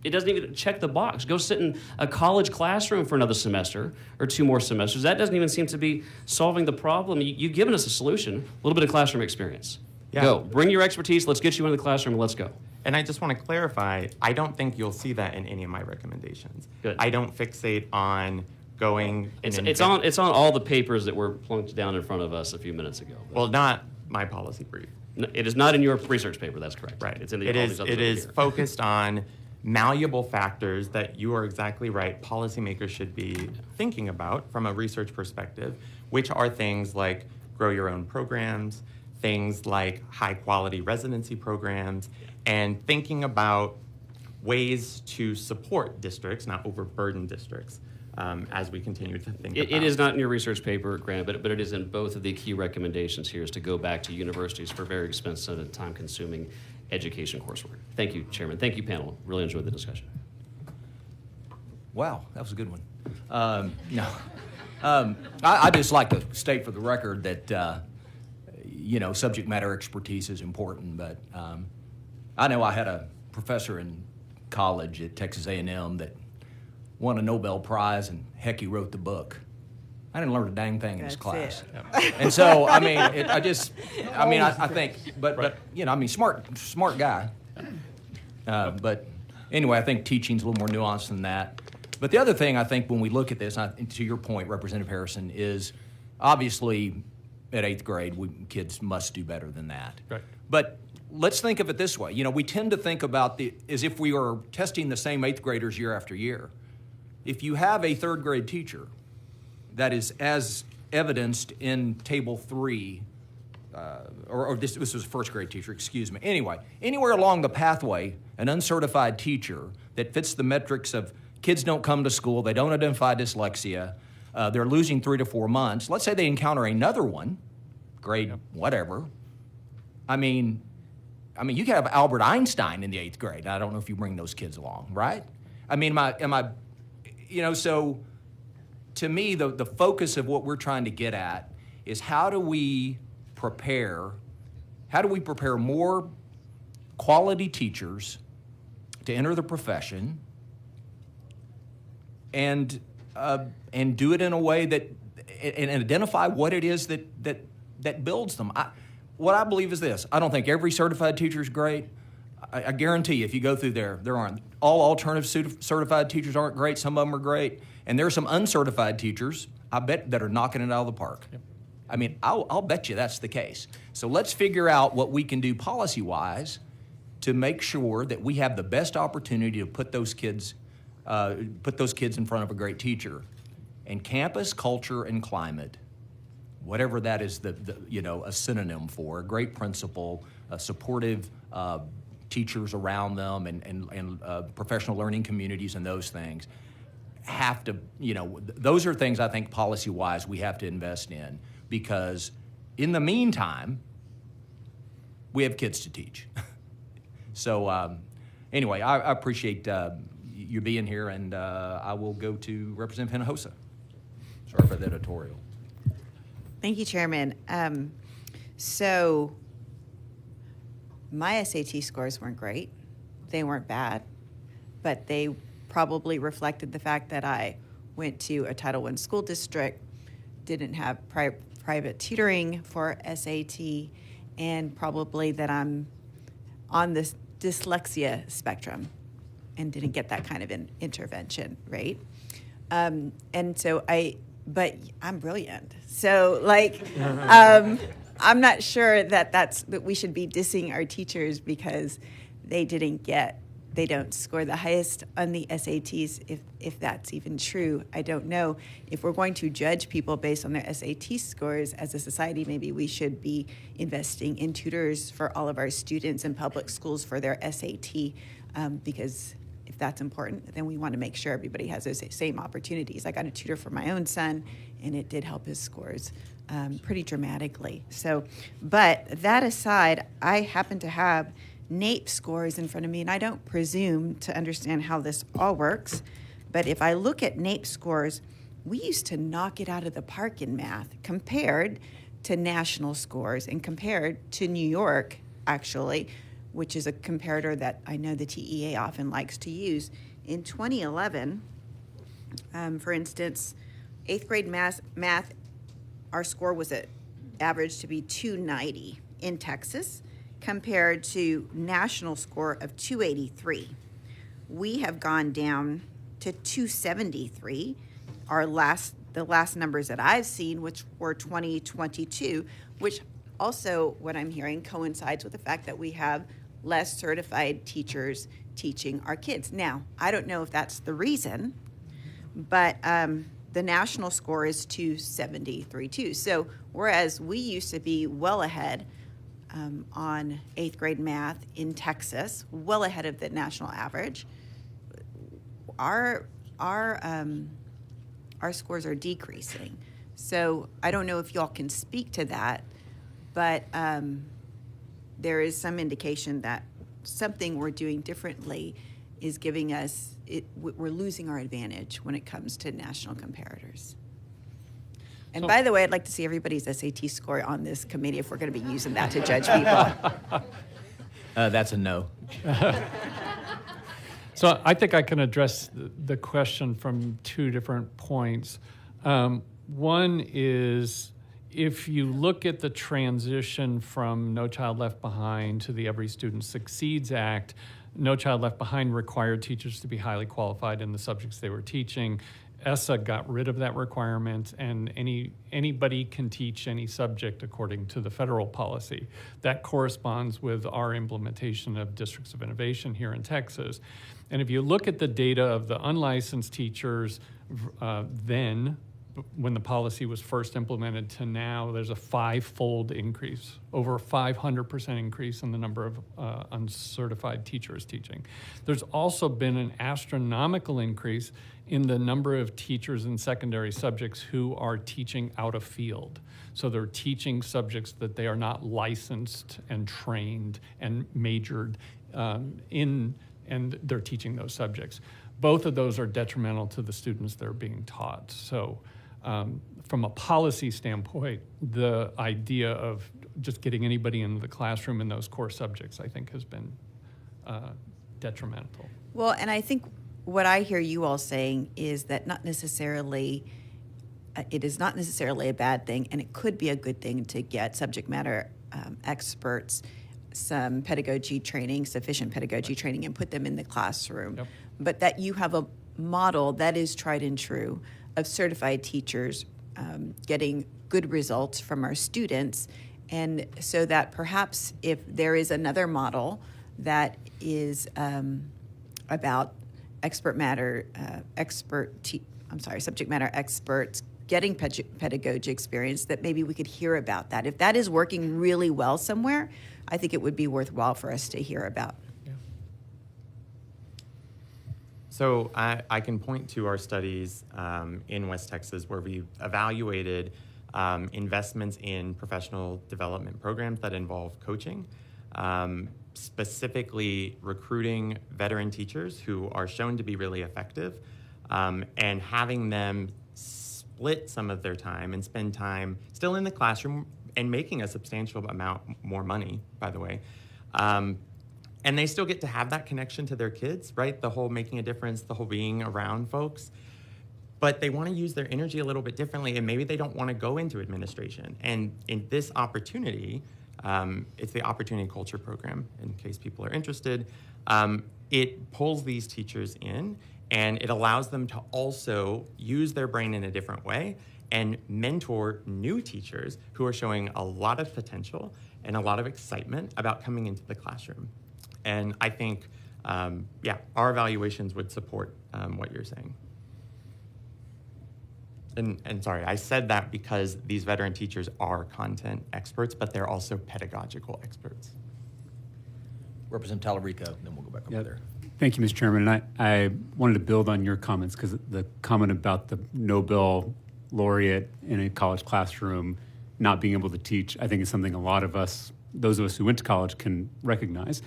it doesn't even check the box. Go sit in a college classroom for another semester or 2 more semesters. That doesn't even seem to be solving the problem. You've given us a solution, a little bit of classroom experience. Yeah. Go, bring your expertise, let's get you into the classroom and let's go. And I just want to clarify, I don't think you'll see that in any of my recommendations. Good. I don't fixate on going... It's on all the papers that were plunked down in front of us a few minutes ago. Well, not my policy brief. No, it is not in your research paper, that's correct. Right. It's in the It is here. focused on malleable factors that you are exactly right, policymakers should be thinking about from a research perspective, which are things like grow your own programs, things like high quality residency programs, and thinking about ways to support districts, not overburden districts, as we continue to think about. It is not in your research paper, Grant, but it is in both of the key recommendations here, is to go back to universities for very expensive and time-consuming education coursework. Thank you, Chairman. Thank you, panel. Really enjoyed the discussion. Wow, that was a good one. I just like to state for the record that, subject matter expertise is important, but I know I had a professor in college at Texas A&M that won a Nobel Prize, and heck, he wrote the book. I didn't learn a dang thing in his class. And so, I mean, I think, but smart guy. But anyway, I think teaching's a little more nuanced than that. But the other thing I think when we look at this, and to your point, Representative Harrison, is obviously at 8th grade, kids must do better than that. Right. But let's think of it this way. We tend to think about as if we are testing the same 8th graders year after year. If you have a 3rd grade teacher that is as evidenced in Table 3, or this was a 1st grade teacher, excuse me. Anyway, anywhere along the pathway, an uncertified teacher that fits the metrics of kids don't come to school, they don't identify dyslexia, they're losing 3 to 4 months. Let's say they encounter another one, grade whatever. I mean, you could have Albert Einstein in the 8th grade. I don't know if you bring those kids along, right? I mean, so to me, the focus of what we're trying to get at is how do we prepare more quality teachers to enter the profession and do it in a way that and identify what it is that builds them. What I believe is this: I don't think every certified teacher is great. I guarantee you, if you go through there aren't. All alternative certified teachers aren't great. Some of them are great. And there are some uncertified teachers, I bet, that are knocking it out of the park. Yep. I mean, I'll bet you that's the case. So let's figure out what we can do policy-wise to make sure that we have the best opportunity to put those kids in front of a great teacher. And campus culture and climate, whatever that is, a synonym for, a great principal, supportive teachers around them, and professional learning communities and those things have to, those are things I think policy-wise we have to invest in, because in the meantime, we have kids to teach. So anyway, I appreciate you being here, and I will go to Representative Hinojosa. Sorry for the editorial. Thank you, Chairman. So my SAT scores weren't great. They weren't bad, but they probably reflected the fact that I went to a Title I school district, didn't have private tutoring for SAT, and probably that I'm on this dyslexia spectrum and didn't get that kind of intervention, right? But I'm brilliant. So I'm not sure that we should be dissing our teachers because they don't score the highest on the SATs, if that's even true. I don't know. If we're going to judge people based on their SAT scores as a society, maybe we should be investing in tutors for all of our students in public schools for their SAT, because if that's important, then we want to make sure everybody has those same opportunities. I got a tutor for my own son, and it did help his scores pretty dramatically. So, but that aside, I happen to have NAEP scores in front of me, and I don't presume to understand how this all works, but if I look at NAEP scores, we used to knock it out of the park in math compared to national scores and compared to New York, actually, which is a comparator that I know the TEA often likes to use. In 2011, for instance, 8th grade math, our score was averaged to be 290 in Texas, compared to national score of 283. We have gone down to 273. The last numbers that I've seen, which were 2022, which also, what I'm hearing, coincides with the fact that we have less certified teachers teaching our kids. Now, I don't know if that's the reason, but the national score is 273 too. So whereas we used to be well ahead on 8th grade math in Texas, well ahead of the national average, our scores are decreasing. So I don't know if y'all can speak to that, but there is some indication that something we're doing differently is giving us, we're losing our advantage when it comes to national comparators. And by the way, I'd like to see everybody's SAT score on this committee if we're going to be using that to judge people. That's a no. So I think I can address the question from two different points. One is, if you look at the transition from No Child Left Behind to the Every Student Succeeds Act, No Child Left Behind required teachers to be highly qualified in the subjects they were teaching. ESSA got rid of that requirement, and anybody can teach any subject according to the federal policy. That corresponds with our implementation of Districts of Innovation here in Texas. And if you look at the data of the unlicensed teachers then, when the policy was first implemented to now, there's a 5-fold increase, over a 500% increase in the number of uncertified teachers teaching. There's also been an astronomical increase in the number of teachers in secondary subjects who are teaching out of field. So they're teaching subjects that they are not licensed and trained and majored in, and they're teaching those subjects. Both of those are detrimental to the students that are being taught. So from a policy standpoint, the idea of just getting anybody into the classroom in those core subjects, I think, has been detrimental. Well, and I think what I hear you all saying is that it is not necessarily a bad thing, and it could be a good thing to get subject matter experts some pedagogy training, sufficient pedagogy training, and put them in the classroom. Yep. But that you have a model that is tried and true of certified teachers getting good results from our students, and so that perhaps if there is another model that is about expert matter, subject matter experts getting pedagogy experience, that maybe we could hear about that. If that is working really well somewhere, I think it would be worthwhile for us to hear about. So I can point to our studies in West Texas where we've evaluated investments in professional development programs that involve coaching, specifically recruiting veteran teachers who are shown to be really effective, and having them split some of their time and spend time still in the classroom and making a substantial amount more money, by the way. And they still get to have that connection to their kids, right? The whole making a difference, the whole being around folks. But they want to use their energy a little bit differently, and maybe they don't want to go into administration. And in this opportunity, it's the Opportunity Culture Program, in case people are interested. It pulls these teachers in, and it allows them to also use their brain in a different way and mentor new teachers who are showing a lot of potential and a lot of excitement about coming into the classroom. And I think, our evaluations would support what you're saying. And sorry, I said that because these veteran teachers are content experts, but they're also pedagogical experts. Representative Tallarico, then we'll go back over there. Thank you, Mr. Chairman. And I wanted to build on your comments because the comment about the Nobel laureate in a college classroom not being able to teach, I think is something a lot of us, those of us who went to college, can recognize.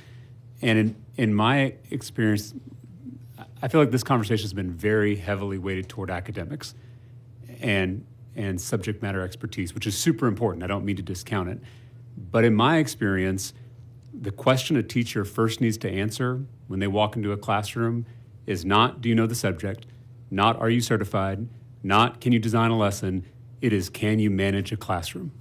And in my experience, I feel like this conversation has been very heavily weighted toward academics and subject matter expertise, which is super important. I don't mean to discount it. But in my experience, the question a teacher first needs to answer when they walk into a classroom is not, do you know the subject? Not, are you certified? Not, can you design a lesson? It is, can you manage a classroom?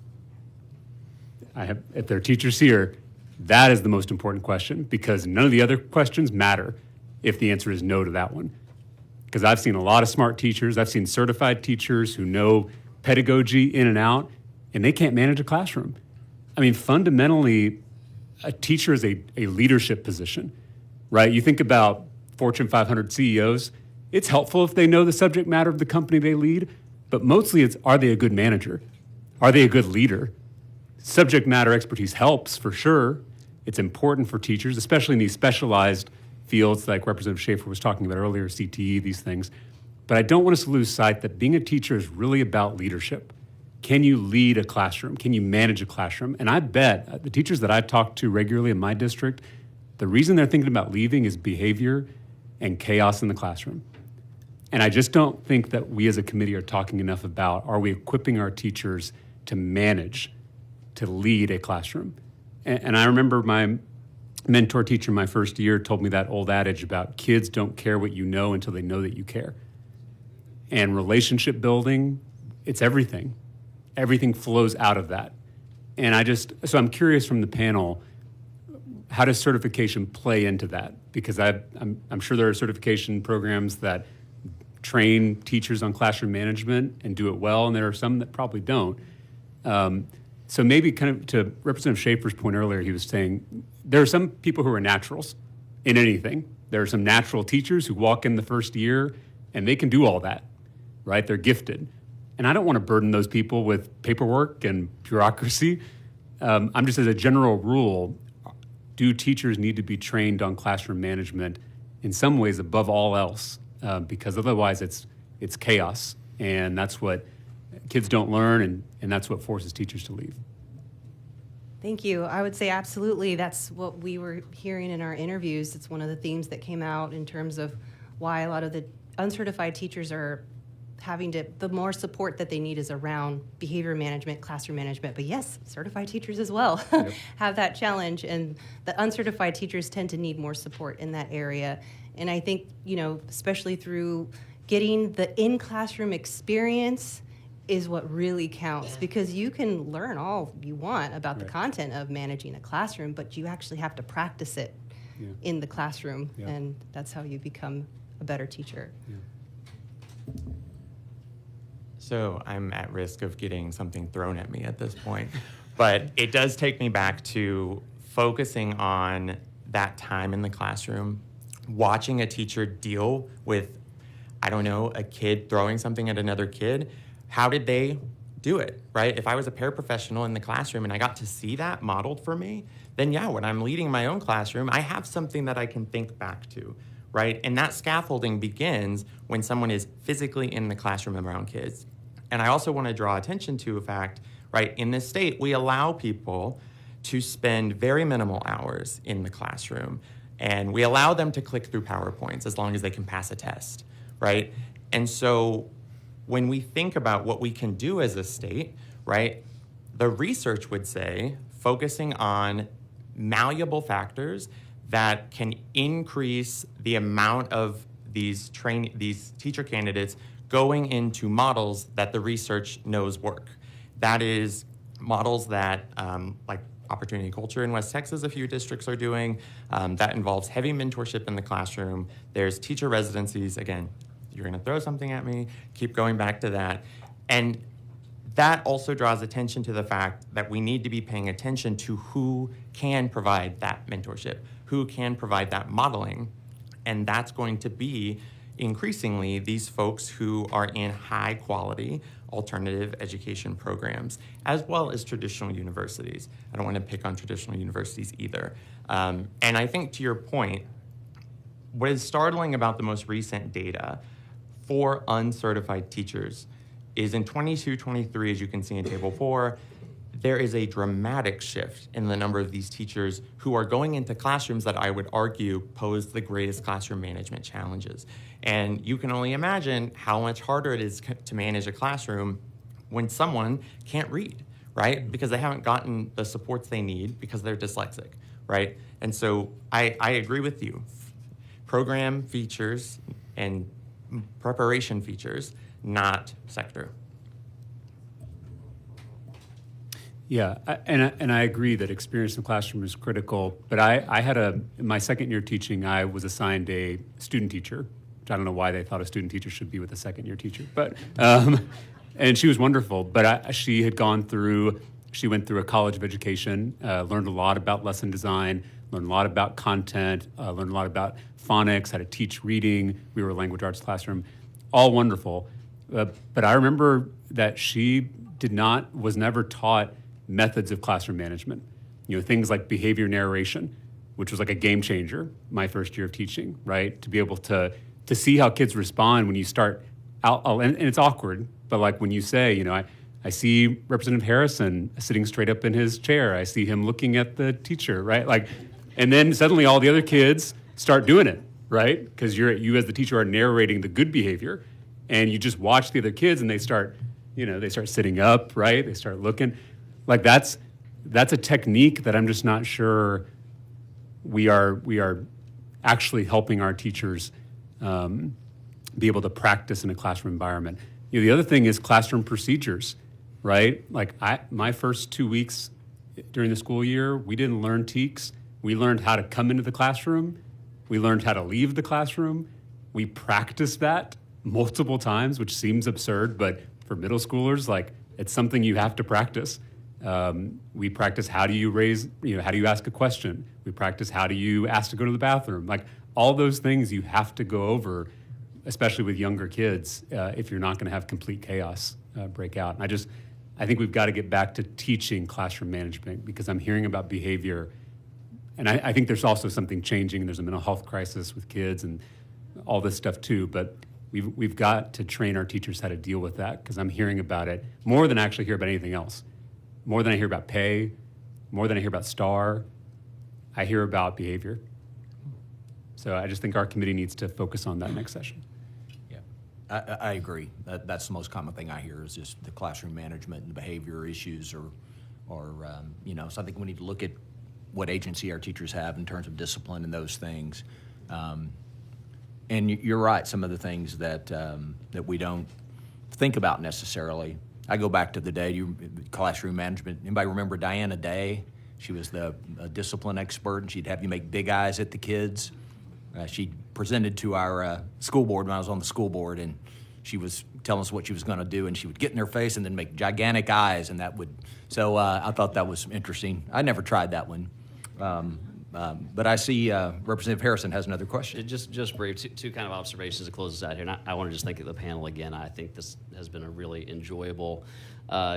If there are teachers here, that is the most important question, because none of the other questions matter if the answer is no to that one. Because I've seen a lot of smart teachers, I've seen certified teachers who know pedagogy in and out, and they can't manage a classroom. I mean, fundamentally, a teacher is a leadership position, right? You think about Fortune 500 CEOs, it's helpful if they know the subject matter of the company they lead, but mostly it's, are they a good manager? Are they a good leader? Subject matter expertise helps, for sure. It's important for teachers, especially in these specialized fields like Representative Schaefer was talking about earlier, CTE, these things. But I don't want us to lose sight that being a teacher is really about leadership. Can you lead a classroom? Can you manage a classroom? And I bet the teachers that I talk to regularly in my district, the reason they're thinking about leaving is behavior and chaos in the classroom. And I just don't think that we as a committee are talking enough about, are we equipping our teachers to manage, to lead a classroom? And I remember my mentor teacher my first year told me that old adage about kids don't care what you know until they know that you care. And relationship building, it's everything. Everything flows out of that. And so I'm curious from the panel, how does certification play into that? Because I'm sure there are certification programs that train teachers on classroom management and do it well, and there are some that probably don't. So maybe kind of to Representative Schaefer's point earlier, he was saying there are some people who are naturals in anything. There are some natural teachers who walk in the first year and they can do all that, right? They're gifted. And I don't want to burden those people with paperwork and bureaucracy. I'm just, as a general rule, do teachers need to be trained on classroom management in some ways above all else? Because otherwise it's chaos, and that's what kids don't learn, and that's what forces teachers to leave. Thank you. I would say absolutely. That's what we were hearing in our interviews. It's one of the themes that came out in terms of why a lot of the uncertified teachers are having the more support that they need is around behavior management, classroom management. But yes, certified teachers as well have that challenge. And the uncertified teachers tend to need more support in that area. And I think, especially through getting the in-classroom experience is what really counts, because you can learn all you want about the content of managing a classroom, but you actually have to practice it in the classroom, and that's how you become a better teacher. So I'm at risk of getting something thrown at me at this point, but it does take me back to focusing on that time in the classroom, watching a teacher deal with I don't know, a kid throwing something at another kid, how did they do it, right? If I was a paraprofessional in the classroom and I got to see that modeled for me, then yeah, when I'm leading my own classroom, I have something that I can think back to, right? And that scaffolding begins when someone is physically in the classroom around kids. And I also want to draw attention to a fact, right? In this state, we allow people to spend very minimal hours in the classroom, and we allow them to click through PowerPoints as long as they can pass a test, right? And so when we think about what we can do as a state, right, the research would say focusing on malleable factors that can increase the amount of these teacher candidates going into models that the research knows work. That is models that, like Opportunity Culture in West Texas, a few districts are doing, that involves heavy mentorship in the classroom. There's teacher residencies. Again, you're gonna throw something at me, keep going back to that. And that also draws attention to the fact that we need to be paying attention to who can provide that mentorship, who can provide that modeling. And that's going to be increasingly these folks who are in high quality alternative education programs, as well as traditional universities. I don't want to pick on traditional universities either. And I think to your point, what is startling about the most recent data for uncertified teachers is in 22-23, as you can see in Table 4, there is a dramatic shift in the number of these teachers who are going into classrooms that I would argue pose the greatest classroom management challenges. And you can only imagine how much harder it is to manage a classroom when someone can't read, right? Because they haven't gotten the supports they need because they're dyslexic, right? And so I agree with you. Program features and preparation features, not sector. Yeah, and I agree that experience in the classroom is critical, but I had in my second year teaching, I was assigned a student teacher, which I don't know why they thought a student teacher should be with a second year teacher, but, and she was wonderful, but she went through a college of education, learned a lot about lesson design, learned a lot about content, learned a lot about phonics, how to teach reading. We were a language arts classroom, all wonderful. But I remember that she was never taught methods of classroom management. You know, things like behavior narration, which was like a game changer my first year of teaching, right? To be able to see how kids respond when you start out, and it's awkward, but like when you say, you know, I see Representative Harrison sitting straight up in his chair. I see him looking at the teacher, right? Like, and then suddenly all the other kids start doing it, right? Because you as the teacher are narrating the good behavior, and you just watch the other kids and they start sitting up, right? They start looking. Like that's a technique that I'm just not sure we are actually helping our teachers be able to practice in a classroom environment. You know, the other thing is classroom procedures, right? Like my first 2 weeks during the school year, we didn't learn TEKS. We learned how to come into the classroom. We learned how to leave the classroom. We practiced that multiple times, which seems absurd, but for middle schoolers, like it's something you have to practice. We practice how do you ask a question? We practice how do you ask to go to the bathroom? Like all those things you have to go over, especially with younger kids, if you're not going to have complete chaos break out. And I think we've got to get back to teaching classroom management because I'm hearing about behavior, and I think there's also something changing. There's a mental health crisis with kids and all this stuff too, but we've got to train our teachers how to deal with that because I'm hearing about it more than I actually hear about anything else. More than I hear about pay, more than I hear about STAR, I hear about behavior. So I just think our committee needs to focus on that next session. Yeah, I agree. That's the most common thing I hear is just the classroom management and the behavior issues so I think we need to look at what agency our teachers have in terms of discipline and those things. And you're right, some of the things that we don't think about necessarily. I go back to the day, classroom management. Anybody remember Diana Day? She was the discipline expert, and she'd have you make big eyes at the kids. She presented to our school board when I was on the school board, and she was telling us what she was going to do, and she would get in their face and then make gigantic eyes, and that would. So I thought that was interesting. I never tried that one. But I see Representative Harrison has another question. Just brief, two kind of observations to close this out here. And I want to just thank the panel again. I think this has been a really enjoyable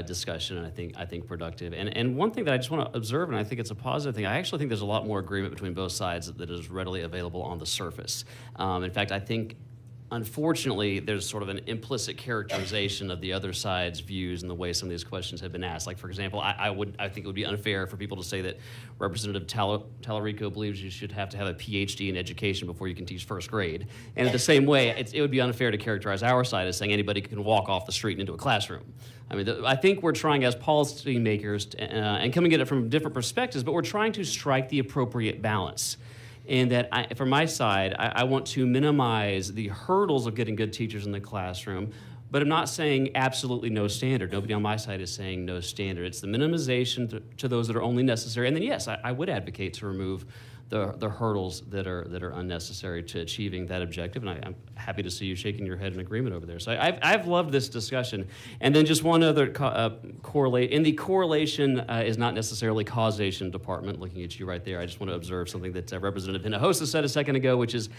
discussion, and I think productive. And one thing that I just want to observe, and I think it's a positive thing, I actually think there's a lot more agreement between both sides that is readily available on the surface. In fact, I think, unfortunately, there's sort of an implicit characterization of the other side's views and the way some of these questions have been asked. Like, for example, I think it would be unfair for people to say that Representative Tallarico believes you should have to have a PhD in education before you can teach first grade. And in the same way, it would be unfair to characterize our side as saying anybody can walk off the street and into a classroom. I mean, I think we're trying as policymakers and coming at it from different perspectives, but we're trying to strike the appropriate balance. And that, from my side, I want to minimize the hurdles of getting good teachers in the classroom, but I'm not saying absolutely no standard. Nobody on my side is saying no standard. It's the minimization to those that are only necessary. And then, yes, I would advocate to remove the hurdles that are unnecessary to achieving that objective. And I'm happy to see you shaking your head in agreement over there. So I've loved this discussion. And then just one other correlate. In the correlation is not necessarily causation department, looking at you right there. I just want to observe something that Representative Hinojosa said a second ago, which is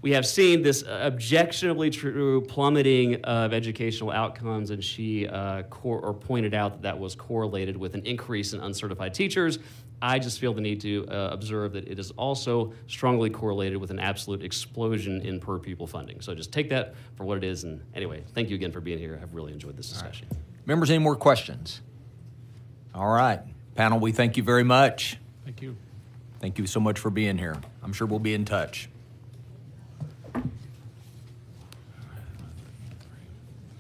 we have seen this objectionably true plummeting of educational outcomes, and she pointed out that was correlated with an increase in uncertified teachers. I just feel the need to observe that it is also strongly correlated with an absolute explosion in per pupil funding. So just take that for what it is. And anyway, thank you again for being here. I've really enjoyed this discussion. Right. Members, any more questions? All right. Panel, we thank you very much. Thank you. Thank you so much for being here. I'm sure we'll be in touch.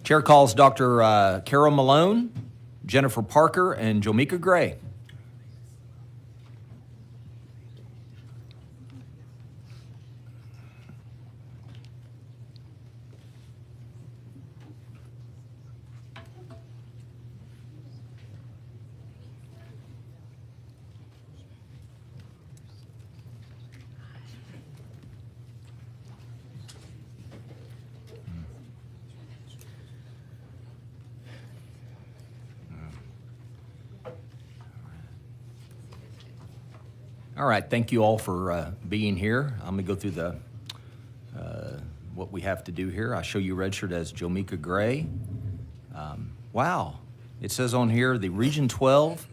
Chair calls Dr. Carol Malone, Jennifer Parker, and Jomika Gray. All right, thank you all for being here. I'm gonna go through the what we have to do here. I show you registered as Jomika Gray. Wow, it says on here the Region 12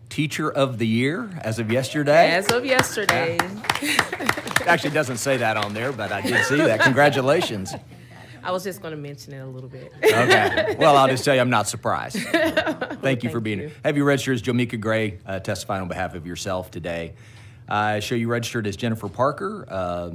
Teacher of the Year as of yesterday. As of yesterday. It actually doesn't say that on there, but I did see that. Congratulations. I was just going to mention it a little bit. Okay. Well, I'll just tell you I'm not surprised. Thank you for being here. Have you registered as Jomika Gray, testifying on behalf of yourself today. I show you registered as Jennifer Parker,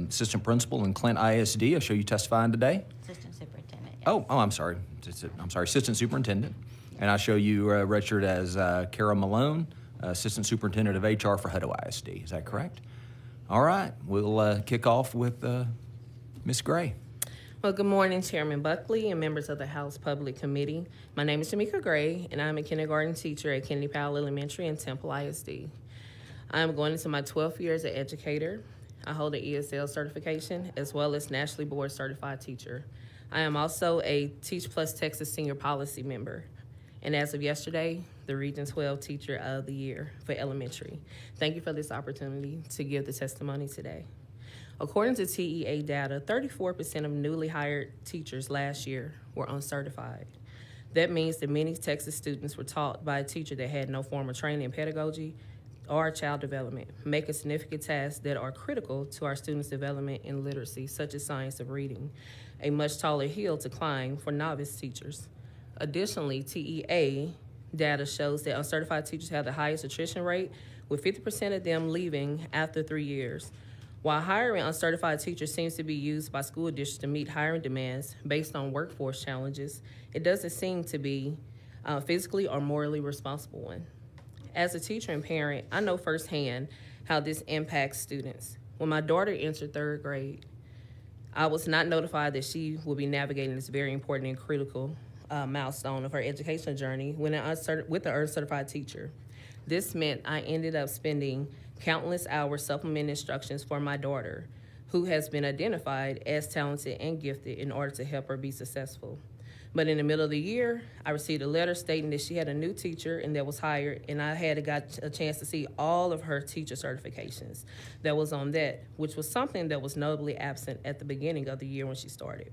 Assistant Principal in Clint ISD. I show you testifying today. Assistant Superintendent. Oh, I'm sorry. Assistant Superintendent. And I show you registered as Kara Malone, Assistant Superintendent of HR for Hutto ISD. Is that correct? All right. We'll kick off with Ms. Gray. Well, good morning, Chairman Buckley and members of the House Public Committee. My name is Jomika Gray, and I'm a kindergarten teacher at Kennedy Powell Elementary and Temple ISD. I'm going into my 12th year as an educator. I hold an ESL certification as well as nationally board certified teacher. I am also a Teach Plus Texas Senior Policy member, and as of yesterday, the Region 12 Teacher of the Year for elementary. Thank you for this opportunity to give the testimony today. According to TEA data, 34% of newly hired teachers last year were uncertified. That means that many Texas students were taught by a teacher that had no formal training in pedagogy or child development, making significant tasks that are critical to our students' development in literacy, such as science of reading, a much taller hill to climb for novice teachers. Additionally, TEA data shows that uncertified teachers have the highest attrition rate, with 50% of them leaving after 3 years. While hiring uncertified teachers seems to be used by school districts to meet hiring demands based on workforce challenges, it doesn't seem to be physically or morally responsible one. As a teacher and parent, I know firsthand how this impacts students. When my daughter entered 3rd grade, I was not notified that she would be navigating this very important and critical milestone of her educational journey with an uncertified teacher. This meant I ended up spending countless hours supplementing instructions for my daughter, who has been identified as talented and gifted, in order to help her be successful. But in the middle of the year, I received a letter stating that she had a new teacher and that was hired, and I had got a chance to see all of her teacher certifications that was on that, which was something that was notably absent at the beginning of the year when she started.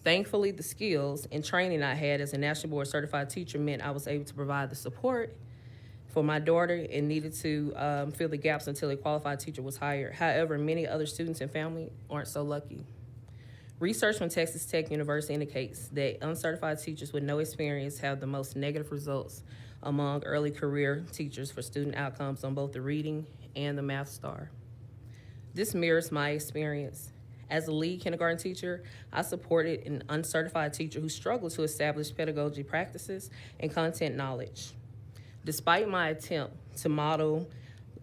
Thankfully, the skills and training I had as a National Board Certified teacher meant I was able to provide the support for my daughter and needed to fill the gaps until a qualified teacher was hired. However, many other students and family aren't so lucky. Research from Texas Tech University indicates that uncertified teachers with no experience have the most negative results among early career teachers for student outcomes on both the reading and the math star. This mirrors my experience. As a lead kindergarten teacher, I supported an uncertified teacher who struggled to establish pedagogy practices and content knowledge. Despite my attempt to model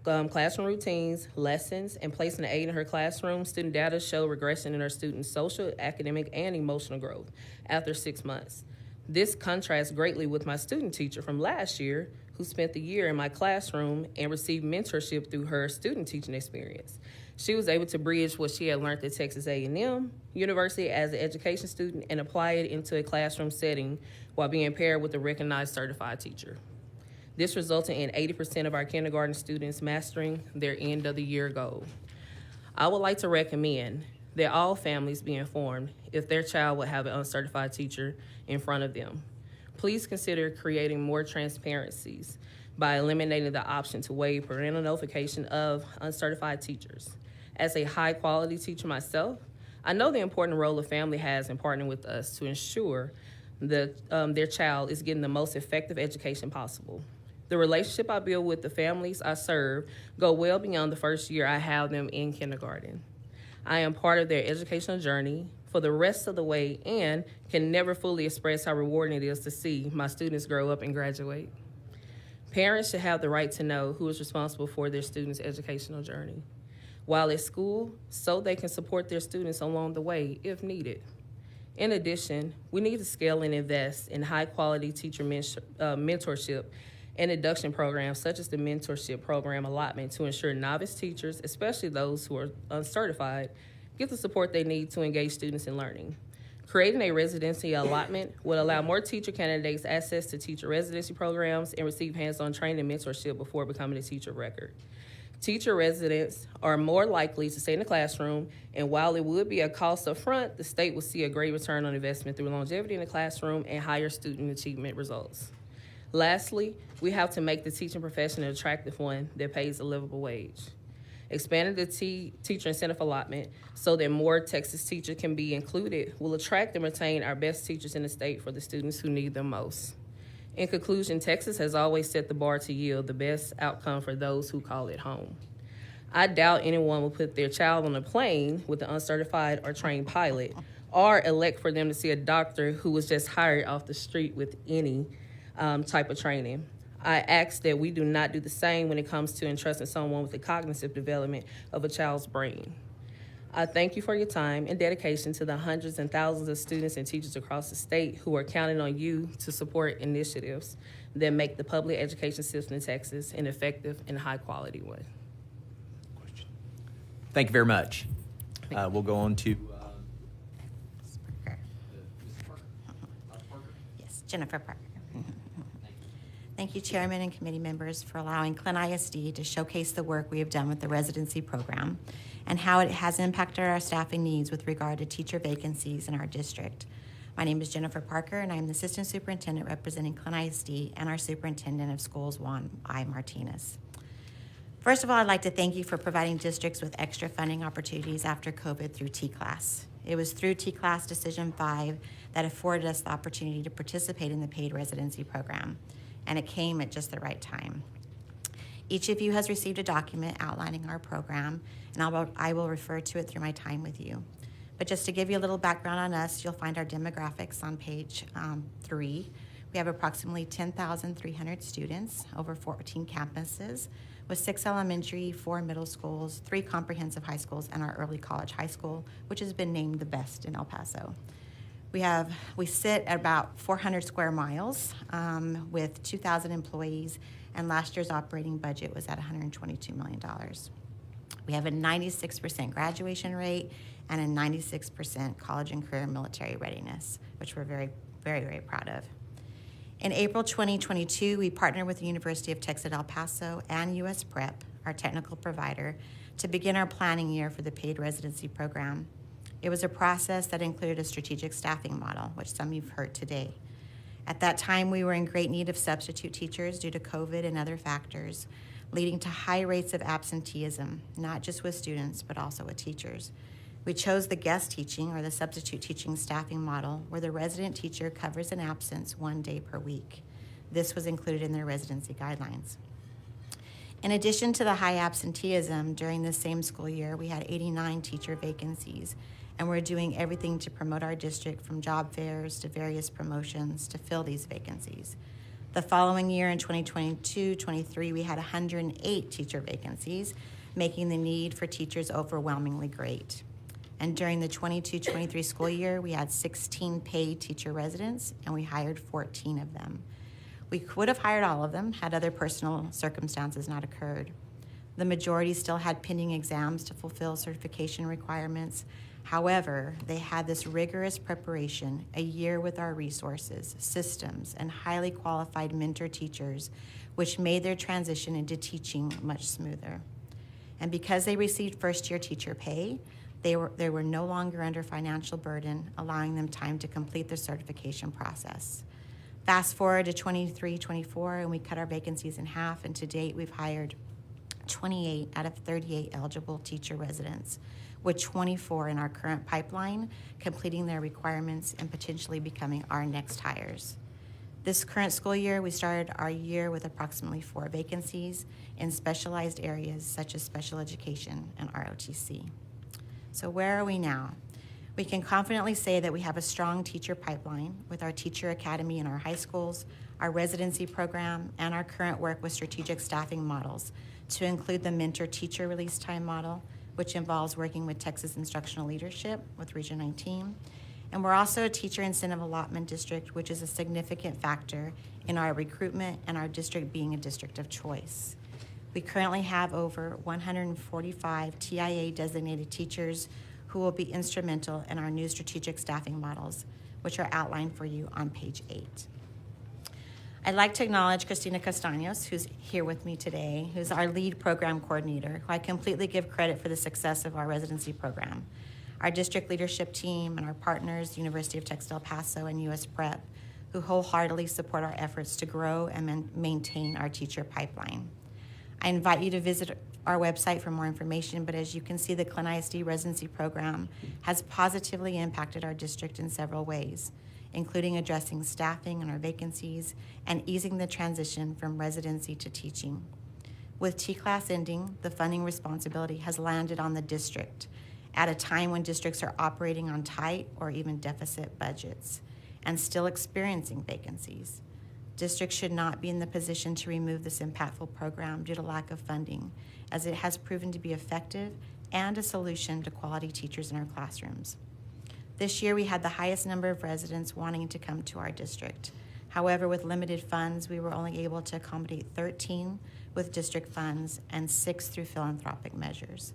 classroom routines, lessons, and place an aid in her classroom, student data show regression in her students' social, academic, and emotional growth after 6 months. This contrasts greatly with my student teacher from last year, who spent the year in my classroom and received mentorship through her student teaching experience. She was able to bridge what she had learned at Texas A&M University as an education student and apply it into a classroom setting while being paired with a recognized certified teacher. This resulted in 80% of our kindergarten students mastering their end of the year goal. I would like to recommend that all families be informed if their child will have an uncertified teacher in front of them. Please consider creating more transparencies by eliminating the option to waive parental notification of uncertified teachers. As a high-quality teacher myself, I know the important role a family has in partnering with us to ensure that their child is getting the most effective education possible. The relationship I build with the families I serve go well beyond the first year I have them in kindergarten. I am part of their educational journey for the rest of the way and can never fully express how rewarding it is to see my students grow up and graduate. Parents should have the right to know who is responsible for their students' educational journey while at school, so they can support their students along the way if needed. In addition, we need to scale and invest in high-quality teacher mentorship and induction programs such as the mentorship program allotment to ensure novice teachers, especially those who are uncertified, get the support they need to engage students in learning. Creating a residency allotment would allow more teacher candidates access to teacher residency programs and receive hands-on training and mentorship before becoming a teacher of record. Teacher residents are more likely to stay in the classroom, and while it would be a cost up front, the state will see a great return on investment through longevity in the classroom and higher student achievement results. Lastly, we have to make the teaching profession an attractive one that pays a livable wage. Expanding the teacher incentive allotment so that more Texas teachers can be included will attract and retain our best teachers in the state for the students who need them most. In conclusion, Texas has always set the bar to yield the best outcome for those who call it home. I doubt anyone will put their child on a plane with an uncertified or trained pilot or elect for them to see a doctor who was just hired off the street with any type of training. I ask that we do not do the same when it comes to entrusting someone with the cognitive development of a child's brain. I thank you for your time and dedication to the hundreds and thousands of students and teachers across the state who are counting on you to support initiatives that make the public education system in Texas an effective and high-quality one. Thank you very much. We'll go on to Yes, Jennifer Parker. Thank you, Chairman and committee members, for allowing Clint ISD to showcase the work we have done with the residency program and how it has impacted our staffing needs with regard to teacher vacancies in our district. My name is Jennifer Parker, and I am the Assistant Superintendent representing Clint ISD and our Superintendent of Schools, Juan I. Martinez. First of all, I'd like to thank you for providing districts with extra funding opportunities after COVID through T-Class. It was through T-Class Decision 5 that afforded us the opportunity to participate in the paid residency program, and it came at just the right time. Each of you has received a document outlining our program, and I will refer to it through my time with you. But just to give you a little background on us, you'll find our demographics on page 3. We have approximately 10,300 students over 14 campuses with 6 elementary, 4 middle schools, 3 comprehensive high schools, and our early college high school, which has been named the best in El Paso. We sit at about 400 square miles with 2,000 employees, and last year's operating budget was at $122 million. We have a 96% graduation rate and a 96% college and career military readiness, which we're very very, very proud of. In April 2022, we partnered with the University of Texas at El Paso and US Prep, our technical provider, to begin our planning year for the paid residency program. It was a process that included a strategic staffing model, which some you've heard today. At that time, we were in great need of substitute teachers due to COVID and other factors, leading to high rates of absenteeism, not just with students, but also with teachers. We chose the guest teaching or the substitute teaching staffing model where the resident teacher covers an absence 1 day per week. This was included in their residency guidelines. In addition to the high absenteeism, during the same school year, we had 89 teacher vacancies, and we're doing everything to promote our district from job fairs to various promotions to fill these vacancies. The following year in 2022-23, we had 108 teacher vacancies, making the need for teachers overwhelmingly great. And during the 22-23 school year, we had 16 paid teacher residents, and we hired 14 of them. We would have hired all of them had other personal circumstances not occurred. The majority still had pending exams to fulfill certification requirements. However, they had this rigorous preparation, a year with our resources, systems, and highly qualified mentor teachers, which made their transition into teaching much smoother. And because they received first-year teacher pay, they were no longer under financial burden, allowing them time to complete their certification process. Fast forward to 23-24, and we cut our vacancies in half, and to date, we've hired 28 out of 38 eligible teacher residents, with 24 in our current pipeline, completing their requirements and potentially becoming our next hires. This current school year, we started our year with approximately 4 vacancies in specialized areas such as special education and ROTC. So where are we now? We can confidently say that we have a strong teacher pipeline with our teacher academy in our high schools, our residency program, and our current work with strategic staffing models to include the mentor teacher release time model, which involves working with Texas Instructional Leadership with Region 19. And we're also a teacher incentive allotment district, which is a significant factor in our recruitment and our district being a district of choice. We currently have over 145 TIA designated teachers who will be instrumental in our new strategic staffing models, which are outlined for you on page 8. I'd like to acknowledge Christina Castaños, who's here with me today, who's our lead program coordinator, who I completely give credit for the success of our residency program. Our district leadership team and our partners, University of Texas El Paso and US Prep, who wholeheartedly support our efforts to grow and maintain our teacher pipeline. I invite you to visit our website for more information, but as you can see, the Glen ISD residency program has positively impacted our district in several ways, including addressing staffing and our vacancies and easing the transition from residency to teaching. With T-class ending, the funding responsibility has landed on the district at a time when districts are operating on tight or even deficit budgets and still experiencing vacancies. Districts should not be in the position to remove this impactful program due to lack of funding, as it has proven to be effective and a solution to quality teachers in our classrooms. This year, we had the highest number of residents wanting to come to our district. However, with limited funds, we were only able to accommodate 13 with district funds and 6 through philanthropic measures.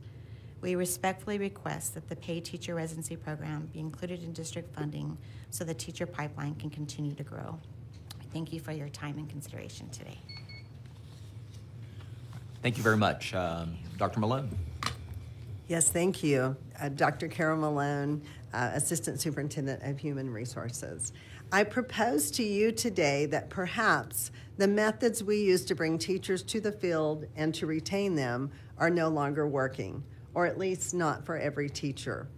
We respectfully request that the paid teacher residency program be included in district funding so the teacher pipeline can continue to grow. Thank you for your time and consideration today. Thank you very much. Dr. Malone. Yes, thank you. Dr. Carol Malone, Assistant Superintendent of Human Resources. I propose to you today that perhaps the methods we use to bring teachers to the field and to retain them are no longer working, or at least not for every teacher.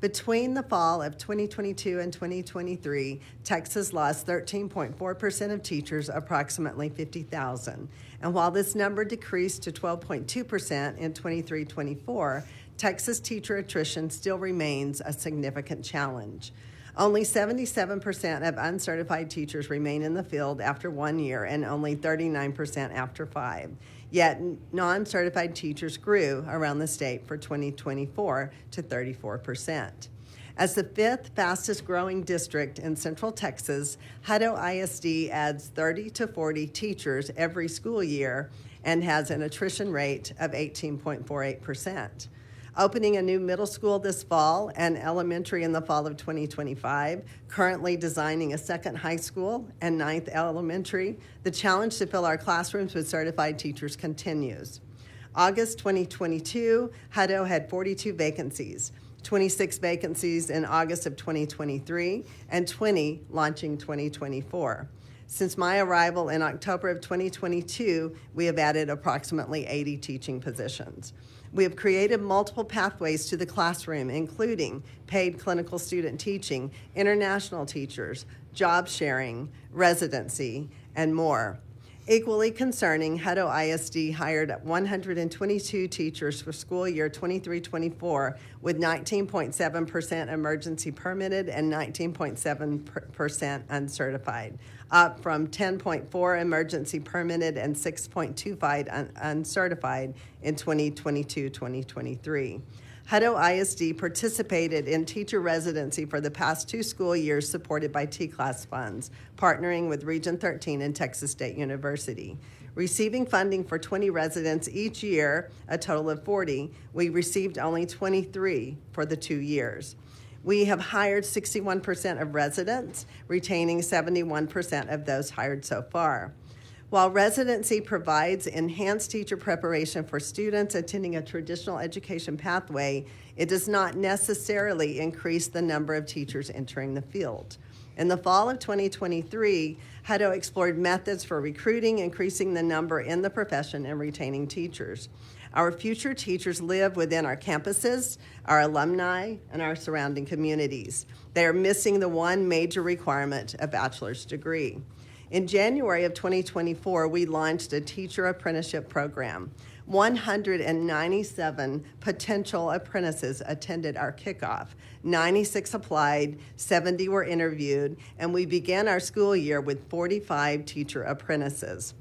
Between the fall of 2022 and 2023, Texas lost 13.4% of teachers, approximately 50,000. And while this number decreased to 12.2% in 23-24, Texas teacher attrition still remains a significant challenge. Only 77% of uncertified teachers remain in the field after 1 year and only 39% after 5. Yet non-certified teachers grew around the state for 2024 to 34%. As the 5th fastest growing district in Central Texas, Hutto ISD adds 30 to 40 teachers every school year and has an attrition rate of 18.48%. opening a new middle school this fall and elementary in the fall of 2025, currently designing a second high school and 9th elementary. The challenge to fill our classrooms with certified teachers continues. August 2022, Hutto had 42 vacancies, 26 vacancies in August of 2023, and 20 launching 2024. Since my arrival in October of 2022, we have added approximately 80 teaching positions. We have created multiple pathways to the classroom, including paid clinical student teaching, international teachers, job sharing, residency, and more. Equally concerning, Hutto ISD hired 122 teachers for school year 23-24 with 19.7% emergency permitted and 19.7% uncertified, up from 10.4 emergency permitted and 6.25 uncertified in 2022-2023. Hutto ISD participated in teacher residency for the past 2 school years supported by T-Class funds, partnering with Region 13 and Texas State University. Receiving funding for 20 residents each year, a total of 40, we received only 23 for the 2 years. We have hired 61% of residents, retaining 71% of those hired so far. While residency provides enhanced teacher preparation for students attending a traditional education pathway, it does not necessarily increase the number of teachers entering the field. In the fall of 2023, Hutto explored methods for recruiting, increasing the number in the profession, and retaining teachers. Our future teachers live within our campuses, our alumni, and our surrounding communities. They are missing the one major requirement, a bachelor's degree. In January of 2024, we launched a teacher apprenticeship program. 197 potential apprentices attended our kickoff. 96 applied, 70 were interviewed, and we began our school year with 45 teacher apprentices.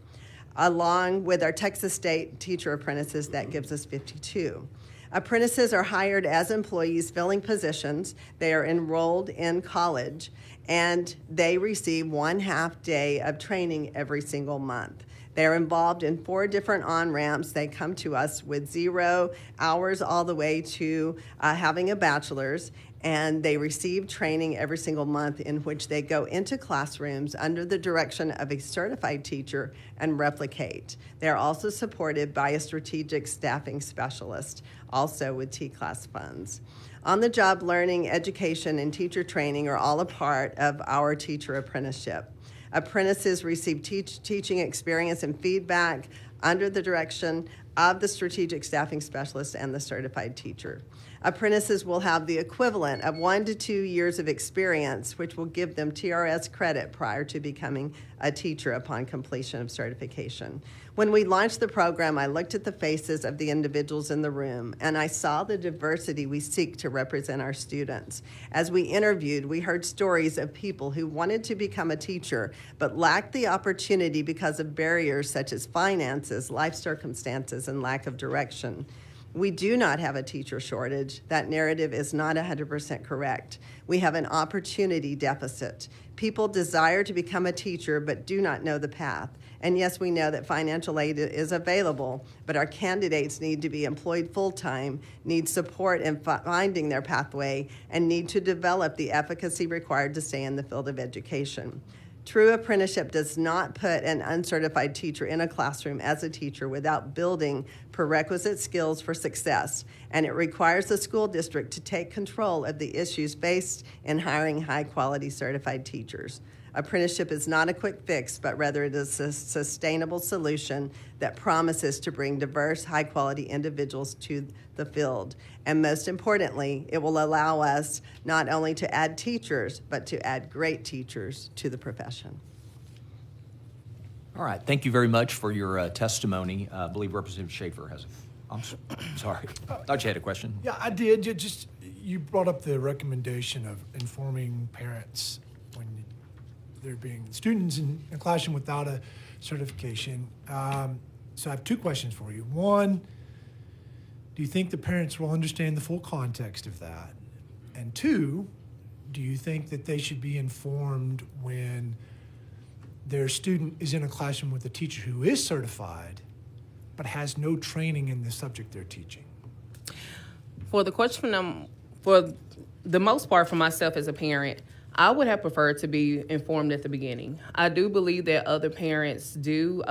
Along with our Texas State teacher apprentices, that gives us 52. Apprentices are hired as employees filling positions. They are enrolled in college, and they receive 1/2 day of training every single month. They're involved in 4 different on-ramps. They come to us with 0 hours all the way to having a bachelor's, and they receive training every single month in which they go into classrooms under the direction of a certified teacher and replicate. They're also supported by a strategic staffing specialist, also with T-Class funds. On-the-job learning, education, and teacher training are all a part of our teacher apprenticeship. Apprentices receive teaching experience and feedback under the direction of the strategic staffing specialist and the certified teacher. Apprentices will have the equivalent of 1 to 2 years of experience, which will give them TRS credit prior to becoming a teacher upon completion of certification. When we launched the program, I looked at the faces of the individuals in the room, and I saw the diversity we seek to represent our students. As we interviewed, we heard stories of people who wanted to become a teacher, but lacked the opportunity because of barriers such as finances, life circumstances, and lack of direction. We do not have a teacher shortage. That narrative is not 100% correct. We have an opportunity deficit. People desire to become a teacher but do not know the path. And yes, we know that financial aid is available, but our candidates need to be employed full-time, need support in finding their pathway, and need to develop the efficacy required to stay in the field of education. True apprenticeship does not put an uncertified teacher in a classroom as a teacher without building prerequisite skills for success, and it requires the school district to take control of the issues faced in hiring high-quality certified teachers. Apprenticeship is not a quick fix, but rather it is a sustainable solution that promises to bring diverse, high-quality individuals to the field. And most importantly, it will allow us not only to add teachers, but to add great teachers to the profession. All right, thank you very much for your testimony. I believe Representative Schaefer has I'm sorry. Thought you had a question. Yeah, I did. You brought up the recommendation of informing parents when there being students in a classroom without a certification. So I have 2 questions for you. One, do you think the parents will understand the full context of that? And 2, do you think that they should be informed when their student is in a classroom with a teacher who is certified but has no training in the subject they're teaching? For the question, for the most part, for myself as a parent, I would have preferred to be informed at the beginning. I do believe that other parents do.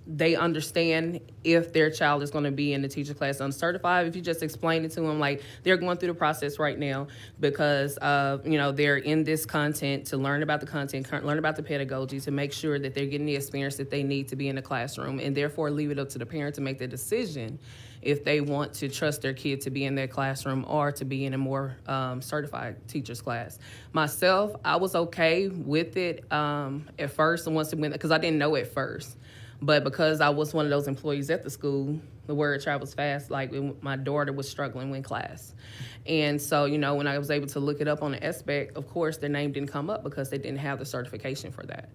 They understand if their child is going to be in the teacher class uncertified. If you just explain it to them, like they're going through the process right now because they're in this content to learn about the content, learn about the pedagogy, to make sure that they're getting the experience that they need to be in the classroom, and therefore leave it up to the parent to make the decision if they want to trust their kid to be in their classroom or to be in a more certified teacher's class. Myself, I was okay with it at first, and once it went, because I didn't know at first. But because I was one of those employees at the school, the word travels fast. Like my daughter was struggling with class. And so, when I was able to look it up on the SBAC, of course, their name didn't come up because they didn't have the certification for that.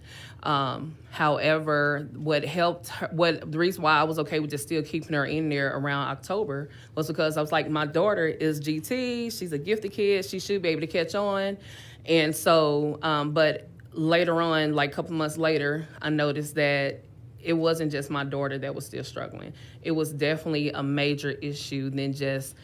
However, the reason why I was okay with just still keeping her in there around October was because I was like, my daughter is GT. She's a gifted kid. She should be able to catch on. And so, but later on, like a couple months later, I noticed that it wasn't just my daughter that was still struggling. It was definitely a major issue than just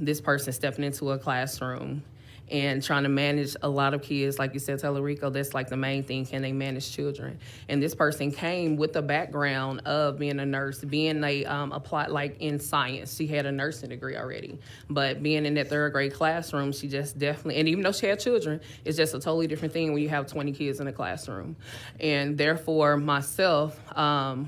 this person stepping into a classroom and trying to manage a lot of kids. Like you said, Tellerico, that's like the main thing. Can they manage children? And this person came with a background of being a nurse, being applied like in science. She had a nursing degree already. But being in that third grade classroom, she just definitely, and even though she had children, it's just a totally different thing when you have 20 kids in a classroom. And therefore, myself, they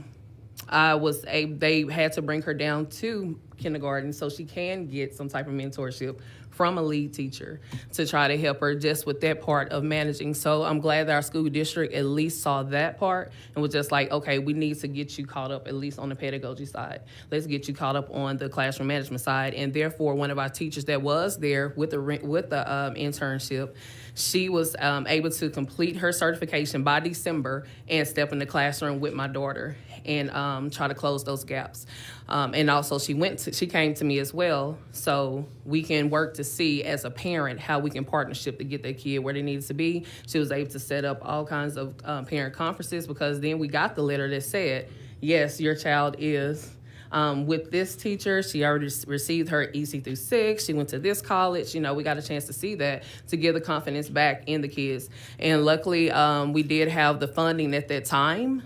had to bring her down to kindergarten so she can get some type of mentorship from a lead teacher to try to help her just with that part of managing. So I'm glad that our school district at least saw that part and was just like, okay, we need to get you caught up at least on the pedagogy side. Let's get you caught up on the classroom management side. And therefore, one of our teachers that was there with the internship, she was able to complete her certification by December and step in the classroom with my daughter and try to close those gaps. And also she came to me as well, so we can work to see as a parent how we can partnership to get that kid where they needed to be. She was able to set up all kinds of parent conferences because then we got the letter that said, yes, your child is with this teacher. She already received her EC through 6. She went to this college. We got a chance to see that to give the confidence back in the kids. And luckily, we did have the funding at that time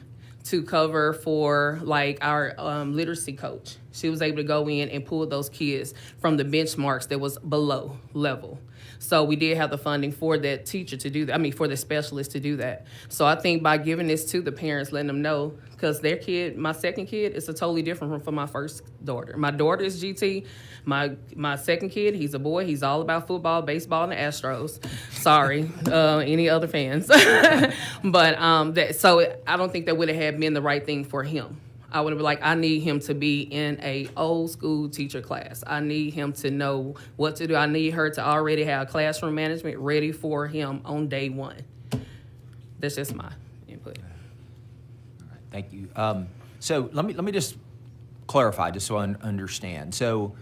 to cover for like our literacy coach. She was able to go in and pull those kids from the benchmarks that was below level. So we did have the funding for that teacher to do that. For the specialist to do that. So I think by giving this to the parents, letting them know, because their kid, my second kid, is a totally different from my first daughter. My daughter is GT. My second kid, he's a boy. He's all about football, baseball, and the Astros. Sorry, any other fans. But so I don't think that would have been the right thing for him. I would have been like, I need him to be in a old school teacher class. I need him to know what to do. I need her to already have classroom management ready for him on day one. That's just my input. All right, thank you. So let me just clarify, just so I understand. So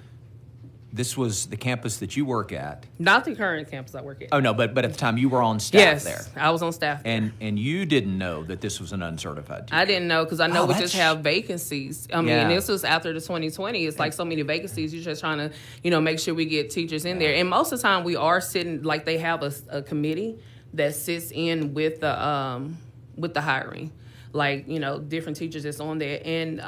this was the campus that you work at. Not the current campus I work at. Oh no, but at the time you were on staff there. Yes, I was on staff there. And you didn't know that this was an uncertified teacher. I didn't know because I know we just have vacancies. This was after the 2020. It's like so many vacancies. You're just trying to, make sure we get teachers in there. And most of the time we are sitting, like they have a committee that sits in with the hiring. Like, different teachers that's on there. And,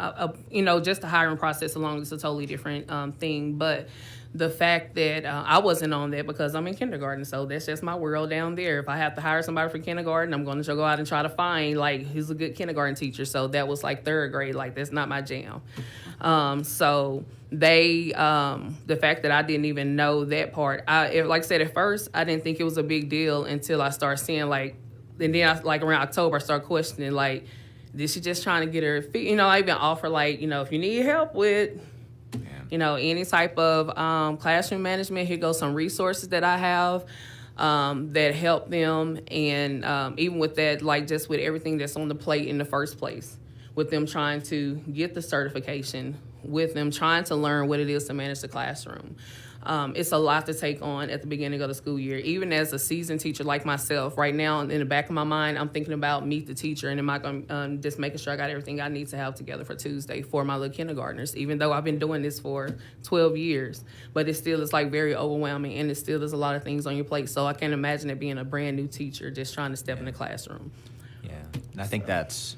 just the hiring process alone is a totally different thing. But the fact that I wasn't on that because I'm in kindergarten, so that's just my world down there. If I have to hire somebody for kindergarten, I'm going to go out and try to find, who's a good kindergarten teacher. So that was, third grade. That's not my jam. So they, the fact that I didn't even know that part, like I said, at first, I didn't think it was a big deal until I started seeing, and then around October, I started questioning, did she just trying to get her feet? I even offer, if you need help with, any type of classroom management, here goes some resources that I have that help them. And even with that, just with everything that's on the plate in the first place, with them trying to get the certification, with them trying to learn what it is to manage the classroom. It's a lot to take on at the beginning of the school year. Even as a seasoned teacher like myself, right now in the back of my mind, I'm thinking about meet the teacher, and am I going just making sure I got everything I need to have together for Tuesday for my little kindergartners, even though I've been doing this for 12 years. But it still is like very overwhelming, and it still is a lot of things on your plate. So I can't imagine it being a brand new teacher just trying to step in the classroom. Yeah, and I think that's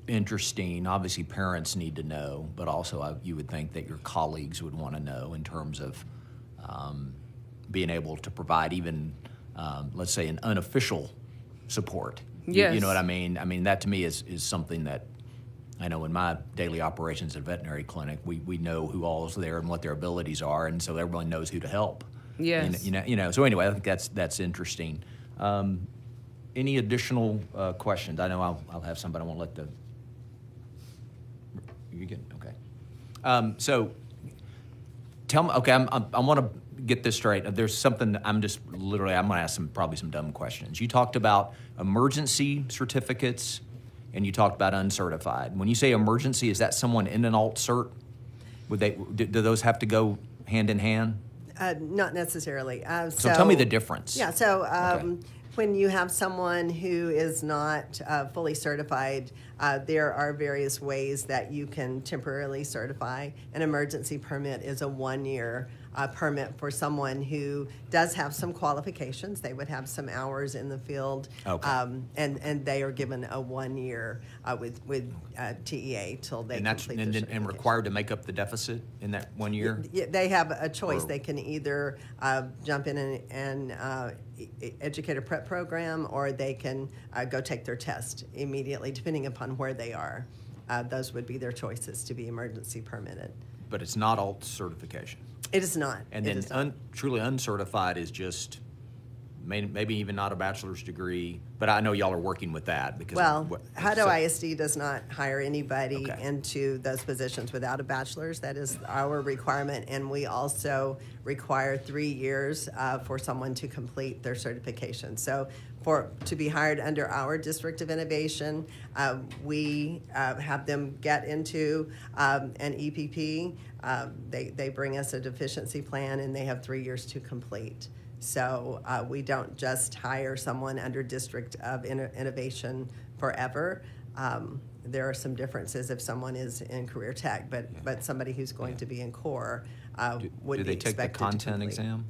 interesting. Obviously, parents need to know, but also you would think that your colleagues would want to know in terms of being able to provide even, let's say, an unofficial support. Yes. You know what I mean? I mean, that to me is something that I know in my daily operations at a veterinary clinic, we know who all is there and what their abilities are, and so everyone knows who to help. Yes. You know. So anyway, I think that's interesting. Any additional questions? I know I'll have some, but I won't let the. You get okay. So tell me. Okay, I want to get this straight. There's something I'm going to ask probably some dumb questions. You talked about emergency certificates, and you talked about uncertified. When you say emergency, is that someone in an alt cert? Do those have to go hand in hand? Not necessarily. So tell me the difference. Yeah, so when you have someone who is not fully certified, there are various ways that you can temporarily certify. An emergency permit is a 1-year permit for someone who does have some qualifications. They would have some hours in the field, and they are given a 1 year with TEA till they complete their certification. And required to make up the deficit in that 1 year? Yeah, they have a choice. They can either jump in and educator prep program, or they can go take their test immediately, depending upon where they are. Those would be their choices to be emergency permitted. But it's not alt certification. It is not. And then truly uncertified is just maybe even not a bachelor's degree, but I know y'all are working with that because. Well, Hutto ISD does not hire anybody into those positions without a bachelor's. That is our requirement, and we also require 3 years for someone to complete their certification. So to be hired under our District of Innovation, we have them get into an EPP. They bring us a deficiency plan, and they have 3 years to complete. So we don't just hire someone under District of Innovation forever. There are some differences if someone is in career tech, but somebody who's going to be in core would be expected to complete. Do they take the content exam?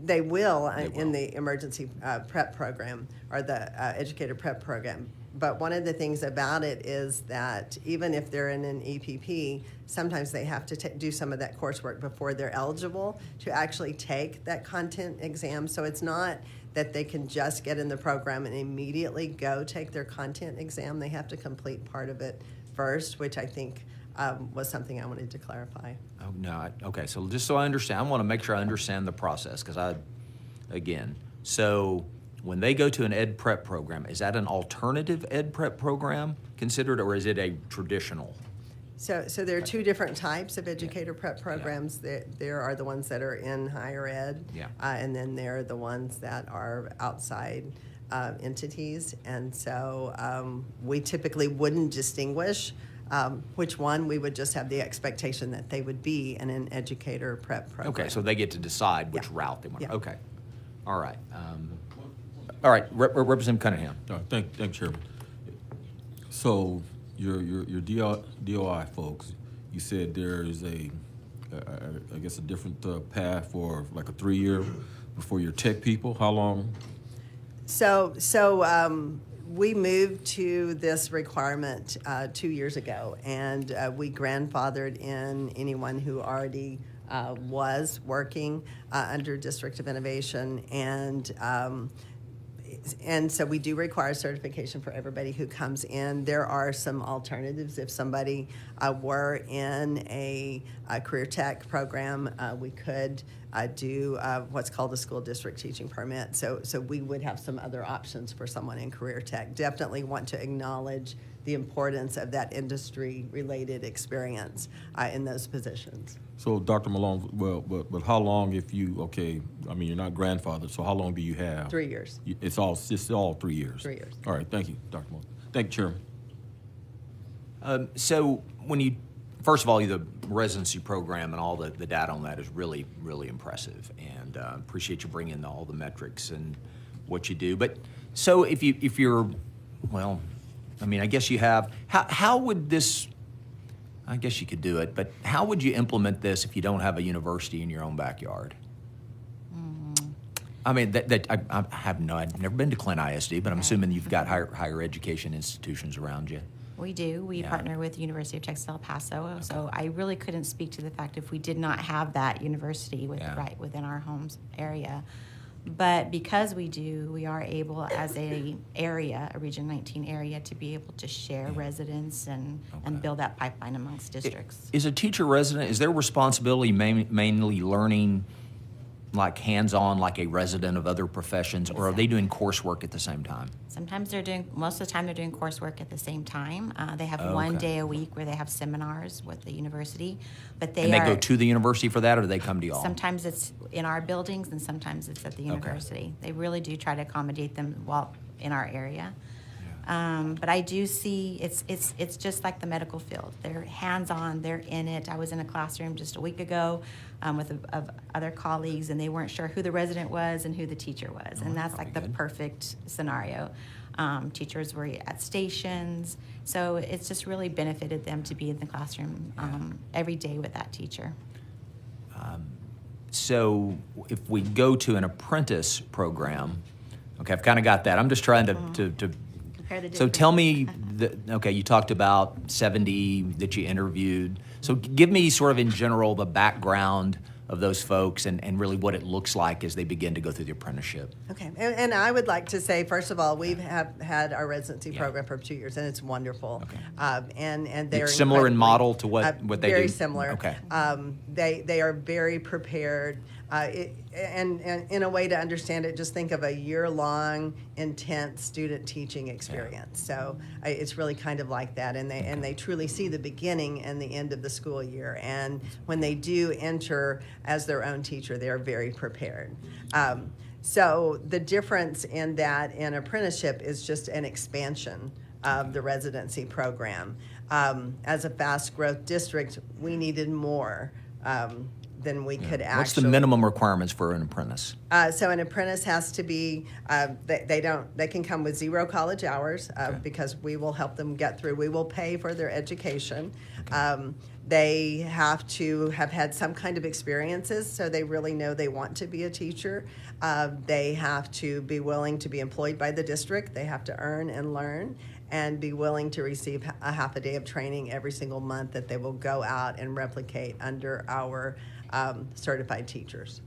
They will in the emergency prep program or the educator prep program. But one of the things about it is that even if they're in an EPP, sometimes they have to do some of that coursework before they're eligible to actually take that content exam. So it's not that they can just get in the program and immediately go take their content exam. They have to complete part of it first, which I think was something I wanted to clarify. Oh, no. Okay, so just so I understand, I want to make sure I understand the process because so when they go to an ed prep program, is that an alternative ed prep program considered, or is it a traditional? So there are two different types of educator prep programs. There are the ones that are in higher ed, and then there are the ones that are outside entities. And so we typically wouldn't distinguish which one. We would just have the expectation that they would be in an educator prep program. Okay, so they get to decide which route they want. Okay, all right. All right, Representative Cunningham. Thank you, Chairman. So your DOI folks, you said there is I guess a different path for like a 3-year before your tech people. How long? So we moved to this requirement 2 years ago, and we grandfathered in anyone who already was working under District of Innovation, and so we do require certification for everybody who comes in. There are some alternatives. If somebody were in a career tech program, we could do what's called a school district teaching permit. So we would have some other options for someone in career tech. Definitely want to acknowledge the importance of that industry-related experience in those positions. So, Dr. Malone, but how long if you, you're not grandfathered, so how long do you have? 3 years. It's all 3 years? 3 years. All right, thank you, Dr. Malone. Thank you, Chairman. So when you, first of all, residency program and all the data on that is really, really impressive. And appreciate you bringing all the metrics and what you do. But so if you're, well, I mean, I guess you have, how would this, I guess you could do it, but how would you implement this if you don't have a university in your own backyard? I mean, I have I've never been to Clint ISD, but I'm assuming you've got higher education institutions around you. We do. We partner with the University of Texas El Paso, so I really couldn't speak to the fact if we did not have that university right within our homes area. But because we do, we are able as a Region 19 area, to be able to share residents and build that pipeline amongst districts. Is a teacher resident, is their responsibility mainly learning like hands-on like a resident of other professions, or are they doing coursework at the same time? Sometimes most of the time they're doing coursework at the same time. They have one day a week where they have seminars with the university, but they go to the university for that, or do they come to y'all? Sometimes it's in our buildings and sometimes it's at the university. They really do try to accommodate them while in our area. But I do see it's just like the medical field. They're hands-on, they're in it. I was in a classroom just a week ago with other colleagues, and they weren't sure who the resident was and who the teacher was. And that's like the perfect scenario. Teachers were at stations, so it's just really benefited them to be in the classroom every day with that teacher. So if we go to an apprentice program, okay, I've kind of got that. I'm just trying to so tell me, you talked about 70 that you interviewed. So give me sort of in general the background of those folks and really what it looks like as they begin to go through the apprenticeship. Okay, and I would like to say, first of all, we've had our residency program for 2 years, and it's wonderful. Okay. And they're it's similar in model to what they do? Very similar. Okay. They are very prepared. And in a way to understand it, just think of a year-long, intense student teaching experience. So it's really kind of like that, and they truly see the beginning and the end of the school year. And when they do enter as their own teacher, they are very prepared. So the difference in that in apprenticeship is just an expansion of the residency program. As a fast-growth district, we needed more. Than we could actually. What's the minimum requirements for an apprentice? So an apprentice has to be, they can come with 0 college hours because we will help them get through. We will pay for their education. They have to have had some kind of experiences, so they really know they want to be a teacher. They have to be willing to be employed by the district. They have to earn and learn and be willing to receive a half a day of training every single month that they will go out and replicate under our certified teachers.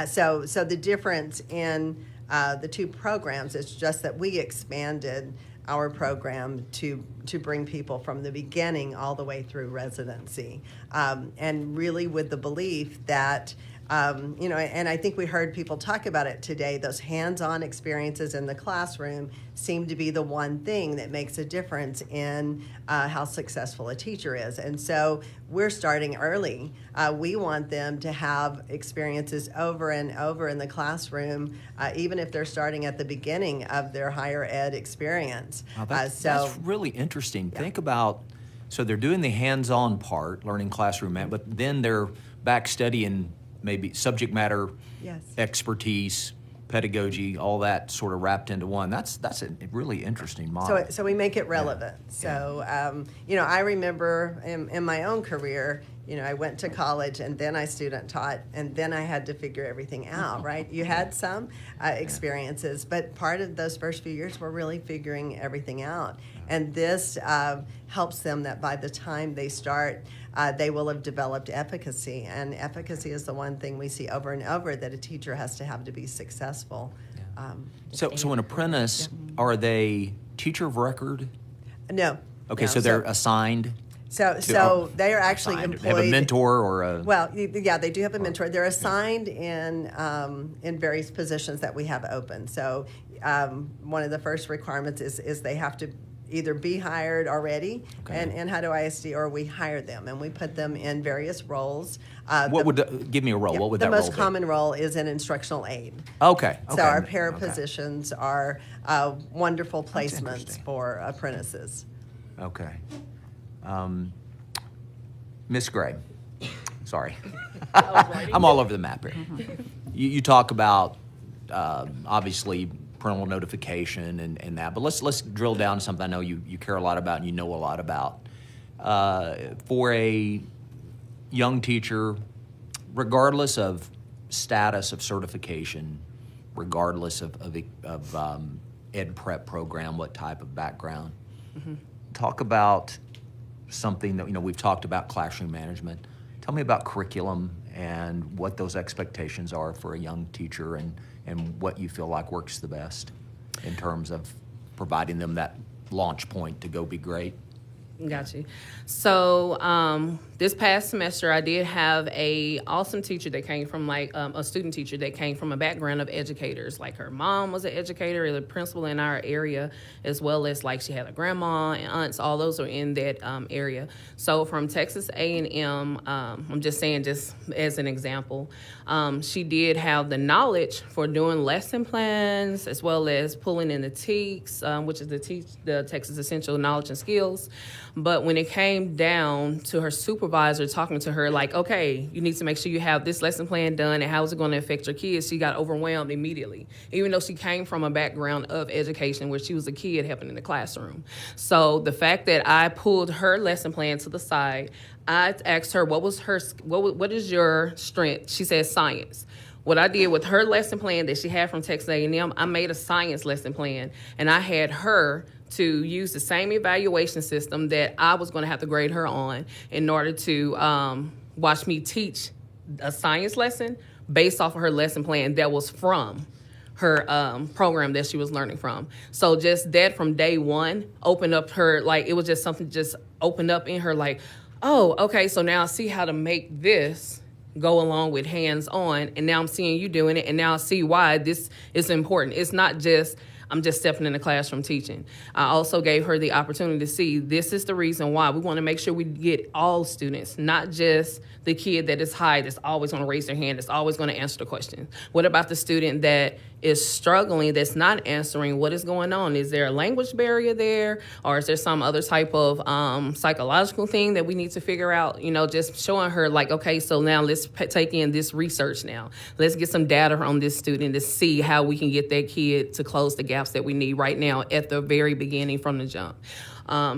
So the difference in the two programs is just that we expanded our program to bring people from the beginning all the way through residency, and really with the belief that and I think we heard people talk about it today, those hands-on experiences in the classroom seem to be the one thing that makes a difference in how successful a teacher is. And so we're starting early. We want them to have experiences over and over in the classroom, even if they're starting at the beginning of their higher ed experience. Wow, that's really interesting. Yeah. Think about, so they're doing the hands-on part, learning classroom, but then they're back studying maybe subject matter expertise, pedagogy, all that sort of wrapped into one. That's a really interesting model. So we make it relevant. Yeah. So, I remember in my own career, I went to college and then I student taught and then I had to figure everything out, right? You had some experiences, but part of those first few years were really figuring everything out. And this helps them that by the time they start, they will have developed efficacy. And efficacy is the one thing we see over and over that a teacher has to have to be successful. So an apprentice, are they teacher of record? No. Okay, so they're assigned? So they are actually employed. They have a mentor or a... Well, yeah, they do have a mentor. They're assigned in various positions that we have open. So one of the first requirements is they have to either be hired already and how do ISD, or we hire them and we put them in various roles. Give me a role. What would that role be? The most common role is an instructional aid. Okay. So our para positions are wonderful placements for apprentices. Okay. Miss Gray, sorry. I'm all over the map here. You talk about, obviously, parental notification and that, but let's drill down to something I know you care a lot about and you know a lot about. For a young teacher, regardless of status of certification, regardless of ed prep program, what type of background, talk about something that, we've talked about classroom management. Tell me about curriculum and what those expectations are for a young teacher and what you feel like works the best in terms of providing them that launch point to go be great. Got you. So this past semester, I did have a awesome teacher that came from a student teacher that came from a background of educators. Like her mom was an educator, the principal in our area, as well as she had a grandma and aunts. All those are in that area. So from Texas A&M, I'm just saying, just as an example, she did have the knowledge for doing lesson plans as well as pulling in the TEKS, which is the Texas Essential Knowledge and Skills. But when it came down to her supervisor talking to her, okay, you need to make sure you have this lesson plan done and how is it going to affect your kids, she got overwhelmed immediately, even though she came from a background of education where she was a kid helping in the classroom. So the fact that I pulled her lesson plan to the side, I asked her, what is your strength? She said science. What I did with her lesson plan that she had from Texas A&M, I made a science lesson plan, and I had her to use the same evaluation system that I was going to have to grade her on in order to watch me teach a science lesson based off of her lesson plan that was from her program that she was learning from. So just that from day one opened up her, it was just something just opened up in her oh, okay, so now I see how to make this go along with hands-on, and now I'm seeing you doing it, and now I see why this is important. It's not just I'm just stepping in the classroom teaching. I also gave her the opportunity to see this is the reason why we want to make sure we get all students, not just the kid that is high, that's always going to raise their hand, that's always going to answer the question. What about the student that is struggling, that's not answering? What is going on? Is there a language barrier there? Or is there some other type of psychological thing that we need to figure out? Just showing her okay, so now let's take in this research now. Let's get some data on this student to see how we can get that kid to close the gaps that we need right now at the very beginning from the jump.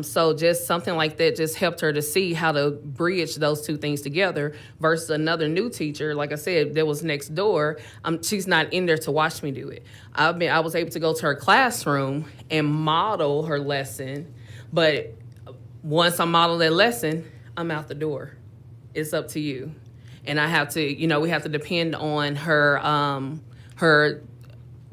So just something like that just helped her to see how to bridge those two things together versus another new teacher, like I said, that was next door. She's not in there to watch me do it. I was able to go to her classroom and model her lesson, but once I model that lesson, I'm out the door. It's up to you. And I have to, we have to depend on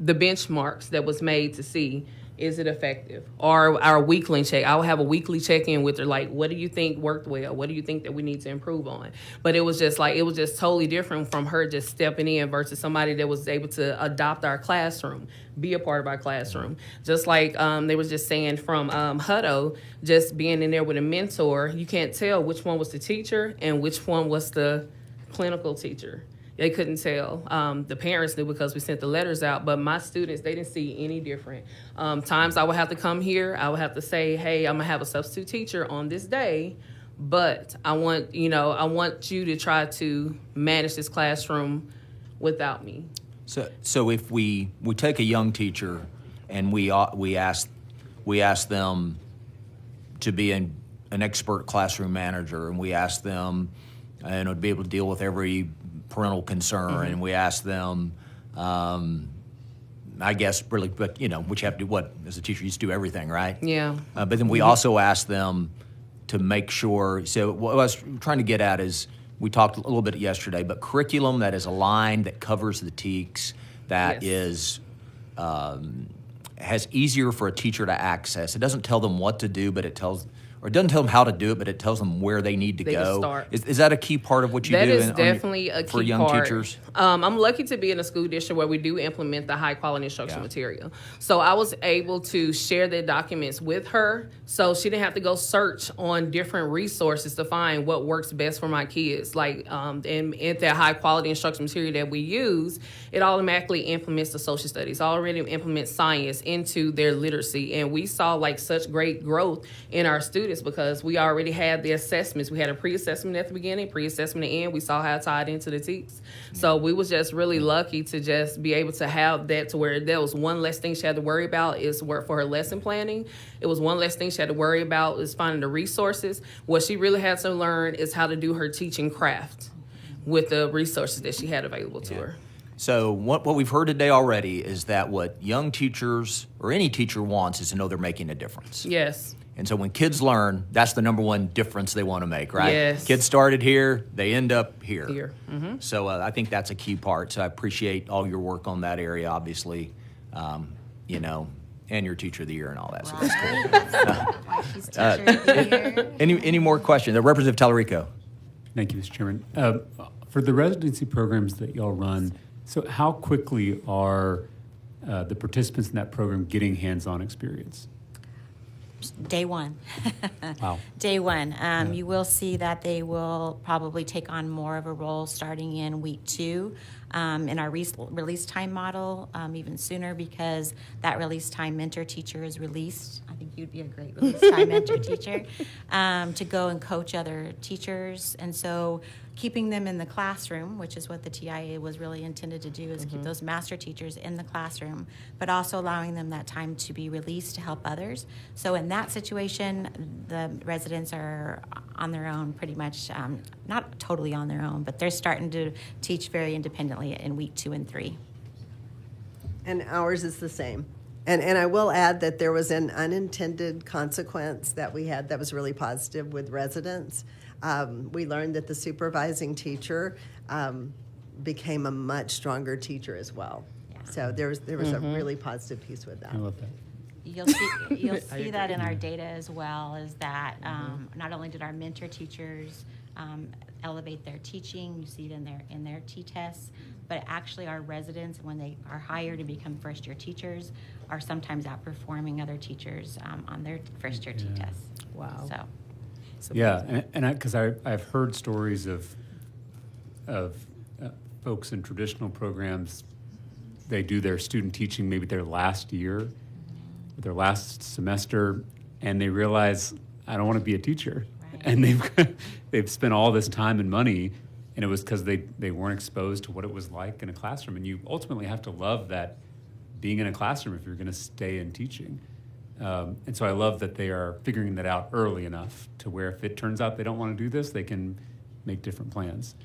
the benchmarks that was made to see, is it effective? Or our weekly check. I'll have a weekly check-in with her, what do you think worked well? What do you think that we need to improve on? But it was just totally different from her just stepping in versus somebody that was able to adopt our classroom, be a part of our classroom. Just like they was just saying from Hutto, just being in there with a mentor, you can't tell which one was the teacher and which one was the clinical teacher. They couldn't tell. The parents knew because we sent the letters out, but my students, they didn't see any different. Times I would have to come here, I would have to say, hey, I'm gonna have a substitute teacher on this day, but I want you to try to manage this classroom without me. So if we take a young teacher and we ask them to be an expert classroom manager, and we ask them to be able to deal with every parental concern, and we ask them, I guess, really, but which you have to do what as a teacher, you just do everything, right? Yeah. But then we also ask them to make sure. So what I was trying to get at is we talked a little bit yesterday, but curriculum that is aligned, that covers the TEKS, that is has easier for a teacher to access. It doesn't tell them what to do, but it doesn't tell them how to do it, but it tells them where they need to go. Start. Is that a key part of what you do? That is definitely a key for young part. teachers? I'm lucky to be in a school district where we do implement the high quality instructional material. So I was able to share the documents with her, so she didn't have to go search on different resources to find what works best for my kids. And that high quality instructional material that we use, it automatically implements the social studies, already implements science into their literacy. And we saw such great growth in our students students because we already had the assessments. We had a pre-assessment at the beginning, pre-assessment at the end. We saw how it tied into the TEKS. So we was just really lucky to just be able to have that to where there was one less thing she had to worry about is work for her lesson planning. It was one less thing she had to worry about is finding the resources. What she really had to learn is how to do her teaching craft with the resources that she had available to her. So what we've heard today already is that what young teachers or any teacher wants is to know they're making a difference. Yes. And so when kids learn, that's the number one difference they want to make, right? Yes. Kids started here, they end up here. Here. Mm-hmm. So I think that's a key part. So I appreciate all your work on that area, obviously, you know, and your teacher of the year and all that. So that's She's teacher of the year. Any more questions? Representative Tallarico. Thank you, Mr. Chairman. For the residency programs that y'all run, so how quickly are the participants in that program getting hands-on experience? Day one. Wow. Day one. You will see that they will probably take on more of a role starting in week 2 in our release time model, even sooner because that release time mentor teacher is released. I think you'd be a great release time mentor teacher to go and coach other teachers. And so keeping them in the classroom, which is what the TIA was really intended to do, is keep those master teachers in the classroom, but also allowing them that time to be released to help others. So in that situation, the residents are on their own pretty much, not totally on their own, but they're starting to teach very independently in week 2 and 3. And ours is the same. And I will add that there was an unintended consequence that we had that was really positive with residents. We learned that the supervising teacher became a much stronger teacher as well. Yeah. So there was a really positive piece with that. I love that. You'll see that in our data as well, is that not only did our mentor teachers elevate their teaching, you see it in their T-tests, but actually our residents, when they are hired to become first-year teachers, are sometimes outperforming other teachers on their first-year T-tests. Wow. So. Yeah, and because I've heard stories of folks in traditional programs, they do their student teaching maybe their last year, their last semester, and they realize, I don't want to be a teacher. Right. And they've spent all this time and money, and it was because they weren't exposed to what it was like in a classroom. And you ultimately have to love that being in a classroom if you're going to stay in teaching. And so I love that they are figuring that out early enough to where if it turns out they don't want to do this, they can make different plans.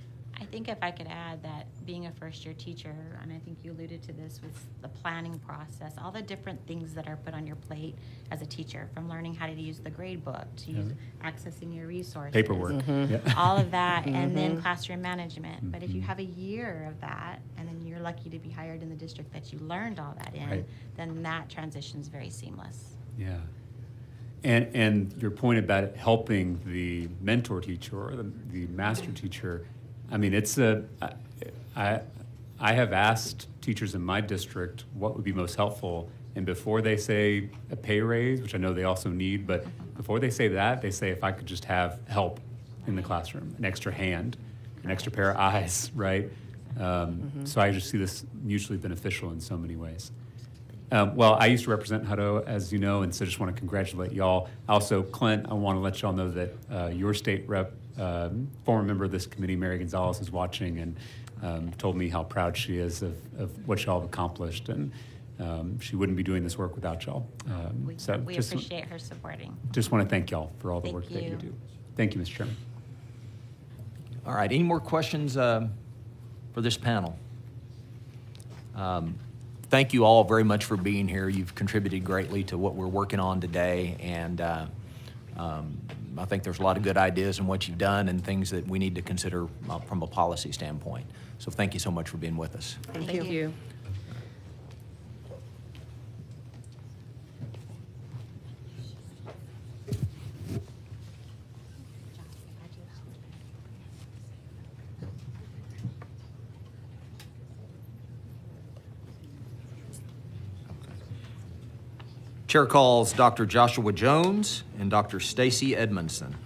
I think if I could add that being a first-year teacher, and I think you alluded to this with the planning process, all the different things that are put on your plate as a teacher, from learning how to use the grade book, to use accessing your resources. Paperwork. Yeah. All of that, and then classroom management. But if you have a year of that, and then you're lucky to be hired in the district that you learned all that in, then that transition is very seamless. Yeah. And your point about it helping the mentor teacher or the master teacher, I mean, I have asked teachers in my district what would be most helpful, and before they say a pay raise, which I know they also need, but before they say that, they say if I could just have help in the classroom, an extra hand, an extra pair of eyes, right? So I just see this mutually beneficial in so many ways. Well, I used to represent Hutto, as you know, and so just want to congratulate y'all. Also, Clint, I want to let y'all know that your state rep, former member of this committee, Mary Gonzalez, is watching and told me how proud she is of what y'all have accomplished, and she wouldn't be doing this work without y'all. We appreciate her supporting. Just want to thank y'all for all the Thank work that you you. do. Thank you, Mr. Chairman. All right, any more questions for this panel? Thank you all very much for being here. You've contributed greatly to what we're working on today, and I think there's a lot of good ideas in what you've done and things that we need to consider from a policy standpoint. So thank you so much for being with us. Thank you. Chair calls Dr. Joshua Jones and Dr. Stacy Edmondson.